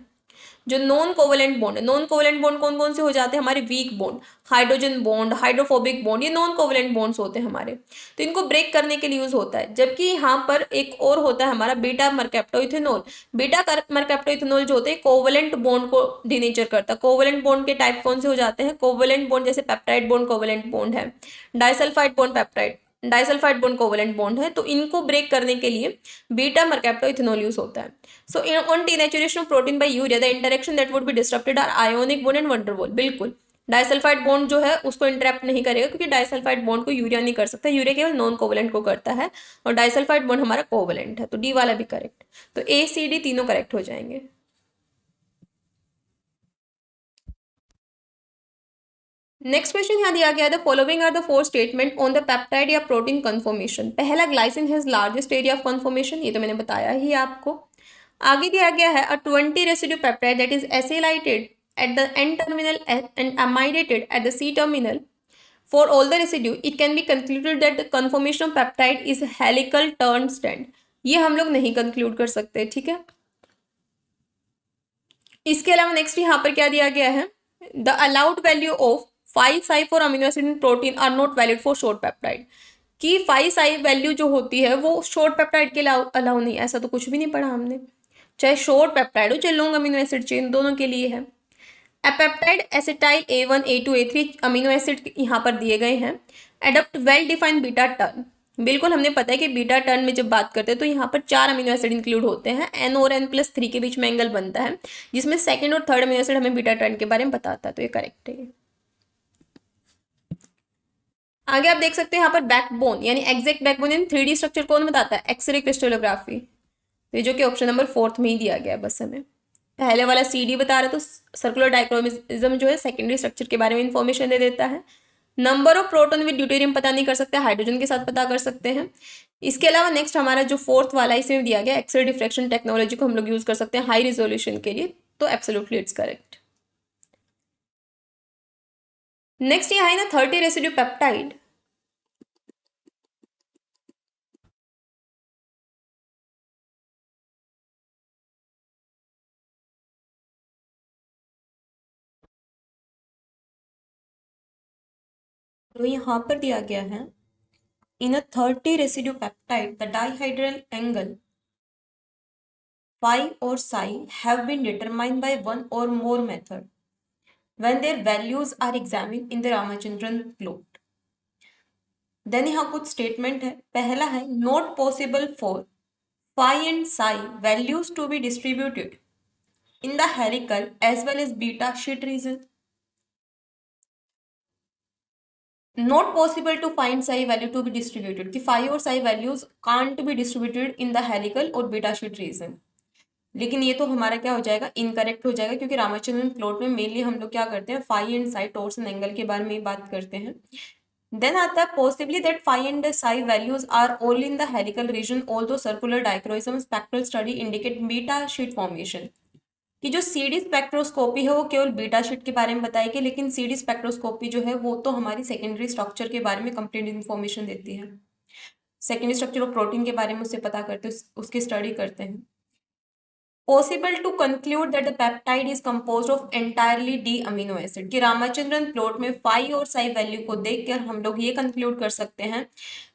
[SPEAKER 1] जो नॉन कोवेलेंट बॉन्ड है, नॉन कोवेलेंट बॉन्ड कौन कौन से हो जाते हैं हमारे, weak bond, hydrogen bond, hydrophobic bond, ये नॉन कोवेलेंट बॉन्ड्स होते हैं हमारे, तो इनको ब्रेक करने के लिए यूज होता है। जबकि यहाँ पर एक और होता है हमारा बीटा मरकैप्टोइथेनॉल। बीटा मरकैप्टोइथेनॉल जो होते हैं कोवेलेंट बॉन्ड को डिनेचर करता है। कोवेलेंट बॉन्ड के टाइप कौन से हो जाते हैं, कोवेलेंट बॉन्ड जैसे पेप्टाइड बॉन्ड कोवेलेंट बॉन्ड है, disulphide bond peptide disulphide bond covalent bond है, तो इनको ब्रेक करने के लिए बीटा मरकैप्टोइथेनॉल यूज होता है। So on denaturation of protein by urea the interaction that would be disturbed are ionic bond and van der Waals. बिल्कुल डाइसल्फाइड बॉन्ड जो है उसको इंटरप्ट नहीं करेगा क्योंकि डाइसल्फाइड बॉन्ड को यूरिया नहीं कर सकता, यूरिया केवल नॉन कोवेलेंट को करता है और डाइसल्फाइड बॉन्ड हमारा कोवेलेंट है, तो डी वाला भी करेक्ट। तो ए सी डी तीनों करेक्ट हो जाएंगे। नेक्स्ट क्वेश्चन यहाँ दिया गया, the following are the four statement on the peptide या प्रोटीन कन्फॉर्मेशन। पहला, glycine has largest area of conformation, ये तो मैंने बताया ही आपको। आगे दिया गया है, uh 20 residue peptide that is acylated at the N terminal and amidated at the C terminal. For all the residue, it can be concluded that the conformation of peptide is helical turn stand. ये हम लोग नहीं conclude कर सकते, ठीक है। इसके अलावा नेक्स्ट यहाँ पर क्या दिया गया है, the allowed value of 5 for amino acid in protein are not valid for short peptide. की 5 वैल्यू जो होती है वो शॉर्ट पेप्टाइड के लिए अलाउ नहीं, ऐसा तो कुछ भी नहीं पढ़ा हमने, चाहे शॉर्ट पेप्टाइड हो चाहे लॉन्ग अमीनो एसिड चेन, दोनों के लिए है। एपेप्टाइड acetyl A1 A2 A3 amino acid यहाँ पर दिए गए हैं। Adopt well defined beta turn, बिल्कुल हमने पता है कि बीटा टर्न में जब बात करते हैं तो यहाँ पर 4 अमीनो एसिड इंक्लूड होते हैं, N और N+3 के बीच में एंगल बनता है जिसमें सेकंड और थर्ड अमीनो एसिड हमें बीटा टर्न के बारे में बताता है, तो ये करेक्ट है। आगे आप देख सकते हैं यहाँ पर बैकबोन यानी एग्जैक्ट बैकबोन यानी 3D स्ट्रक्चर कौन बताता है, एक्सरे क्रिस्टलोग्राफी, तो ये जो कि ऑप्शन नंबर 4 में ही दिया गया है बस हमें। पहले वाला CD बता रहा तो सर्कुलर डाइक्रोमिज्म जो है सेकेंडरी स्ट्रक्चर के बारे में इंफॉर्मेशन दे देता है। Number of proton with deuterium पता नहीं कर सकते, हाइड्रोजन के साथ पता कर सकते हैं। इसके अलावा नेक्स्ट हमारा जो फोर्थ वाला इसमें दिया गया, एक्सरे डिफ्रैक्शन टेक्नोलॉजी को हम लोग यूज कर सकते हैं हाई रिजोल्यूशन के लिए, तो एब्सोल्युटली इट्स करेक्ट। नेक्स्ट ये है ना 30 रेसिड्यू पेप्टाइड, तो यहाँ पर दिया गया है इन अ 30 residue peptide the dihedral angle phi or psi have been determined by one or more method when their values are examined in the Ramachandran plot. Then यहाँ कुछ स्टेटमेंट है। पहला है not possible for phi and psi values to be distributed in the helical as well as beta sheet region. Not possible to find psi value to be distributed कि phi और psi values can't be distributed in the helical और beta sheet region. लेकिन ये तो हमारा क्या हो जाएगा, इनकरेक्ट हो जाएगा, क्योंकि रामाचंद्रन प्लॉट में मेनली हम लोग क्या करते हैं, phi and psi torsion angle के बारे में बात करते हैं। देन आता है possibly that phi and psi values are only in the helical region although circular dichroism spectral study indicate beta sheet formation. कि जो सीडी स्पेक्ट्रोस्कोपी है वो केवल बीटा शीट के बारे में बताएगी, लेकिन सीडी स्पेक्ट्रोस्कोपी जो है वो तो हमारी सेकेंडरी स्ट्रक्चर के बारे में कंप्लीट इन्फॉर्मेशन देती है। सेकेंडरी स्ट्रक्चर ऑफ प्रोटीन के बारे में उससे पता करते हैं, उसकी स्टडी करते हैं। Possible to conclude that the peptide is composed of entirely D amino acid. कि रामाचंद्रन प्लॉट में फाई और साई वैल्यू को देखकर हम लोग ये कंक्लूड कर सकते हैं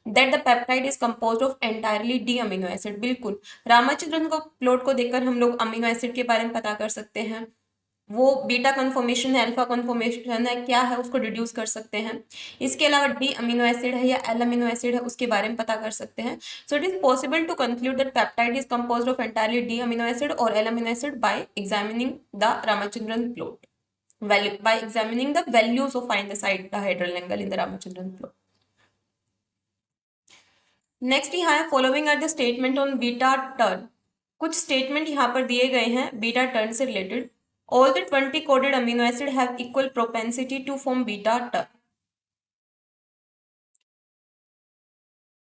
[SPEAKER 1] that the peptide is composed of entirely D amino acid. बिल्कुल, रामाचंद्रन को प्लॉट को देखकर हम लोग अमीनो एसिड के बारे में पता कर सकते हैं, वो बीटा कन्फर्मेशन है, अल्फा कन्फर्मेशन है, क्या है उसको डिड्यूस कर सकते हैं। इसके अलावा डी अमीनो एसिड है या एल अमीनो एसिड है उसके बारे में पता कर सकते हैं। So it is possible to conclude that peptide is composed of entirely D amino acid और L amino acid by examining the Ramachandran plot, by examining the values of find the side dihedral angle in the Ramachandran plot. Next यहाँ है following are the statement on beta turn. कुछ statement यहाँ पर दिए गए हैं beta turn से related. All the 20 coded amino acid have equal propensity to form beta turn.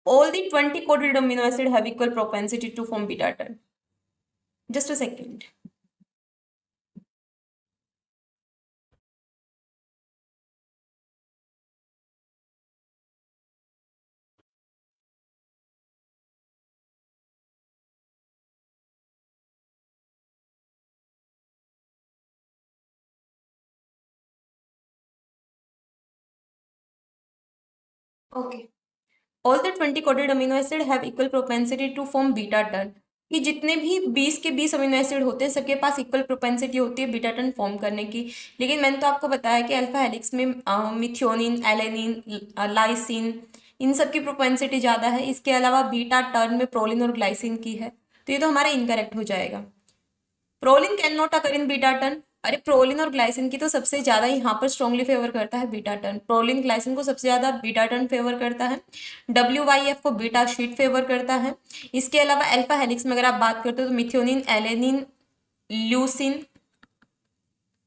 [SPEAKER 1] All the 20 coded amino acid have equal propensity to form beta turn. Just a second. Okay. All the 20 coded amino acid have equal propensity to form beta turn. कि जितने भी 20 के 20 amino acid होते हैं सबके पास equal propensity होती है beta turn form करने की। लेकिन मैंने तो आपको बताया कि अल्फा हेलिक्स में मिथियोनिन, एलेनिन, लाइसिन, इन सब की प्रोपेंसिटी ज़्यादा है। इसके अलावा बीटा टर्न में प्रोलिन और ग्लाइसिन की है, तो ये तो हमारा इनकरेक्ट हो जाएगा। Proline can not occur in beta turn. अरे प्रोलिन और ग्लाइसिन की तो सबसे ज्यादा यहाँ पर स्ट्रांगली फेवर करता है बीटा टर्न। प्रोलिन ग्लाइसिन को सबसे ज्यादा बीटा टर्न फेवर करता है, WYF को बीटा शीट फेवर करता है। इसके अलावा अल्फा हेलिक्स में अगर आप बात करते हो तो methionine, alanine, leucine,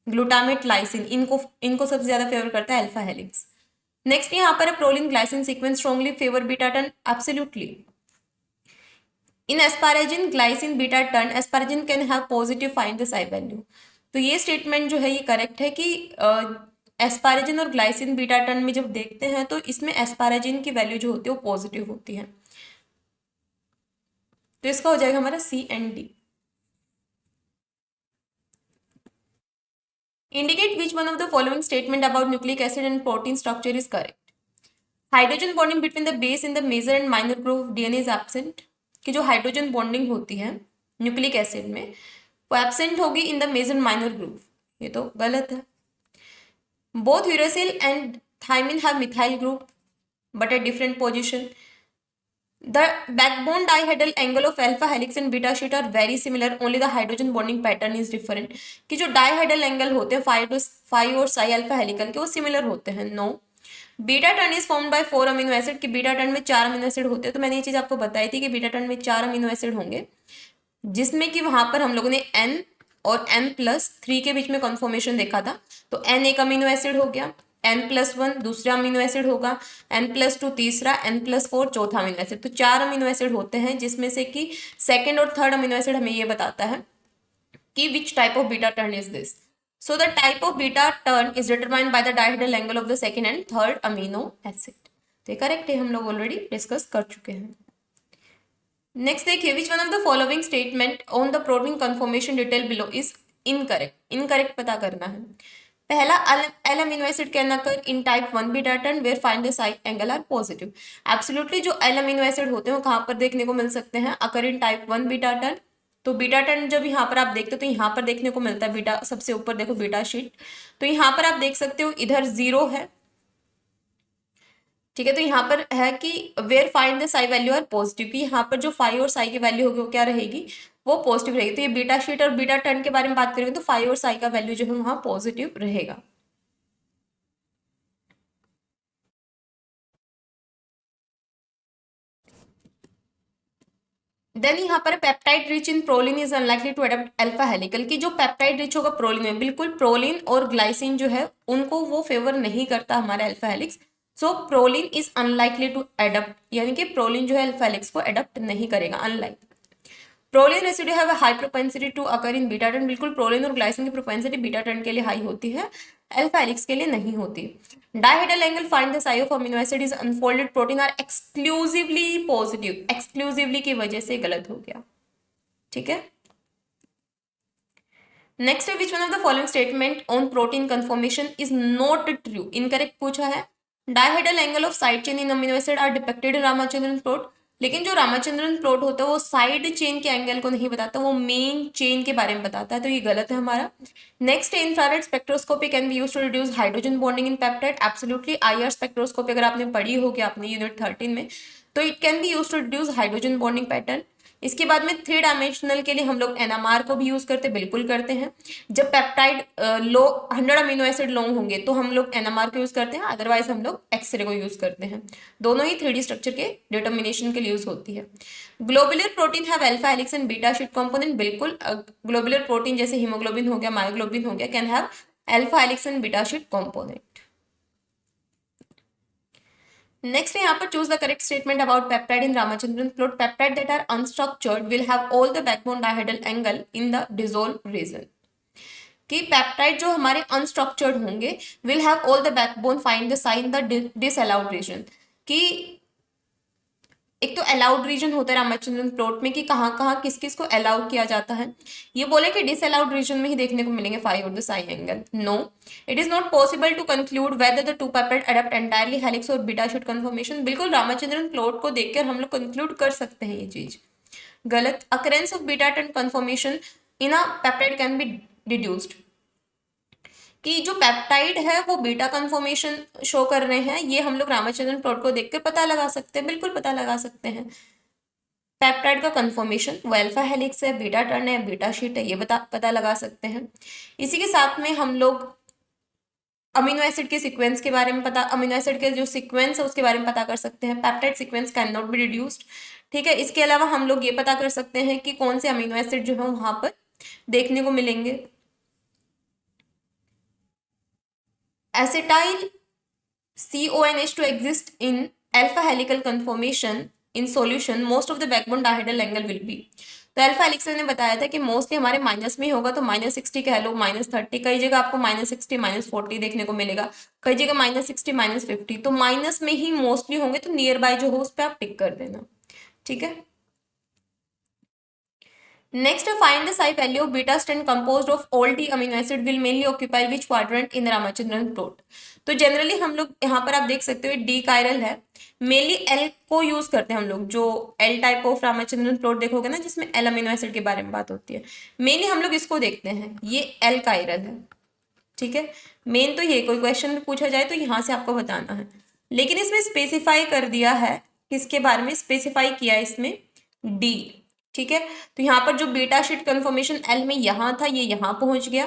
[SPEAKER 1] glutamate, lysine, इनको सबसे ज्यादा फेवर करता है अल्फा हेलिक्स। नेक्स्ट यहाँ पर proline glycine sequence strongly favour beta turn, absolutely. In asparagine glycine beta turn asparagine can have positive find the psi value. तो ये स्टेटमेंट जो है ये करेक्ट है कि एस्पारेजिन और ग्लाइसिन बीटा टर्न में जब देखते हैं तो इसमें एस्पारेजिन की वैल्यू जो होती है वो पॉजिटिव होती है। तो इसका हो जाएगा हमारा C and D. Indicate which one of the following statement about nucleic acid and protein structure is correct. Hydrogen bonding between the base in the major and minor group DNA is absent. कि जो hydrogen bonding होती है nucleic acid में वो absent होगी in the major minor group, ये तो गलत है। Both uracil and thymine have methyl group but at different position. The backbone dihedral angle of alpha helix and beta sheet are very similar, only the hydrogen bonding pattern is different. कि जो dihedral angle होते हैं phi और Sai alpha helical के वो similar होते हैं। No. Beta turn is formed by 4 amino acid. कि बीटा टर्न में 4 अमीनो एसिड होते हैं। तो मैंने ये चीज आपको बताई थी कि बीटा टर्न में 4 अमीनो एसिड होंगे, जिसमें कि वहां पर हम लोगों ने N और N+3 के बीच में कन्फर्मेशन देखा था। तो N एक अमीनो एसिड हो गया, N+1 दूसरा अमीनो एसिड होगा, N+2 तीसरा, N+4 चौथा अमीनो एसिड। तो 4 अमीनो एसिड होते हैं, जिसमें से कि सेकेंड और थर्ड अमीनो एसिड हमें ये बताता है कि which type of beta turn is this. So the type of beta turn is determined by the dihedral angle of the second and third amino acid. तो ये करेक्ट है, हम लोग ऑलरेडी डिस्कस कर चुके हैं। नेक्स्ट देखिए which one of the following statement on the protein conformation detail below is incorrect. Incorrect पता करना है। पहला L amino acid can occur in type 1 beta turn where find the side angle are positive. Absolutely जो L amino acid होते हैं वो कहाँ पर देखने को मिल सकते हैं, अकर इन टाइप 1 बीटा टर्न। तो बीटा टर्न जब यहाँ पर आप देखते हो तो यहाँ पर देखने को मिलता है, बीटा सबसे ऊपर देखो बीटा शीट, तो यहाँ पर आप देख सकते हो इधर 0 है, ठीक है। तो यहाँ पर है कि where find the psi value are positive, कि यहाँ पर जो फाई और साई की वैल्यू होगी वो क्या रहेगी, वो पॉजिटिव रहेगी। तो ये बीटा शीट और बीटा टर्न के बारे में बात करेंगे तो फाई और साई का वैल्यू जो है वहाँ पॉजिटिव रहेगा। देन यहाँ पर peptide rich in proline is unlikely to adopt alpha helical, की जो पेप्टाइड रिच होगा प्रोलिन में, बिल्कुल प्रोलिन और ग्लाइसिन जो है उनको वो फेवर नहीं करता हमारा alpha helix. So proline is unlikely to adopt, यानी कि प्रोलिन जो है अल्फा हेलिक्स को अडॉप्ट नहीं करेगा, unlike proline residue have a high propensity to occur in beta turn, बिल्कुल प्रोलिन और ग्लाइसिन की प्रोपेंसिटी बीटा टर्न के लिए हाई होती है, अल्फा हेलिक्स के लिए नहीं होती। Dihedral angle find the psi of amino acid is unfolded protein are exclusively positive, exclusively की वजह से गलत हो गया, ठीक है। नेक्स्ट है which one of the following statement on protein conformation is not true, incorrect पूछा है। Dihedral angle of side chain in amino acid are depicted in Ramachandran plot, लेकिन जो रामाचंद्रन प्लॉट होता है वो साइड चेन के एंगल को नहीं बताता, वो मेन चेन के बारे में बताता है, तो ये गलत है हमारा। नेक्स्ट है infrared spectroscopy can be used to reduce hydrogen bonding in peptide, absolutely IR spectroscopy अगर आपने पढ़ी होगी आपने यूनिट 13 में, तो it can be used to reduce hydrogen bonding pattern. इसके बाद में 3 डायमेंशनल के लिए हम लोग एनएमआर को भी यूज करते, बिल्कुल करते हैं। जब पेप्टाइड लो 100 अमीनो एसिड लॉन्ग होंगे तो हम लोग एनएमआर को यूज करते हैं, अदरवाइज हम लोग एक्सरे को यूज करते हैं। दोनों ही 3D स्ट्रक्चर के डिटर्मिनेशन के लिए यूज होती है। Globular protein have alpha helix and beta sheet component, बिल्कुल ग्लोबुलर प्रोटीन जैसे हीमोग्लोबिन हो गया, मायोग्लोबिन हो गया, can have alpha helix and beta sheet component. Next है यहाँ पर choose the correct statement about peptide in Ramachandran plot, peptide that are unstructured will have all the backbone dihedral angle in the dissolve region, कि peptide जो हमारे unstructured होंगे will have all the backbone find the sign the disallowed region, कि एक तो allowed reason होता है Ramachandran plot में कि कहाँ कहाँ किस किस को अलाउ किया जाता है, ये बोले कि डिसअलाउड रीजन में ही देखने को मिलेंगे फाई और the psi angle. No, it is not possible to conclude whether the two peptide adopt entirely helix और बीटा शीट कन्फर्मेशन, बिल्कुल रामाचंद्रन प्लॉट को देखकर हम लोग कंक्लूड कर सकते हैं ये चीज, गलत। Occurrence of beta turn conformation in a peptide can be deduced, कि जो पेप्टाइड है वो बीटा कन्फर्मेशन शो कर रहे हैं, ये हम लोग रामाचंद्रन प्लॉट को देखकर पता लगा सकते हैं, बिल्कुल पता लगा सकते हैं। पेप्टाइड का कन्फर्मेशन वो अल्फा हेलिक्स है, बीटा टर्न है, बीटा शीट है, ये पता लगा सकते हैं। इसी के साथ में हम लोग अमीनो एसिड के सीक्वेंस के बारे में अमीनो एसिड के जो सीक्वेंस है उसके बारे में पता कर सकते हैं, peptide sequence can not be reduced, ठीक है। इसके अलावा हम लोग ये पता कर सकते हैं कि कौन से अमीनो एसिड जो है वहां पर देखने को मिलेंगे। Acetyl CONH2 exist in alpha helical conformation in solution, most of the backbone dihedral angle will be, तो अल्फा हेलिक्स ने बताया था कि मोस्टली हमारे माइनस में ही होगा, तो -60 कह लो, -30, कई जगह आपको -60 -40 देखने को मिलेगा, कई जगह -60 -50, तो माइनस में ही मोस्टली होंगे, तो नियर बाय जो हो उस पर आप टिक कर देना, ठीक है। Next, find the psi value of beta strand composed of all D amino acid will mainly occupy which quadrant in the Ramachandran plot। तो जनरली हम लोग यहाँ पर आप देख सकते हो डी कायरल है, मेनली एल को यूज करते हैं हम लोग, जो L type of Ramachandran plot देखोगे ना जिसमें एल अमीनो एसिड के बारे में बात होती है, मेनली हम लोग इसको देखते हैं, ये एल कायरल है, ठीक है। मेन तो ये कोई क्वेश्चन पूछा जाए तो यहाँ से आपको बताना है, लेकिन इसमें स्पेसिफाई कर दिया है, किसके बारे में स्पेसिफाई किया है इसमें, डी, ठीक है। तो यहाँ पर जो बीटा शीट कन्फर्मेशन एल में यहाँ था ये यहाँ पहुंच गया,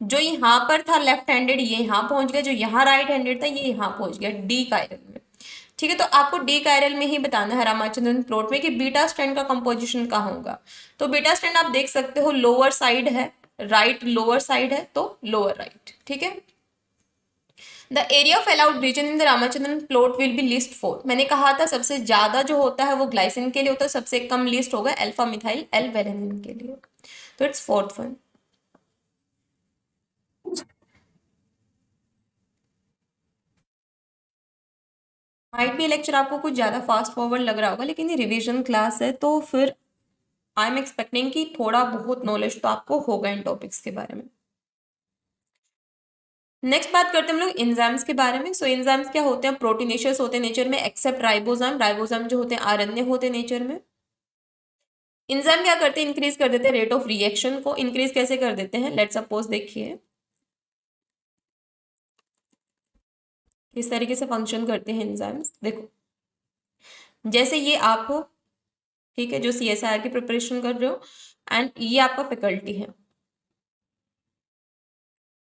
[SPEAKER 1] जो यहाँ पर था लेफ्ट हैंडेड ये यहाँ पहुंच गया, जो यहाँ राइट हैंडेड था ये यहाँ पहुंच गया डी कायरल में, ठीक है। तो आपको डी कायरल में ही बताना है रामाचंद्रन प्लॉट में कि बीटा स्ट्रैंड का कंपोजिशन कहाँ होगा। तो बीटा स्ट्रैंड आप देख सकते हो लोअर साइड है, राइट लोअर साइड है, तो लोअर राइट, ठीक है। The area of allowed reason in the Ramachandran plot will be list 4, मैंने कहा था सबसे ज्यादा जो होता है वो ग्लाइसिन के लिए होता है, सबसे कम लिस्ट होगा अल्फा मिथाइल एल वेलेनिन के लिए, तो इट्स फोर्थ वन। माइट भी लेक्चर आपको कुछ ज्यादा फास्ट फॉरवर्ड लग रहा होगा, लेकिन ये रिवीजन क्लास है तो फिर आई एम एक्सपेक्टिंग कि थोड़ा बहुत नॉलेज तो आपको होगा इन टॉपिक्स के बारे में। नेक्स्ट बात करते हैं हम लोग एंजाइम्स के बारे में। सो एंजाइम्स क्या होते हैं? प्रोटीनेशियस होते हैं नेचर में, एक्सेप्ट राइबोसोम। राइबोसोम जो होते हैं आरएनए होते हैं नेचर में। एंजाइम क्या करते हैं? इंक्रीज कर देते हैं रेट ऑफ रिएक्शन को। इंक्रीज कैसे कर देते हैं? लेट्स सपोज देखिए किस तरीके से फंक्शन करते हैं एंजाइम्स। देखो जैसे ये आप हो, ठीक है, जो सीएसआर की प्रिपरेशन कर रहे हो, एंड ये आपका फैकल्टी है,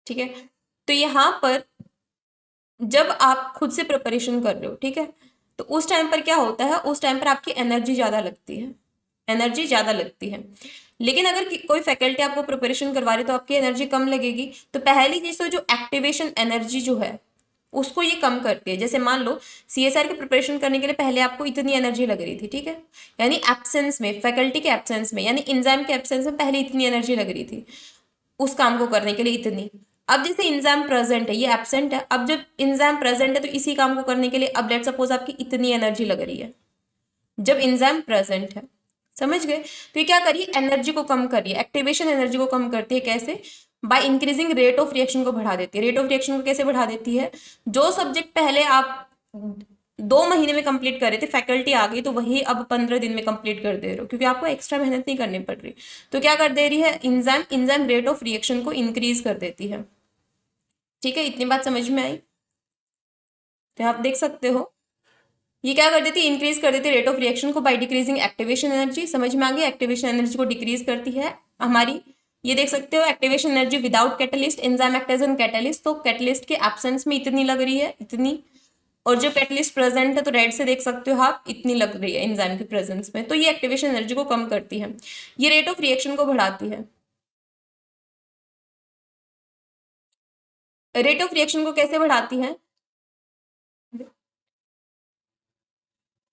[SPEAKER 1] ठीक है। तो यहाँ पर जब आप खुद से प्रिपरेशन कर रहे हो, ठीक है, तो उस टाइम पर क्या होता है? उस टाइम पर आपकी एनर्जी ज्यादा लगती है, एनर्जी ज्यादा लगती है। लेकिन अगर कोई फैकल्टी आपको प्रिपरेशन करवा रही तो आपकी एनर्जी कम लगेगी। तो पहली चीज तो जो एक्टिवेशन एनर्जी जो है उसको ये कम करती है। जैसे मान लो सीएसआर की प्रिपरेशन करने के लिए पहले आपको इतनी एनर्जी लग रही थी, ठीक है, यानी एब्सेंस में, फैकल्टी के एब्सेंस में, यानी इंजाइम के एब्सेंस में पहले इतनी एनर्जी लग रही थी उस काम को करने के लिए, इतनी। अब जैसे इंजाइम प्रेजेंट है, ये एब्सेंट है, अब जब इंजाइम प्रेजेंट है तो इसी काम को करने के लिए अब लेट सपोज आपकी इतनी एनर्जी लग रही है जब इंजाइम प्रेजेंट है। समझ गए? तो ये क्या करिए? एनर्जी को कम करिए, एक्टिवेशन एनर्जी को कम करती है। कैसे? By increasing rate of reaction को बढ़ा देती है। रेट ऑफ रिएक्शन को कैसे बढ़ा देती है? जो सब्जेक्ट पहले आप 2 महीने में कंप्लीट कर रहे थे, फैकल्टी आ गई तो वही अब 15 दिन में कंप्लीट कर दे रहे हो, क्योंकि आपको एक्स्ट्रा मेहनत नहीं करनी पड़ रही। तो क्या कर दे रही है? इंजाइम रेट ऑफ रिएक्शन को इंक्रीज कर देती है। ठीक है, इतनी बात समझ में आई? तो आप देख सकते हो ये क्या कर देती है? इंक्रीज कर देती है रेट ऑफ रिएक्शन को बाय डिक्रीजिंग एक्टिवेशन एनर्जी। समझ में आ गई? एक्टिवेशन एनर्जी को डिक्रीज करती है हमारी। ये देख सकते हो activation energy without catalyst, enzyme act as an catalyst, तो कैटलिस्ट के एब्सेंस में इतनी लग रही है, इतनी। और जो कैटलिस्ट प्रेजेंट है तो रेड से देख सकते हो आप, इतनी लग रही है एंजाइम के प्रेजेंस में। तो ये एक्टिवेशन एनर्जी को कम करती है, ये रेट ऑफ रिएक्शन को बढ़ाती है। रेट ऑफ रिएक्शन को कैसे बढ़ाती है?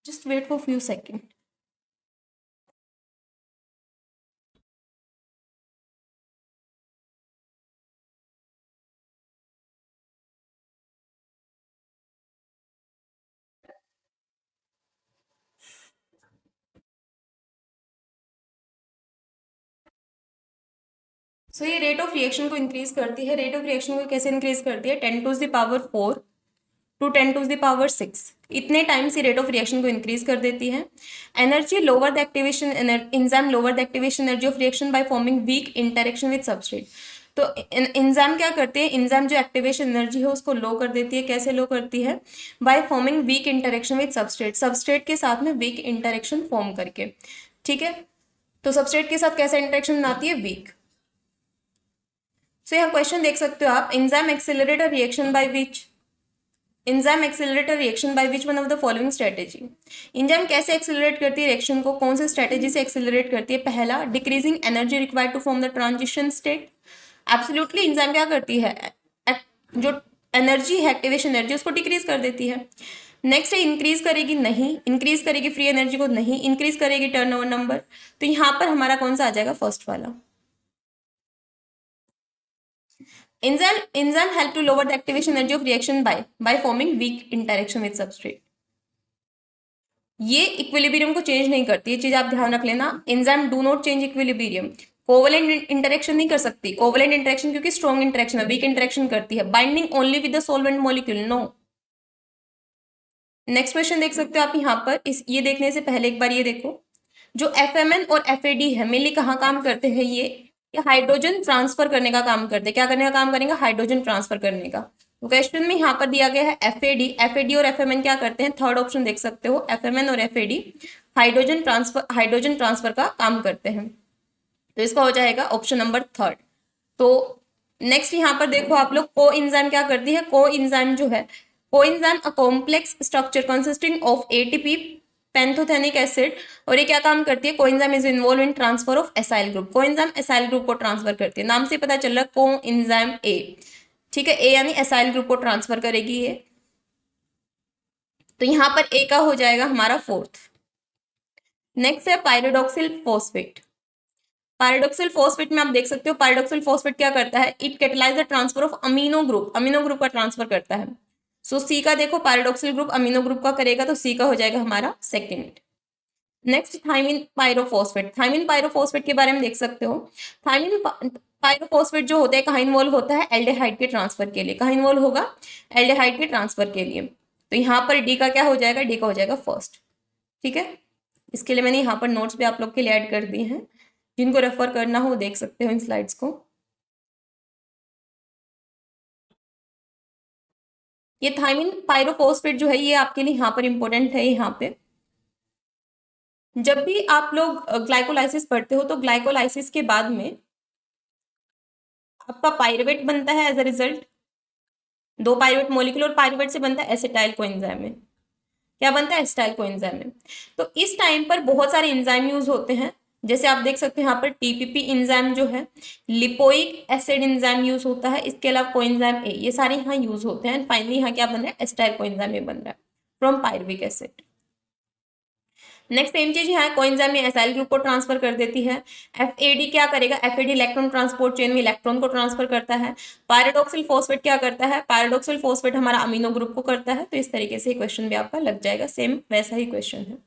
[SPEAKER 1] Just wait for few second. So ये रेट ऑफ रिएक्शन को इंक्रीज करती है। रेट ऑफ रिएक्शन को कैसे इंक्रीज करती है? 10⁴ टू 10⁻⁶ इतने टाइम्स ये रेट ऑफ रिएक्शन को इंक्रीज कर देती है। Energy lower the activation enzyme lower the activation energy of reaction by forming weak interaction with substrate. तो एंजाइम क्या करते हैं? एंजाइम जो एक्टिवेशन एनर्जी है उसको लो कर देती है। कैसे लो करती है? By forming weak interaction with substrate, substrate के साथ में वीक इंटरेक्शन फॉर्म करके। ठीक है, तो सबस्ट्रेट के साथ कैसा इंटरेक्शन बनाती है? वीक। सो यहाँ क्वेश्चन देख सकते हो आप, enzyme accelerate a reaction by which, enzyme accelerate reaction by which one of the following strategy. Enzyme कैसे एक्सेलरेट करती है रिएक्शन को? कौन से स्ट्रेटेजी से एक्सेलरेट करती है? पहला, decreasing energy required to form the transition state. Absolutely enzyme क्या करती है? जो एनर्जी है, एक्टिवेशन एनर्जी, उसको डिक्रीज कर देती है। नेक्स्ट है इंक्रीज करेगी? नहीं। इंक्रीज करेगी फ्री एनर्जी को? नहीं। इंक्रीज करेगी टर्नओवर नंबर? तो यहाँ पर हमारा कौन सा आ जाएगा? फर्स्ट वाला। Enzyme help to lower the activation energy of reaction by forming weak interaction with substrate. ये इक्विलिब्रियम को चेंज नहीं करती, ये चीज आप ध्यान रख लेना। Enzyme do not change equilibrium. Covalent interaction नहीं कर सकती, कोवलेंट इंटरेक्शन क्योंकि स्ट्रॉन्ग इंटरेक्शन है, वीक इंटरेक्शन करती है। Binding only with the solvent molecule, no. Next question देख सकते हो आप यहाँ पर। इस ये देखने से पहले एक बार ये देखो, जो एफएमएन और एफएडी है मेनली कहाँ काम करते हैं? ये हाइड्रोजन ट्रांसफर करने का काम करते हैं। क्या करने का काम करेंगे? हाइड्रोजन ट्रांसफर करने का। तो क्वेश्चन में यहाँ पर दिया गया है एफएडी। एफएडी और एफएमएन क्या करते हैं? थर्ड ऑप्शन देख सकते हो, एफएमएन और एफएडी हाइड्रोजन ट्रांसफर का काम करते हैं। तो इसका हो जाएगा ऑप्शन नंबर थर्ड। तो नेक्स्ट यहाँ पर देखो आप लोग, को एंजाइम क्या करती है? को एंजाइम जो है, coenzyme a complex structure consisting of ATP pantothenic acid. और ये क्या काम करती है? Coenzyme is involve in transfer of acyl group. Coenzyme acyl group को ट्रांसफर करती है, नाम से पता चल रहा है कोएंजाइम ए। ठीक है, ए यानी एसाइल ग्रुप को ट्रांसफर करेगी ये। तो यहाँ पर ए का हो जाएगा हमारा फोर्थ। नेक्स्ट है पायरिडॉक्सिल फॉस्फेट। पायरिडॉक्सिल फॉस्फेट में आप देख सकते हो, पायरिडॉक्सिल फॉस्फेट क्या करता है? It catalyse the transfer of amino group, amino group का ट्रांसफर करता है। सो सी का देखो, पायरिडॉक्सिल ग्रुप अमीनो ग्रुप का करेगा, तो सी का हो जाएगा हमारा second. Next thiamine pyrophosphate, thiamine pyrophosphate के बारे में देख सकते हो। थायमिन पायरोफॉस्फेट जो होता है कहाँ इन्वॉल्व होता है, एल्डिहाइड के ट्रांसफर के लिए। कहाँ इन्वॉल्व होगा, एल्डिहाइड के ट्रांसफर के लिए। तो यहाँ पर डी का क्या हो जाएगा, डी का हो जाएगा फर्स्ट। ठीक है, इसके लिए मैंने यहाँ पर नोट्स भी आप लोग के लिए ऐड कर दिए हैं, जिनको रेफर करना हो देख सकते हो इन स्लाइड्स को। ये थायमिन पायरोफॉस्फेट जो है ये आपके लिए यहाँ पर इंपॉर्टेंट है। यहाँ पे जब भी आप लोग ग्लाइकोलाइसिस पढ़ते हो तो ग्लाइकोलाइसिस के बाद में आपका पायरुवेट बनता है एज अ रिजल्ट, दो पायरुवेट मॉलिक्यूल, और पायरुवेट से बनता है एसिटाइल कोएंजाइम में। क्या बनता है, एसिटाइल कोएंजाइम में। तो इस टाइम पर बहुत सारे एंजाइम यूज होते हैं, जैसे आप देख सकते हैं यहाँ पर टीपीपी एंजाइम जो है, लिपोइक एसिड एंजाइम यूज होता है, इसके अलावा कोएंजाइम ए, ये सारे यहाँ यूज होते हैं। फाइनली यहाँ क्या बन रहा है, एसिटाइल कोएंजाइम ए बन रहा है from pyruvic acid. Next same चीज यहाँ कोएंजाइम में एसाइल ग्रुप को ट्रांसफर कर देती है। एफएडी क्या करेगा, एफएडी इलेक्ट्रॉन ट्रांसपोर्ट चेन में इलेक्ट्रॉन को ट्रांसफर करता है। पैराडॉक्सिल फॉस्फेट क्या करता है, पैराडॉक्सिल फॉस्फेट हमारा अमीनो ग्रुप को करता है। तो इस तरीके से क्वेश्चन भी आपका लग जाएगा, सेम वैसा ही क्वेश्चन है।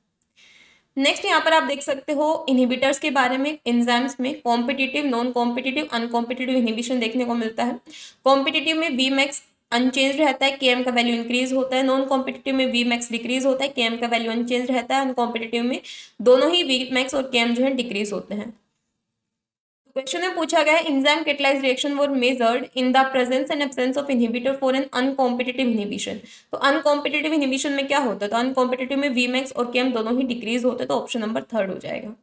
[SPEAKER 1] नेक्स्ट यहाँ पर आप देख सकते हो इनहिबिटर्स के बारे में। एंजाइम्स में competitive, non competitive, uncompetitive inhibition देखने को मिलता है। कॉम्पिटिटिव में वी मैक्स अनचेंज रहता है, केएम का वैल्यू इंक्रीज होता है। नॉन कॉम्पिटिटिव में वी मैक्स डिक्रीज होता है, केएम का वैल्यू अनचेंज रहता है। अनकॉम्पिटिटिव में दोनों ही वी मैक्स और केएम जो है डिक्रीज होते हैं। क्वेश्चन में पूछा गया है enzyme catalysed reaction were measured in the presence and absence of inhibitor for an uncompetitive inhibition. तो अनकॉम्पिटिटिव इनहिबिशन में क्या होता है, तो अनकॉम्पिटिटिव में वी मैक्स और केएम दोनों ही डिक्रीज होते हैं। तो ऑप्शन नंबर थर्ड हो जाएगा।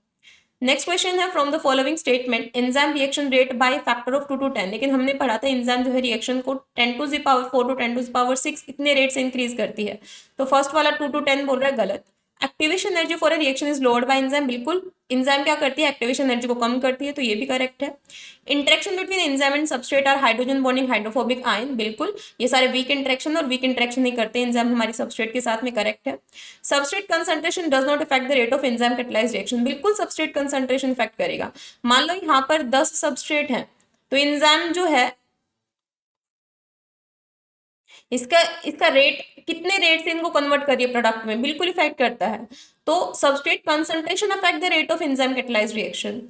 [SPEAKER 1] नेक्स्ट क्वेश्चन है from the following statement enzyme reaction rate by factor of 2 to 10। लेकिन हमने पढ़ा था एंजाइम जो है रिएक्शन को 10 to the power 4 to 10 to the power 6 इतने रेट से इंक्रीज करती है। तो फर्स्ट वाला 2 to 10 बोल रहा है, गलत। Activation energy for a reaction is lowered bye enzyme, बिल्कुल। एंजाइम क्या करती है, एक्टिवेशन एनर्जी को कम करती है, तो ये भी करेक्ट है। Interaction between enzyme and substrate are hydrogen bonding hydrophobic ion, बिल्कुल। ये सारे वीक इंटरेक्शन और वीक इंटरेक्शन नहीं करते एंजाइम हमारी सबस्ट्रेट के साथ में, करेक्ट है। Substrate concentration does not effect the rate of enzyme catalysed reaction, बिल्कुल सबस्ट्रेट कंसंट्रेशन इफेक्ट करेगा। मान लो यहाँ पर 10 सबस्ट्रेट हैं, तो एंजाइम जो है इसका इसका रेट कितने रेट से इनको कन्वर्ट करिए प्रोडक्ट में, बिल्कुल इफेक्ट करता है। तो substrate concentration affect the rate of enzyme catalysed reaction.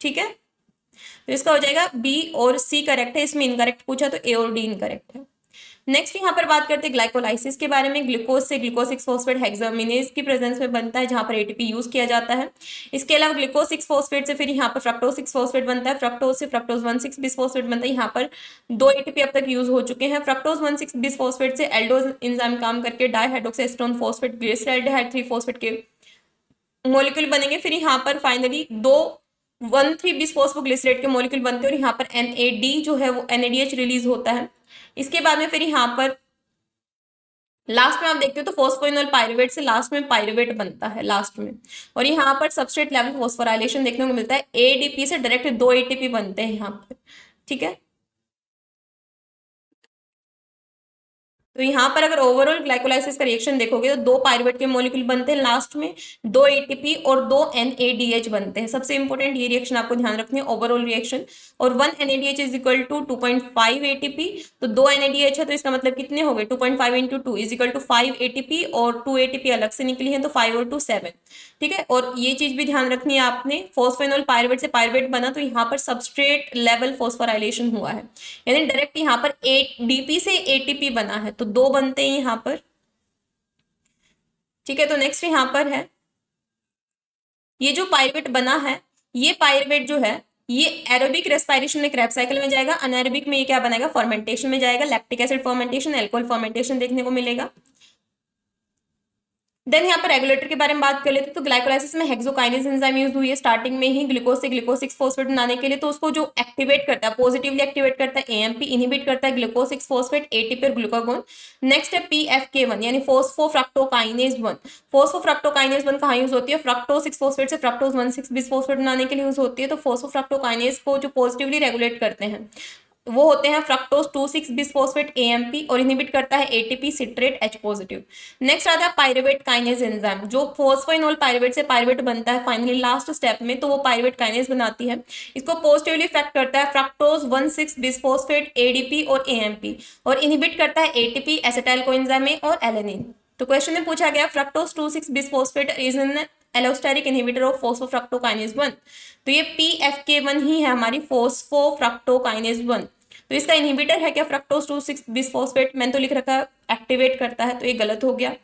[SPEAKER 1] ठीक है, तो इसका हो जाएगा बी और सी करेक्ट है, इसमें इनकरेक्ट पूछा तो ए और डी इनकरेक्ट है। नेक्स्ट यहाँ पर बात करते हैं ग्लाइकोलाइसिस के बारे में। ग्लूकोज से ग्लूकोज 6 फॉस्फेट हेक्सामिनेज की प्रेजेंस में बनता है, जहाँ पर एटीपी यूज किया जाता है। इसके अलावा ग्लूकोज 6 फॉस्फेट से फिर यहाँ पर फ्रक्टोज 6 फॉस्फेट बनता है। फ्रक्टोज से फ्रक्टोज 1,6 बिस फॉस्फेट बनता है। यहाँ पर 2 एटीपी अब तक यूज हो चुके हैं। फ्रक्टोज 1,6 बिस फॉस्फेट से एल्डोज एंजाइम काम करके डाइहाइड्रोक्सीएस्टोन फॉस्फेट ग्लिसरॉल्डिहाइड 3 फॉस्फेट के मॉलिक्यूल बनेंगे। फिर यहाँ पर फाइनली 2,1,3 बिस फॉस्फोग्लिसरेट के मॉलिक्यूल बनते हैं, और यहाँ पर NAD जो है वो NADH रिलीज होता है। इसके बाद में फिर यहाँ पर लास्ट में आप देखते हो तो फॉस्फोइनोल पायरुवेट से लास्ट में पायरुवेट बनता है लास्ट में। और यहाँ पर सबस्ट्रेट लेवल फॉस्फोराइलेशन देखने को मिलता है। ADP से डायरेक्ट 2 ATP बनते हैं यहाँ पर। ठीक है, तो यहाँ पर अगर ओवरऑल ग्लाइकोलाइसिस का रिएक्शन देखोगे तो 2 पायरुवेट के मॉलिक्यूल बनते हैं लास्ट में, 2 ATP और 2 NADH बनते हैं। सबसे इंपॉर्टेंट ये रिएक्शन आपको ध्यान रखनी है, ओवरऑल रिएक्शन। और 1 NADH is equal to 2.5 ATP। तो 2 NADH है तो इसका मतलब कितने हो गए, 2.5 into 2 is equal to 5 ATP, और 2 ATP अलग से निकली है तो 5 और 2 7। ठीक है, और ये चीज भी ध्यान रखनी है आपने, फॉस्फेनोल पायरुवेट से पायरुवेट बना तो यहाँ पर सबस्ट्रेट लेवल फॉस्फोराइलेशन हुआ है, यानी डायरेक्ट यहाँ पर ADP से ATP बना है, तो 2 बनते हैं यहाँ पर। ठीक है, तो नेक्स्ट यहाँ पर है ये जो पायरुवेट बना है, ये पायरुवेट जो है ये एरोबिक रेस्पिरेशन में क्रैब साइकिल में जाएगा, अनएरोबिक में ये क्या बनाएगा, फर्मेंटेशन में जाएगा, lactic acid fermentation, alcohol fermentation देखने को मिलेगा। देन यहाँ पर रेगुलेटर के बारे में बात कर लेते हैं, तो ग्लाइकोलाइसिस में हेक्सोकाइनेज एंजाइम यूज हुई है स्टार्टिंग में ही ग्लूकोज से ग्लूकोज 6 फॉस्फेट बनाने के लिए। तो उसको जो एक्टिवेट करता है, पॉजिटिवली एक्टिवेट करता है AMP, इनहिबिट करता है ग्लूकोज 6 फॉस्फेट, ATP और ग्लूकागोन। नेक्स्ट है PFK1 यानी फोस्फोफ्रक्टोकाइनेज 1। फोस्फोफ्रक्टोकाइनेज 1 कहाँ यूज होती है, फ्रक्टोज 6 फॉस्फेट से फ्रक्टोज 1,6 बिस फॉस्फेट बनाने के लिए यूज होती है। तो फोस्फोफ्रक्टोकाइनेज को जो पॉजिटिवली रेगुलेट करते हैं वो होते हैं फ्रक्टोज 2,6 बिसफॉस्फेट AMP, और इनहिबिट करता है ATP citrate H positive. Next आता है पायरुवेट काइनेज एंजाइम, जो फॉस्फोइनोल पायरुवेट से पायरुवेट बनता है फाइनली लास्ट स्टेप में, तो वो पायरुवेट काइनेज बनाती है। इसको पॉजिटिवली इफेक्ट करता है फ्रक्टोज 1,6 बिसफॉस्फेट ADP और AMP, और इनहिबिट करता है ATP एसिटाइल कोएंजाइम और एलेनिन। तो क्वेश्चन में पूछा गया fructose 2,6 bisphosphate is an allosteric inhibitor of phosphofructokinase 1। तो ये PFK1 ही है हमारी फोस्फोफ्रक्टोकाइनेज 1। तो इसका इनहिबिटर है क्या फ्रक्टोज 2,6 बिसफॉस्फेट, मैंने तो लिख रखा है एक्टिवेट करता है, तो ये गलत हो गया।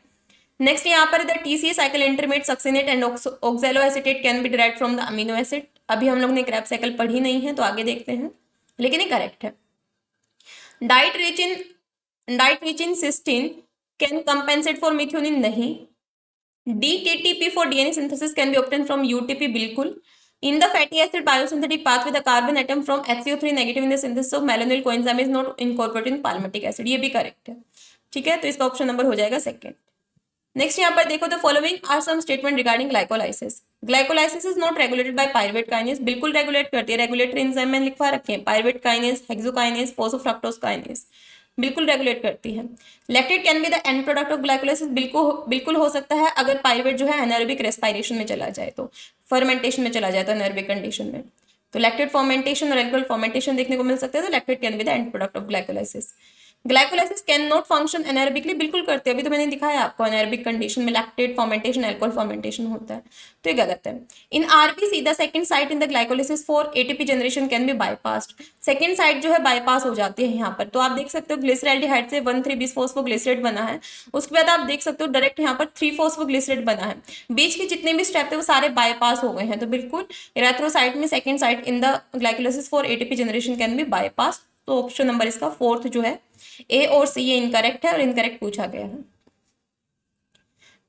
[SPEAKER 1] नेक्स्ट यहाँ पर the TCA cycle intermediate succinate and oxaloacetate can be derived from the amino acid. अभी हम लोग ने क्रैब साइकिल पढ़ी नहीं है, तो आगे देखते हैं, लेकिन ये करेक्ट है। Diet rich in cysteine can compensate for methionine, नहीं। DKTP for DNA synthesis can be obtained from UTP, बिल्कुल। In the fatty acid biosynthetic pathway, the carbon atom from HCO3 negative in the synthesis of malonyl coenzyme is not incorporated in palmitic acid, ये भी correct है, ठीक है। तो इसका option number हो जाएगा सेकेंड। नेक्स्ट यहाँ पर देखो, the following are some statement regarding glycolysis. Glycolysis is not regulated by pyruvate kinase, बिल्कुल रेगुलेट करती है। रेगुलेटरी एंजाइम में लिखवा रखे हैं pyruvate kinase, hexokinase, phosphofructose kinase, बिल्कुल रेगुलेट करती है। Lactate can be the end product of glycolysis, बिल्कुल हो सकता है अगर पायरुवेट जो है एनारोबिक रेस्पिरेशन में चला जाए, तो फर्मेंटेशन में चला जाए, तो एनारोबिक कंडीशन में। तो लैक्टेट फर्मेंटेशन और एल्कोहल फर्मेंटेशन देखने को मिल सकता है, तो lactate can be the end product of glycolysis. Glycolysis can not function anaerobically, बिल्कुल करते हैं, अभी तो मैंने दिखाया आपको एनारोबिक कंडीशन में लैक्टेट फर्मेंटेशन एल्कोहल फर्मेंटेशन होता है, तो ये गलत है। In RBC the second site in the glycolysis for ATP generation can be bypassed, second site जो है बाईपास हो जाती है यहाँ पर। तो आप देख सकते हो ग्लिसरैल्डिहाइड से 1,3-बिसफॉस्फोग्लिसरेट बना है, उसके बाद आप देख सकते हो डायरेक्ट यहाँ पर 3-फॉस्फोग्लिसरेट बना है, बीच के जितने भी स्टेप थे वो सारे बाईपास हो गए हैं, तो बिल्कुल इरेथ्रोसाइट में second site in the glycolysis for ATP generation can be bypass. तो ऑप्शन नंबर इसका फोर्थ जो है ए और सी, ये इनकरेक्ट है और इनकरेक्ट पूछा गया है।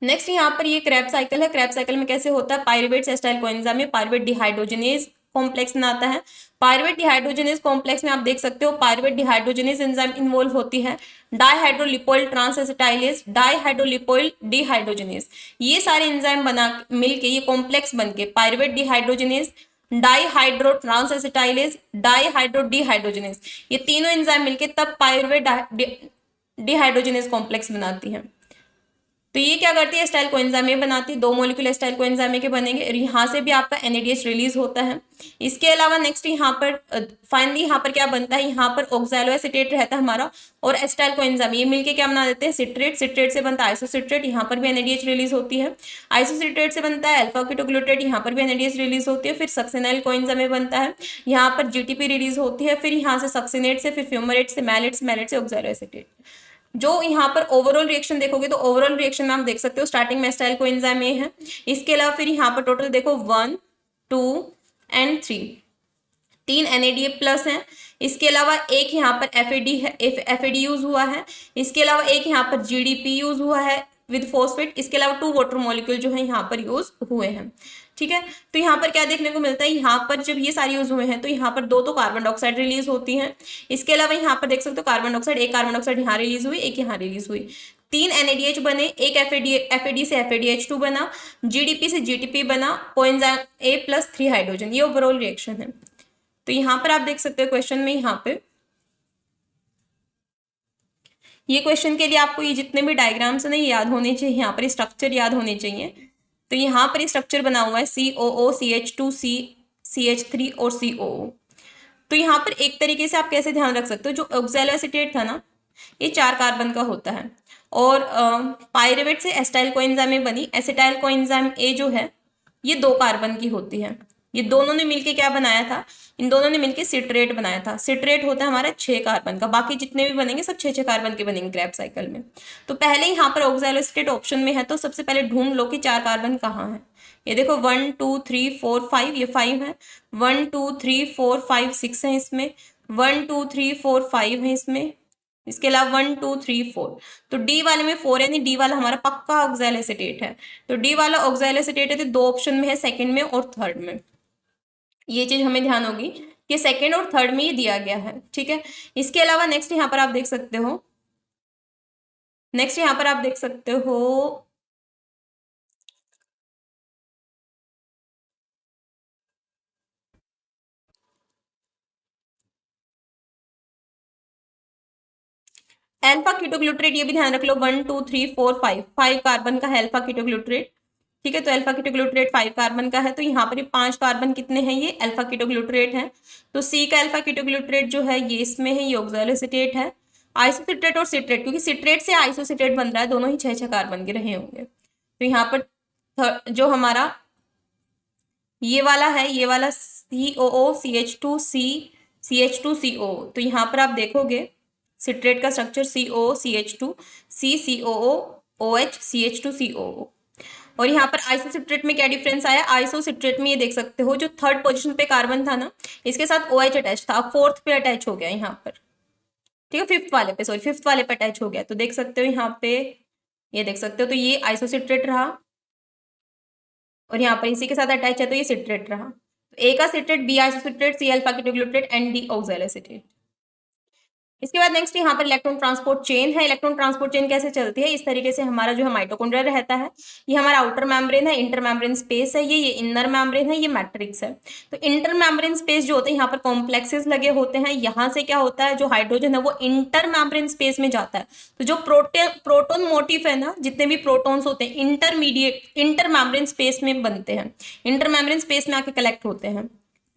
[SPEAKER 1] नेक्स्ट यहाँ पर ये क्रैब साइकिल है। क्रैब साइकिल में कैसे होता है, पायरुवेट एसिटाइल कोएंजाइम में पायरुवेट डिहाइड्रोजनेज कॉम्प्लेक्स में आता है। पायरुवेट डिहाइड्रोजनेज कॉम्प्लेक्स में आप देख सकते हो पायरुवेट डिहाइड्रोजनेज एंजाइम इन्वॉल्व होती है। डाइहाइड्रोलिपोइल ट्रांसएसिटाइलेज, डाइहाइड्रोलिपोइल डिहाइड्रोजनेज, ये सारे एंजाइम बना मिलके ये कॉम्प्लेक्स बनके पायरुवेट डिहाइड्रोजनेज, डाइहाइड्रो ट्रांसएसिटाइलेज, डाइहाइड्रो डिहाइड्रोजनेज, ये तीनों एंजाइम मिलके तब पायरुवेट डिहाइड्रोजनेज कॉम्प्लेक्स बनाती हैं। तो ये क्या करती है, एसिटाइल कोएंजाइम ये बनाती है, 2 मॉलिक्यूल एसिटाइल कोएंजाइम के बनेंगे और यहाँ से भी आपका NADH रिलीज होता है। इसके अलावा नेक्स्ट यहाँ पर फाइनली यहाँ पर क्या बनता है, यहाँ पर ऑक्सैलोएसीटेट रहता है हमारा और एसिटाइल कोएंजाइम ये मिलके क्या बना देते हैं, सिट्रेट, सिट्रेट से बनता है आइसोसिट्रेट, यहाँ पर भी NADH रिलीज होती है। आइसोसिट्रेट से बनता है अल्फा कीटोग्लूटारेट, यहाँ पर भी NADH रिलीज होती है। फिर सक्सिनाइल कोएंजाइम में बनता है, यहाँ पर GTP रिलीज होती है। फिर यहाँ से सक्सिनेट से, फिर फ्यूमरेट से, मैलेट से ऑक्सैलोएसीटेट। जो यहाँ पर ओवरऑल रिएक्शन देखोगे तो ओवरऑल रिएक्शन में आप देख सकते हो स्टार्टिंग में एसिटाइल कोएंजाइम ए है, इसके अलावा फिर यहाँ पर टोटल देखो 1, 2 एंड 3, 3 NADH प्लस है। इसके अलावा एक यहाँ पर FAD है, FAD यूज हुआ है। इसके अलावा एक यहाँ पर GDP यूज हुआ है विद फॉस्फेट। इसके अलावा 2 वाटर मॉलिक्यूल जो है यहाँ पर यूज हुए हैं, ठीक है। तो यहाँ पर क्या देखने को मिलता है, यहाँ पर जब ये सारे यूज हुए हैं तो यहाँ पर 2 तो कार्बन डाइऑक्साइड रिलीज होती है। इसके अलावा यहाँ पर देख सकते हो कार्बन डाइऑक्साइड, एक कार्बन डाइऑक्साइड यहाँ रिलीज हुई, एक यहाँ रिलीज हुई, 3 NADH बने, एक FAD से FADH2 बना, GDP से GTP बना, कोएंजाइम A प्लस 3 हाइड्रोजन, ये ओवरऑल रिएक्शन है। तो यहाँ पर आप देख सकते हो क्वेश्चन में, यहाँ पे ये क्वेश्चन के लिए आपको ये जितने भी डायग्राम्स नहीं याद होने चाहिए, यहाँ पर स्ट्रक्चर याद होने चाहिए। तो यहाँ पर स्ट्रक्चर बना हुआ है COO, CH2, CH3 और COO। तो यहाँ पर एक तरीके से आप कैसे ध्यान रख सकते हो, जो ऑक्सैलोएसीटेट था ना ये 4 कार्बन का होता है और पायरुवेट से एसिटाइल कोएंजाइम में बनी एसिटाइल कोएंजाइम ए जो है ये 2 कार्बन की होती है। ये दोनों ने मिलके क्या बनाया था, इन दोनों ने मिलके सिट्रेट बनाया था। सिट्रेट होता है हमारा 6 कार्बन का, बाकी जितने भी बनेंगे सब 6-6 कार्बन के बनेंगे क्रैब साइकिल में। तो पहले यहाँ पर ऑक्सैलोएसीटेट ऑप्शन में है, तो सबसे पहले ढूंढ लो कि 4 कार्बन कहाँ है। ये देखो 1 2 3 4 5, ये 5 है, 1 2 3 4 5 6 है इसमें, 1 2 3 4 5 है इसमें, इसके अलावा 1 2 3 4। तो डी वाले में 4 है, नहीं डी वाला हमारा पक्का ऑक्सैलोएसीटेट है। तो डी वाला ऑक्सैलोएसीटेट है, तो 2 ऑप्शन में है, सेकंड में और थर्ड में। ये चीज हमें ध्यान होगी कि सेकंड और थर्ड में ये दिया गया है, ठीक है। इसके अलावा नेक्स्ट यहाँ पर आप देख सकते हो, नेक्स्ट यहाँ पर आप देख सकते हो अल्फा कीटोग्लूटरेट, ये भी ध्यान रख लो 1 2 3 4 5, 5 कार्बन का है अल्फा कीटोग्लूटरेट, ठीक है। तो अल्फा कीटोग्लूटरेट 5 कार्बन का है, तो यहाँ पर ये 5 कार्बन कितने हैं, ये अल्फा कीटोग्लूटरेट है। तो सी का अल्फा कीटोग्लूटरेट जो है ये इसमें है, ये ऑक्सैलोएसीटेट है। आइसोसिट्रेट और सिट्रेट, क्योंकि सिट्रेट से आइसोसिट्रेट बन रहा है, दोनों ही 6-6 कार्बन के रहे होंगे। तो यहाँ पर जो हमारा ये वाला है, ये वाला COO CH2CO, तो यहाँ पर आप देखोगे सिट्रेट का structure COO CH2 CCOO OH CH2COO। और यहाँ पर आइसोसिट्रेट में क्या डिफरेंस आया, आइसोसिट्रेट में ये देख सकते हो जो थर्ड पोजीशन पे कार्बन था ना, इसके साथ OH अटैच था, अब फोर्थ पे अटैच हो गया यहाँ पर, ठीक है, फिफ्थ वाले पे, सॉरी फिफ्थ वाले पे अटैच हो गया, तो देख सकते हो यहाँ पे, ये देख सकते हो, तो ये आइसोसिट्रेट रहा और यहाँ पर इसी के साथ अटैच है तो ये सिट्रेट रहा। तो ए का citrate, B isocitrate, C alpha ketoglutarate and D oxaloacetate. इसके बाद नेक्स्ट यहाँ पर इलेक्ट्रॉन ट्रांसपोर्ट चेन है। इलेक्ट्रॉन ट्रांसपोर्ट चेन कैसे चलती है, इस तरीके से हमारा जो है माइटोकॉन्ड्रिया रहता है, ये हमारा आउटर मेम्ब्रेन है, इंटर मेम्ब्रेन स्पेस है, ये इनर मेम्ब्रेन है, ये मैट्रिक्स है। तो इंटर मेम्ब्रेन स्पेस जो होते हैं यहाँ पर कॉम्प्लेक्सेस लगे होते हैं, यहाँ से क्या होता है जो हाइड्रोजन है वो इंटर मेम्ब्रेन स्पेस में जाता है। तो जो प्रोटोन मोटिफ है ना, जितने भी प्रोटॉन्स होते हैं इंटरमीडिएट इंटर मेम्ब्रेन स्पेस में बनते हैं, इंटर मेम्ब्रेन स्पेस में आके कलेक्ट होते हैं,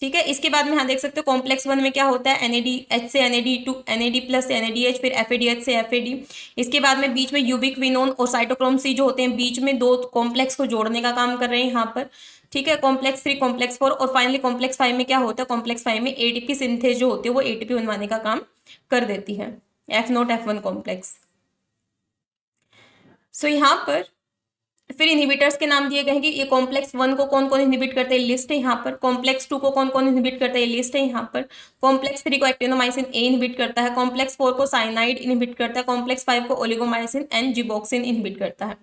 [SPEAKER 1] ठीक है। इसके बाद में यहाँ देख सकते हो कॉम्प्लेक्स वन में क्या होता है, NADH से NAD2, NAD प्लस से NADH, फिर FADH से FAD। इसके बाद में बीच में यूबिक्विनोन और साइटोक्रोम C जो होते हैं बीच में दो कॉम्प्लेक्स को जोड़ने का काम कर रहे हैं यहाँ पर, ठीक है। कॉम्प्लेक्स 3, कॉम्प्लेक्स 4 और फाइनली कॉम्प्लेक्स 5 में क्या होता है, कॉम्प्लेक्स 5 में ATP सिंथेज जो होती है वो ATP बनवाने का काम कर देती है, F0 F1 कॉम्प्लेक्स। सो यहाँ पर फिर इनहिबिटर्स के नाम दिए गए हैं कि ये कॉम्प्लेक्स 1 को कौन कौन इनहिबिट करते हैं, लिस्ट है यहाँ पर। कॉम्प्लेक्स 2 को कौन कौन इनहिबिट करता है, लिस्ट है यहाँ पर। कॉम्प्लेक्स 3 को एक्टिनोमाइसिन ए इनहिबिट करता है। कॉम्प्लेक्स 4 को साइनाइड इनहिबिट करता है। कॉम्प्लेक्स 5 को ओलिगोमाइसिन एंड जिबॉक्सिन इनहिबिट करता है।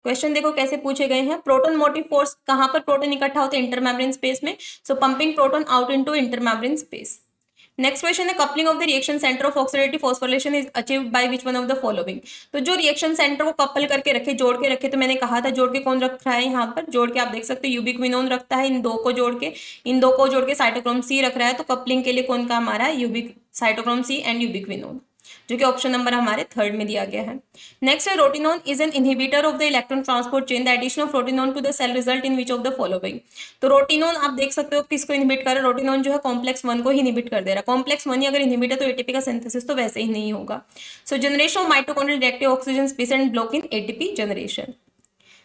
[SPEAKER 1] क्वेश्चन देखो कैसे पूछे गए हैं, प्रोटोन मोटिव फोर्स, कहां पर प्रोटोन इकट्ठा होते हैं, इंटरमेम्ब्रेन स्पेस में, so pumping proton out into intermembrane space. Next question है coupling of the reaction center of oxidative phosphorylation is achieved by which one of the following. तो जो reaction centre को कपल करके रखे, जोड़ के रखे, तो मैंने कहा था जोड़ के कौन रख रहा है, यहाँ पर जोड़ के आप देख सकते हो यूबिक्विनोन रखता है, इन दो को जोड़ के साइटोक्रोम C रख रहा है, तो कपलिंग के लिए कौन काम आ रहा है, साइटोक्रोम C एंड यूबिक्विनोन, जो कि ऑप्शन नंबर हमारे थर्ड में दिया गया है। नेक्स्ट है rotenone is an inhibitor of the electron transport chain, the addition of rotenone to the cell result in which of the following. तो रोटिनोन आप देख सकते हो किसको इनहिबिट कर रहा है, रोटिनोन जो है कॉम्प्लेक्स 1 को ही इनहिबिट कर दे रहा है। कॉम्प्लेक्स 1 ही अगर इनहिबिट है तो एटीपी का सिंथेसिस तो वैसे ही नहीं होगा। सो generation of mitochondrial reactive oxygen space and block in ATP generation.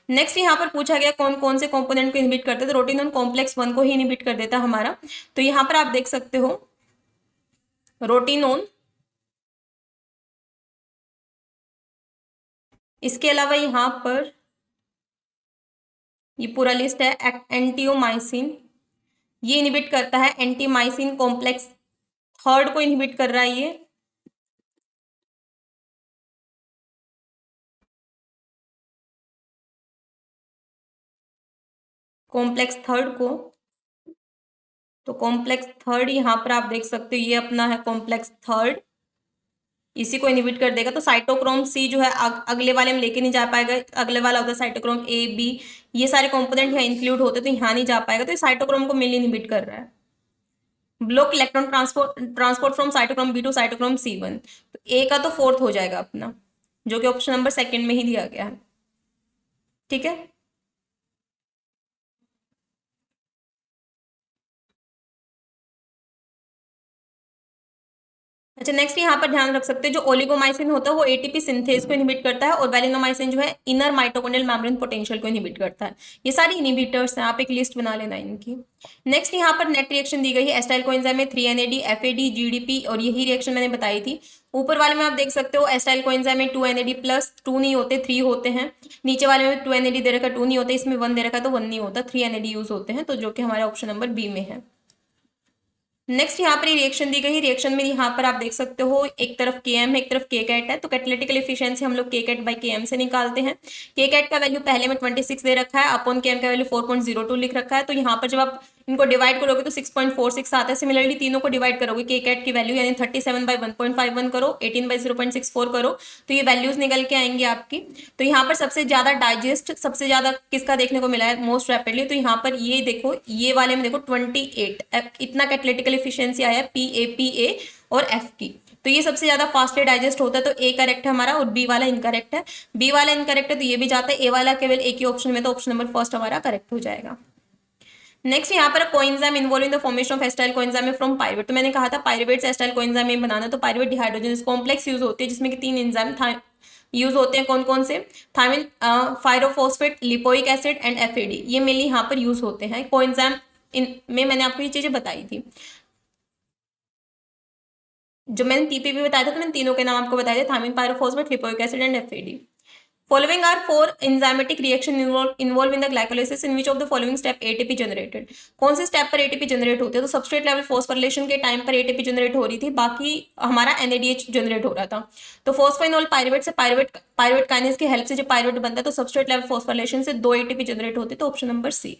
[SPEAKER 1] Next यहाँ पर पूछा गया कौन कौन से कंपोनेंट को इनहिबिट करते हैं, तो रोटिनोन कॉम्प्लेक्स 1 को ही इनहिबिट कर देता है हमारा। तो यहाँ पर आप देख सकते हो रोटिनोन, इसके अलावा यहाँ पर ये पूरा लिस्ट है, एंटियोमाइसिन ये इनहिबिट करता है, एंटीमाइसिन कॉम्प्लेक्स 3 को इनहिबिट कर रहा है ये, कॉम्प्लेक्स 3 को। तो कॉम्प्लेक्स 3 यहाँ पर आप देख सकते हो ये अपना है कॉम्प्लेक्स 3, इसी को इनहिबिट कर देगा। तो साइटोक्रोम C जो है अगले वाले में लेके नहीं जा पाएगा, अगले वाला होता है साइटोक्रोम A B, ये सारे कंपोनेंट यहाँ इंक्लूड होते तो यहाँ नहीं जा पाएगा, तो ये साइटोक्रोम को मेनली इनहिबिट कर रहा है। Block electron transport from cytochrome B to cytochrome C1, तो A का तो फोर्थ हो जाएगा अपना, जो कि ऑप्शन नंबर सेकंड में ही दिया गया है, ठीक है। अच्छा नेक्स्ट यहाँ पर ध्यान रख सकते हैं जो ओलिगोमाइसिन होता है वो एटीपी सिंथेज को इनहिबिट करता है, और वेलिनोमाइसिन जो है इनर माइटोकॉन्ड्रियल मेम्ब्रेन पोटेंशियल को इनहिबिट करता है। ये सारी इनहिबिटर्स हैं, आप एक लिस्ट बना लेना इनकी। नेक्स्ट यहाँ पर नेट रिएक्शन दी गई है एस्टाइल कोएंजाइम में 3NAD FAD GDP, और यही रिएक्शन मैंने बताई थी। ऊपर वाले में आप देख सकते हो एस्टाइल कोएंजाइम में 2NAD प्लस 2 नहीं होते 3 होते हैं, नीचे वाले में 2NAD दे रखा 2 नहीं होते, इसमें 1 दे रखा तो 1 नहीं होता, 3NAD यूज होते हैं, तो जो कि हमारे ऑप्शन नंबर बी में है। नेक्स्ट यहाँ पर रिएक्शन दी गई, रिएक्शन में यहाँ पर आप देख सकते हो एक तरफ Km है एक तरफ Kcat है, तो कैटालिटिकल एफिशिएंसी हम लोग Kcat बाई Km से निकालते हैं। Kcat का वैल्यू पहले में 26 दे रखा है, अपॉन Km का वैल्यू 4.02 लिख रखा है, तो यहाँ पर जब आप इनको डिवाइड करोगे तो 6.46 आता है। सिमिलरली तीनों को डिवाइड करोगे Kcat की वैल्यू यानी 37 बाई 1.51 करो, 18 बाई 0.64 करो, तो ये वैल्यूज निकल के आएंगी आपकी। तो यहाँ पर सबसे ज्यादा डाइजेस्ट सबसे ज्यादा किसका देखने को मिला है मोस्ट रैपिडली, तो यहाँ पर ये देखो ये वाले में देखो 28 इतना कैटालिटिकल एफिशिएंसी आया है PAPA और F की, तो ये सबसे ज्यादा फास्टली डाइजेस्ट होता है, तो ए करेक्ट है हमारा और बी वाला इनकरेक्ट है। बी वाला इनकरेक्ट है तो ये भी जाता है, ए वाला केवल एक ही ऑप्शन में, तो ऑप्शन नंबर फर्स्ट हमारा करेक्ट हो जाएगा। नेक्स्ट यहाँ पर coenzyme involve in the formation of acetyl coenzyme from pyruvate, तो मैंने कहा था पाइरुवेट से एस्टाइल कोएंजाइम बनाना, तो पाइरुवेट डिहाइड्रोजन कॉम्प्लेक्स यूज होती है जिसमें कि 3 एंजाइम यूज होते हैं कौन कौन से? Thiamine pyrophosphate, lipoic acid and FAD, ये मेनली यहाँ पर यूज होते हैं कोएंजाइम में। मैंने आपको ये चीजें बताई थी। जो मैंने टीपीपी बताया था तो मैंने तीनों के नाम आपको बताए थे, thiamine pyrophosphate, lipoic acid and FAD. Following are four enzymatic reaction involved in the glycolysis in which of the following step ATP generated? कौन से स्टेप पर एटीपी जनरेट होते हैं? तो सबस्ट्रेट लेवल फॉस्फोरिलेशन के टाइम पर एटीपी जनरेट हो रही थी, बाकी हमारा NADH जनरेट हो रहा था। तो फॉस्फेनॉल पायरुवेट से पायरुवेट काइनेज की हेल्प से जब पायरुवेट बनता है तो सबस्ट्रेट लेवल फॉस्फोरिलेशन से 2 एटीपी जनरेट होते, तो ऑप्शन नंबर सी।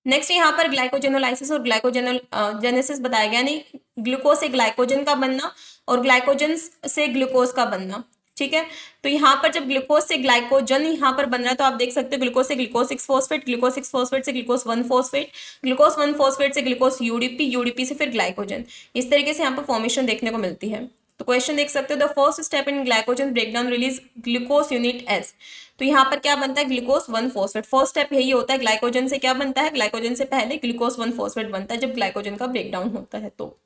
[SPEAKER 1] नेक्स्ट यहाँ पर ग्लाइकोजेनोलाइसिस और ग्लाइकोजेनेसिस बताया गया, नहीं ग्लूकोज से ग्लाइकोजन का बनना और ग्लाइकोजन से ग्लूकोज का बनना, ठीक है। तो यहाँ पर जब ग्लूकोज से ग्लाइकोजन यहाँ पर बन रहा है तो आप देख सकते हो ग्लूकोज से ग्लूकोज 6 फॉस्फेट, ग्लूकोज 6 फॉस्फेट से ग्लूकोज 1 फॉस्फेट, ग्लूकोज 1 फॉस्फेट से ग्लूकोज यूडीपी, यूडीपी से फिर ग्लाइकोजन, इस तरीके से यहाँ पर फॉर्मेशन देखने को मिलती है। तो क्वेश्चन देख सकते हो, the first step in glycogen breakdown release glucose unit S. तो यहाँ पर क्या बनता है? Glucose 1 phosphate. फर्स्ट स्टेप यही होता है, ग्लाइकोजन से क्या बनता है? ग्लाइकोजन से पहले ग्लूकोज 1 फॉस्फेट बनता है जब ग्लाइकोजन का ब्रेकडाउन होता है। तो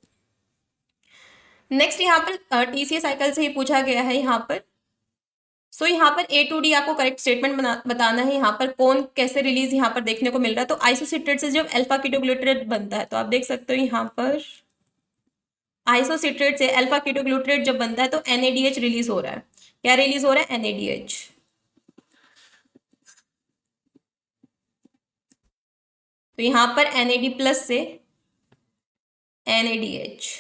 [SPEAKER 1] नेक्स्ट यहाँ पर टीसीए साइकिल से ही पूछा गया है यहाँ पर। सो यहाँ पर ए टू डी आपको करेक्ट स्टेटमेंट बताना है। यहाँ पर कौन कैसे रिलीज यहाँ पर देखने को मिल रहा है? तो आइसोसिट्रेट से जब अल्फा कीटोग्लूटारेट बनता है तो आप देख सकते हो यहाँ पर आइसोसिट्रेट से अल्फा कीटोग्लूटारेट जब बनता है तो NADH रिलीज हो रहा है। क्या रिलीज हो रहा है? NADH। तो यहाँ पर NAD प्लस से NADH,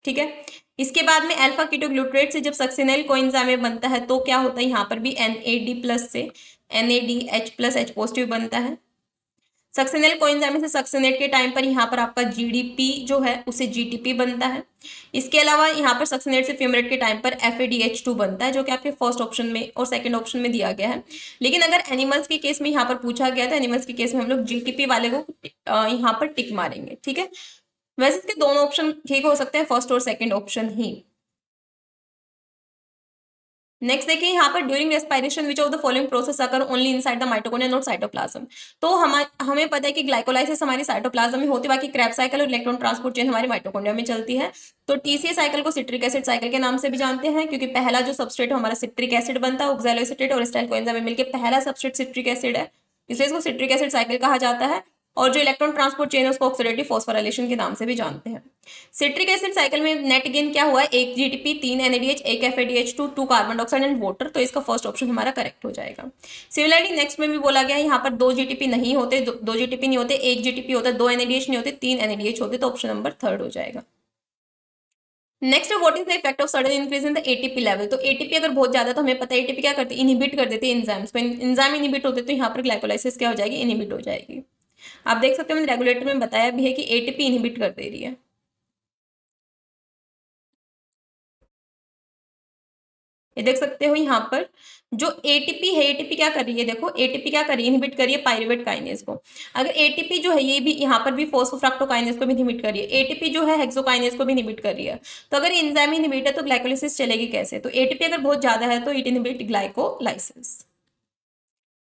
[SPEAKER 1] ठीक है। इसके बाद में अल्फा कीटोग्लूटारेट से जब सक्सिनेल कोएंजाइम बनता है तो क्या होता है? यहाँ पर भी NAD प्लस से NADH प्लस H पॉजिटिव बनता है। सक्सिनेल कोएंजाइम से सक्सिनेट के टाइम पर यहाँ पर आपका GDP जो है उसे GTP बनता है। इसके अलावा यहाँ पर सक्सिनेट से फ्यूमरेट के टाइम पर FADH2 बनता है, जो कि आपके फर्स्ट ऑप्शन में और सेकंड ऑप्शन में दिया गया है। लेकिन अगर एनिमल्स के केस में यहाँ पर पूछा गया तो एनिमल्स के केस में हम लोग GTP वाले को यहाँ पर टिक मारेंगे, ठीक है। वैसे इसके दोनों ऑप्शन ठीक हो सकते हैं, फर्स्ट और सेकंड ऑप्शन ही। नेक्स्ट देखिए यहाँ पर during respiration which of the following process occur only inside the mitochondria not cytoplasm. तो हमें पता है कि ग्लाइकोलाइसिस हमारी साइटोप्लाज्म में होती है, बाकी क्रेब्स साइकिल और इलेक्ट्रॉन ट्रांसपोर्ट चेन हमारी माइटोकॉन्ड्रिया में चलती है। तो टीसीए साइकिल को सिट्रिक एसिड साइकिल के नाम से भी जानते हैं, क्योंकि पहला जो सबस्ट्रेट है हमारा सिट्रिक एसिड बनता है, ऑक्सैलोएसिटेट और एसिटाइल कोएंजाइम में मिलकर पहला सबस्ट्रेट सिट्रिक एसिड है, इसलिए इसको सिट्रिक एसिड साइकिल कहा जाता है। और जो इलेक्ट्रॉन ट्रांसपोर्ट चेन है उसको ऑक्सीडेटिव फॉस्फोराइलेशन के नाम से भी जानते हैं। सिट्रिक एसिड साइकिल में नेट गेन क्या हुआ है? 1 GTP, 3 NADH, 1 FADH2, 2 carbon dioxide and water. तो इसका फर्स्ट ऑप्शन हमारा करेक्ट हो जाएगा। सिमिलरली नेक्स्ट में भी बोला गया है यहाँ पर 2 GTP नहीं होते, 2 GTP नहीं होते, 1 GTP होता है, 2 NADH नहीं होते, 3 NADH होते, तो ऑप्शन नंबर थर्ड हो जाएगा। Next, what is the effect of sudden increase in the ATP level. तो एटीपी अगर बहुत ज्यादा, तो हमें पता है एटीपी क्या करती है? इनहिबिट कर देती है एंजाइम्स को। एंजाइम इनहिबिट होते तो यहाँ पर ग्लाइकोलाइसिस क्या हो जाएगी? इनहिबिट हो जाएगी। आप देख सकते हो मैंने रेगुलेटर में बताया भी है कि एटीपी इनहिबिट कर दे रही है। ये देख सकते हो यहाँ पर जो एटीपी है, एटीपी क्या कर रही है? देखो एटीपी क्या कर रही है? इनहिबिट कर रही है पाइरुवेट काइनेज को। अगर एटीपी जो है ये भी यहाँ पर भी फॉस्फोफ्रक्टोकाइनेज को भी इनहिबिट कर रही है, एटीपी जो है हेक्सोकाइनेज को भी इनहिबिट कर रही है। तो अगर एंजाइम इनहिबिट है तो ग्लाइकोलाइसिस चलेगी कैसे? तो एटीपी अगर बहुत ज्यादा है तो it inhibit glycolysis.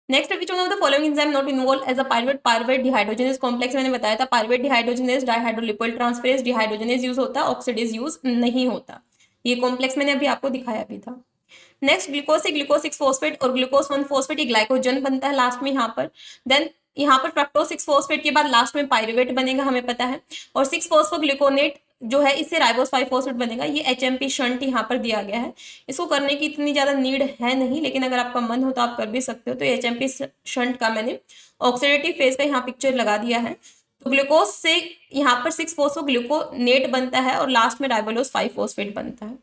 [SPEAKER 1] Next, which one of the following enzyme not involve as a pyruvate dehydrogenase complex. मैंने बताया था pyruvate dehydrogenase dihydrolipoyl transferase dehydrogenase use होता है, ऑक्सीडेज यूज नहीं होता। ये कॉम्प्लेक्स मैंने अभी आपको दिखाया भी था। नेक्स्ट, ग्लूकोज से ग्लूकोज 6 फॉस्फेट और ग्लूकोज 1 फॉस्फेट, ये ग्लाइकोजन बनता है लास्ट में यहाँ पर। देन यहाँ पर फ्रक्टोज 6 फॉस्फेट के बाद लास्ट में पाइरुवेट बनेगा, हमें पता है। और 6 फॉस्फोग्लूकोनेट जो है इससे राइबोस 5 फॉस्फेट बनेगा। ये HMP शंट यहाँ पर दिया गया है। इसको करने की इतनी ज्यादा नीड है नहीं, लेकिन अगर आपका मन हो तो आप कर भी सकते हो। तो HMP शंट का मैंने ऑक्सीडेटिव फेज का यहाँ पिक्चर लगा दिया है। तो ग्लूकोज से यहाँ पर 6 फॉस्फोग्लूकोनेट बनता है और लास्ट में राइबोलोस 5 फॉस्फेट बनता है।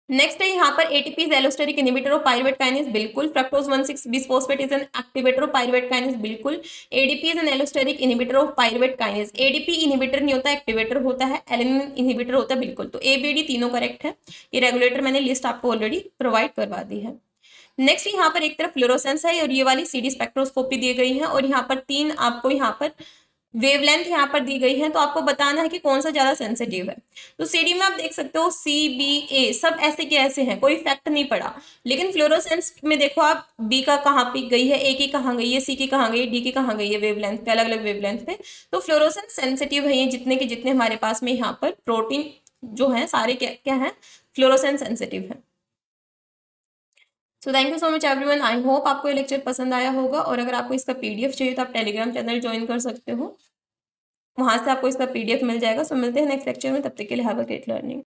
[SPEAKER 1] नेक्स्ट है यहाँ पर ATP is allosteric inhibitor of pyruvate kinase, बिल्कुल। Fructose 1,6 bisphosphate is an activator of pyruvate kinase, बिल्कुल। ADP is an allosteric inhibitor of pyruvate kinase, ADP inhibitor नहीं होता, एक्टिवेटर होता है। एलिनिन इनहिबिटर होता है, बिल्कुल। तो ABD तीनों करेक्ट है। ये रेगुलेटर मैंने लिस्ट आपको ऑलरेडी प्रोवाइड करवा दी है। नेक्स्ट यहाँ पर एक तरफ फ्लोरोसेंस है और ये वाली CD स्पेक्ट्रोस्कोपी दी गई है, और यहाँ पर 3 आपको यहाँ पर वेवलेंथ यहाँ पर दी गई है। तो आपको बताना है कि कौन सा ज्यादा सेंसिटिव है। तो CD में आप देख सकते हो CBA सब ऐसे के ऐसे हैं, कोई इफेक्ट नहीं पड़ा। लेकिन फ्लोरोसेंस में देखो आप B का कहाँ पिक गई है, A की कहाँ गई है, C की कहाँ गई है, D की कहाँ गई है वेवलेंथ पे, अलग अलग वेवलेंथ पे। तो फ्लोरोसेंस सेंसिटिव है ये जितने के जितने हमारे पास में यहाँ पर प्रोटीन जो है सारे क्या क्या है, फ्लोरोसेंस सेंसिटिव है। So thank you so much everyone. I hope आपको ये लेक्चर पसंद आया होगा, और अगर आपको इसका पीडीएफ चाहिए तो आप टेलीग्राम चैनल ज्वाइन कर सकते हो, वहां से आपको इसका पीडीएफ मिल जाएगा। सो मिलते हैं नेक्स्ट लेक्चर में, तब तक के लिए हैव अ ग्रेट लर्निंग।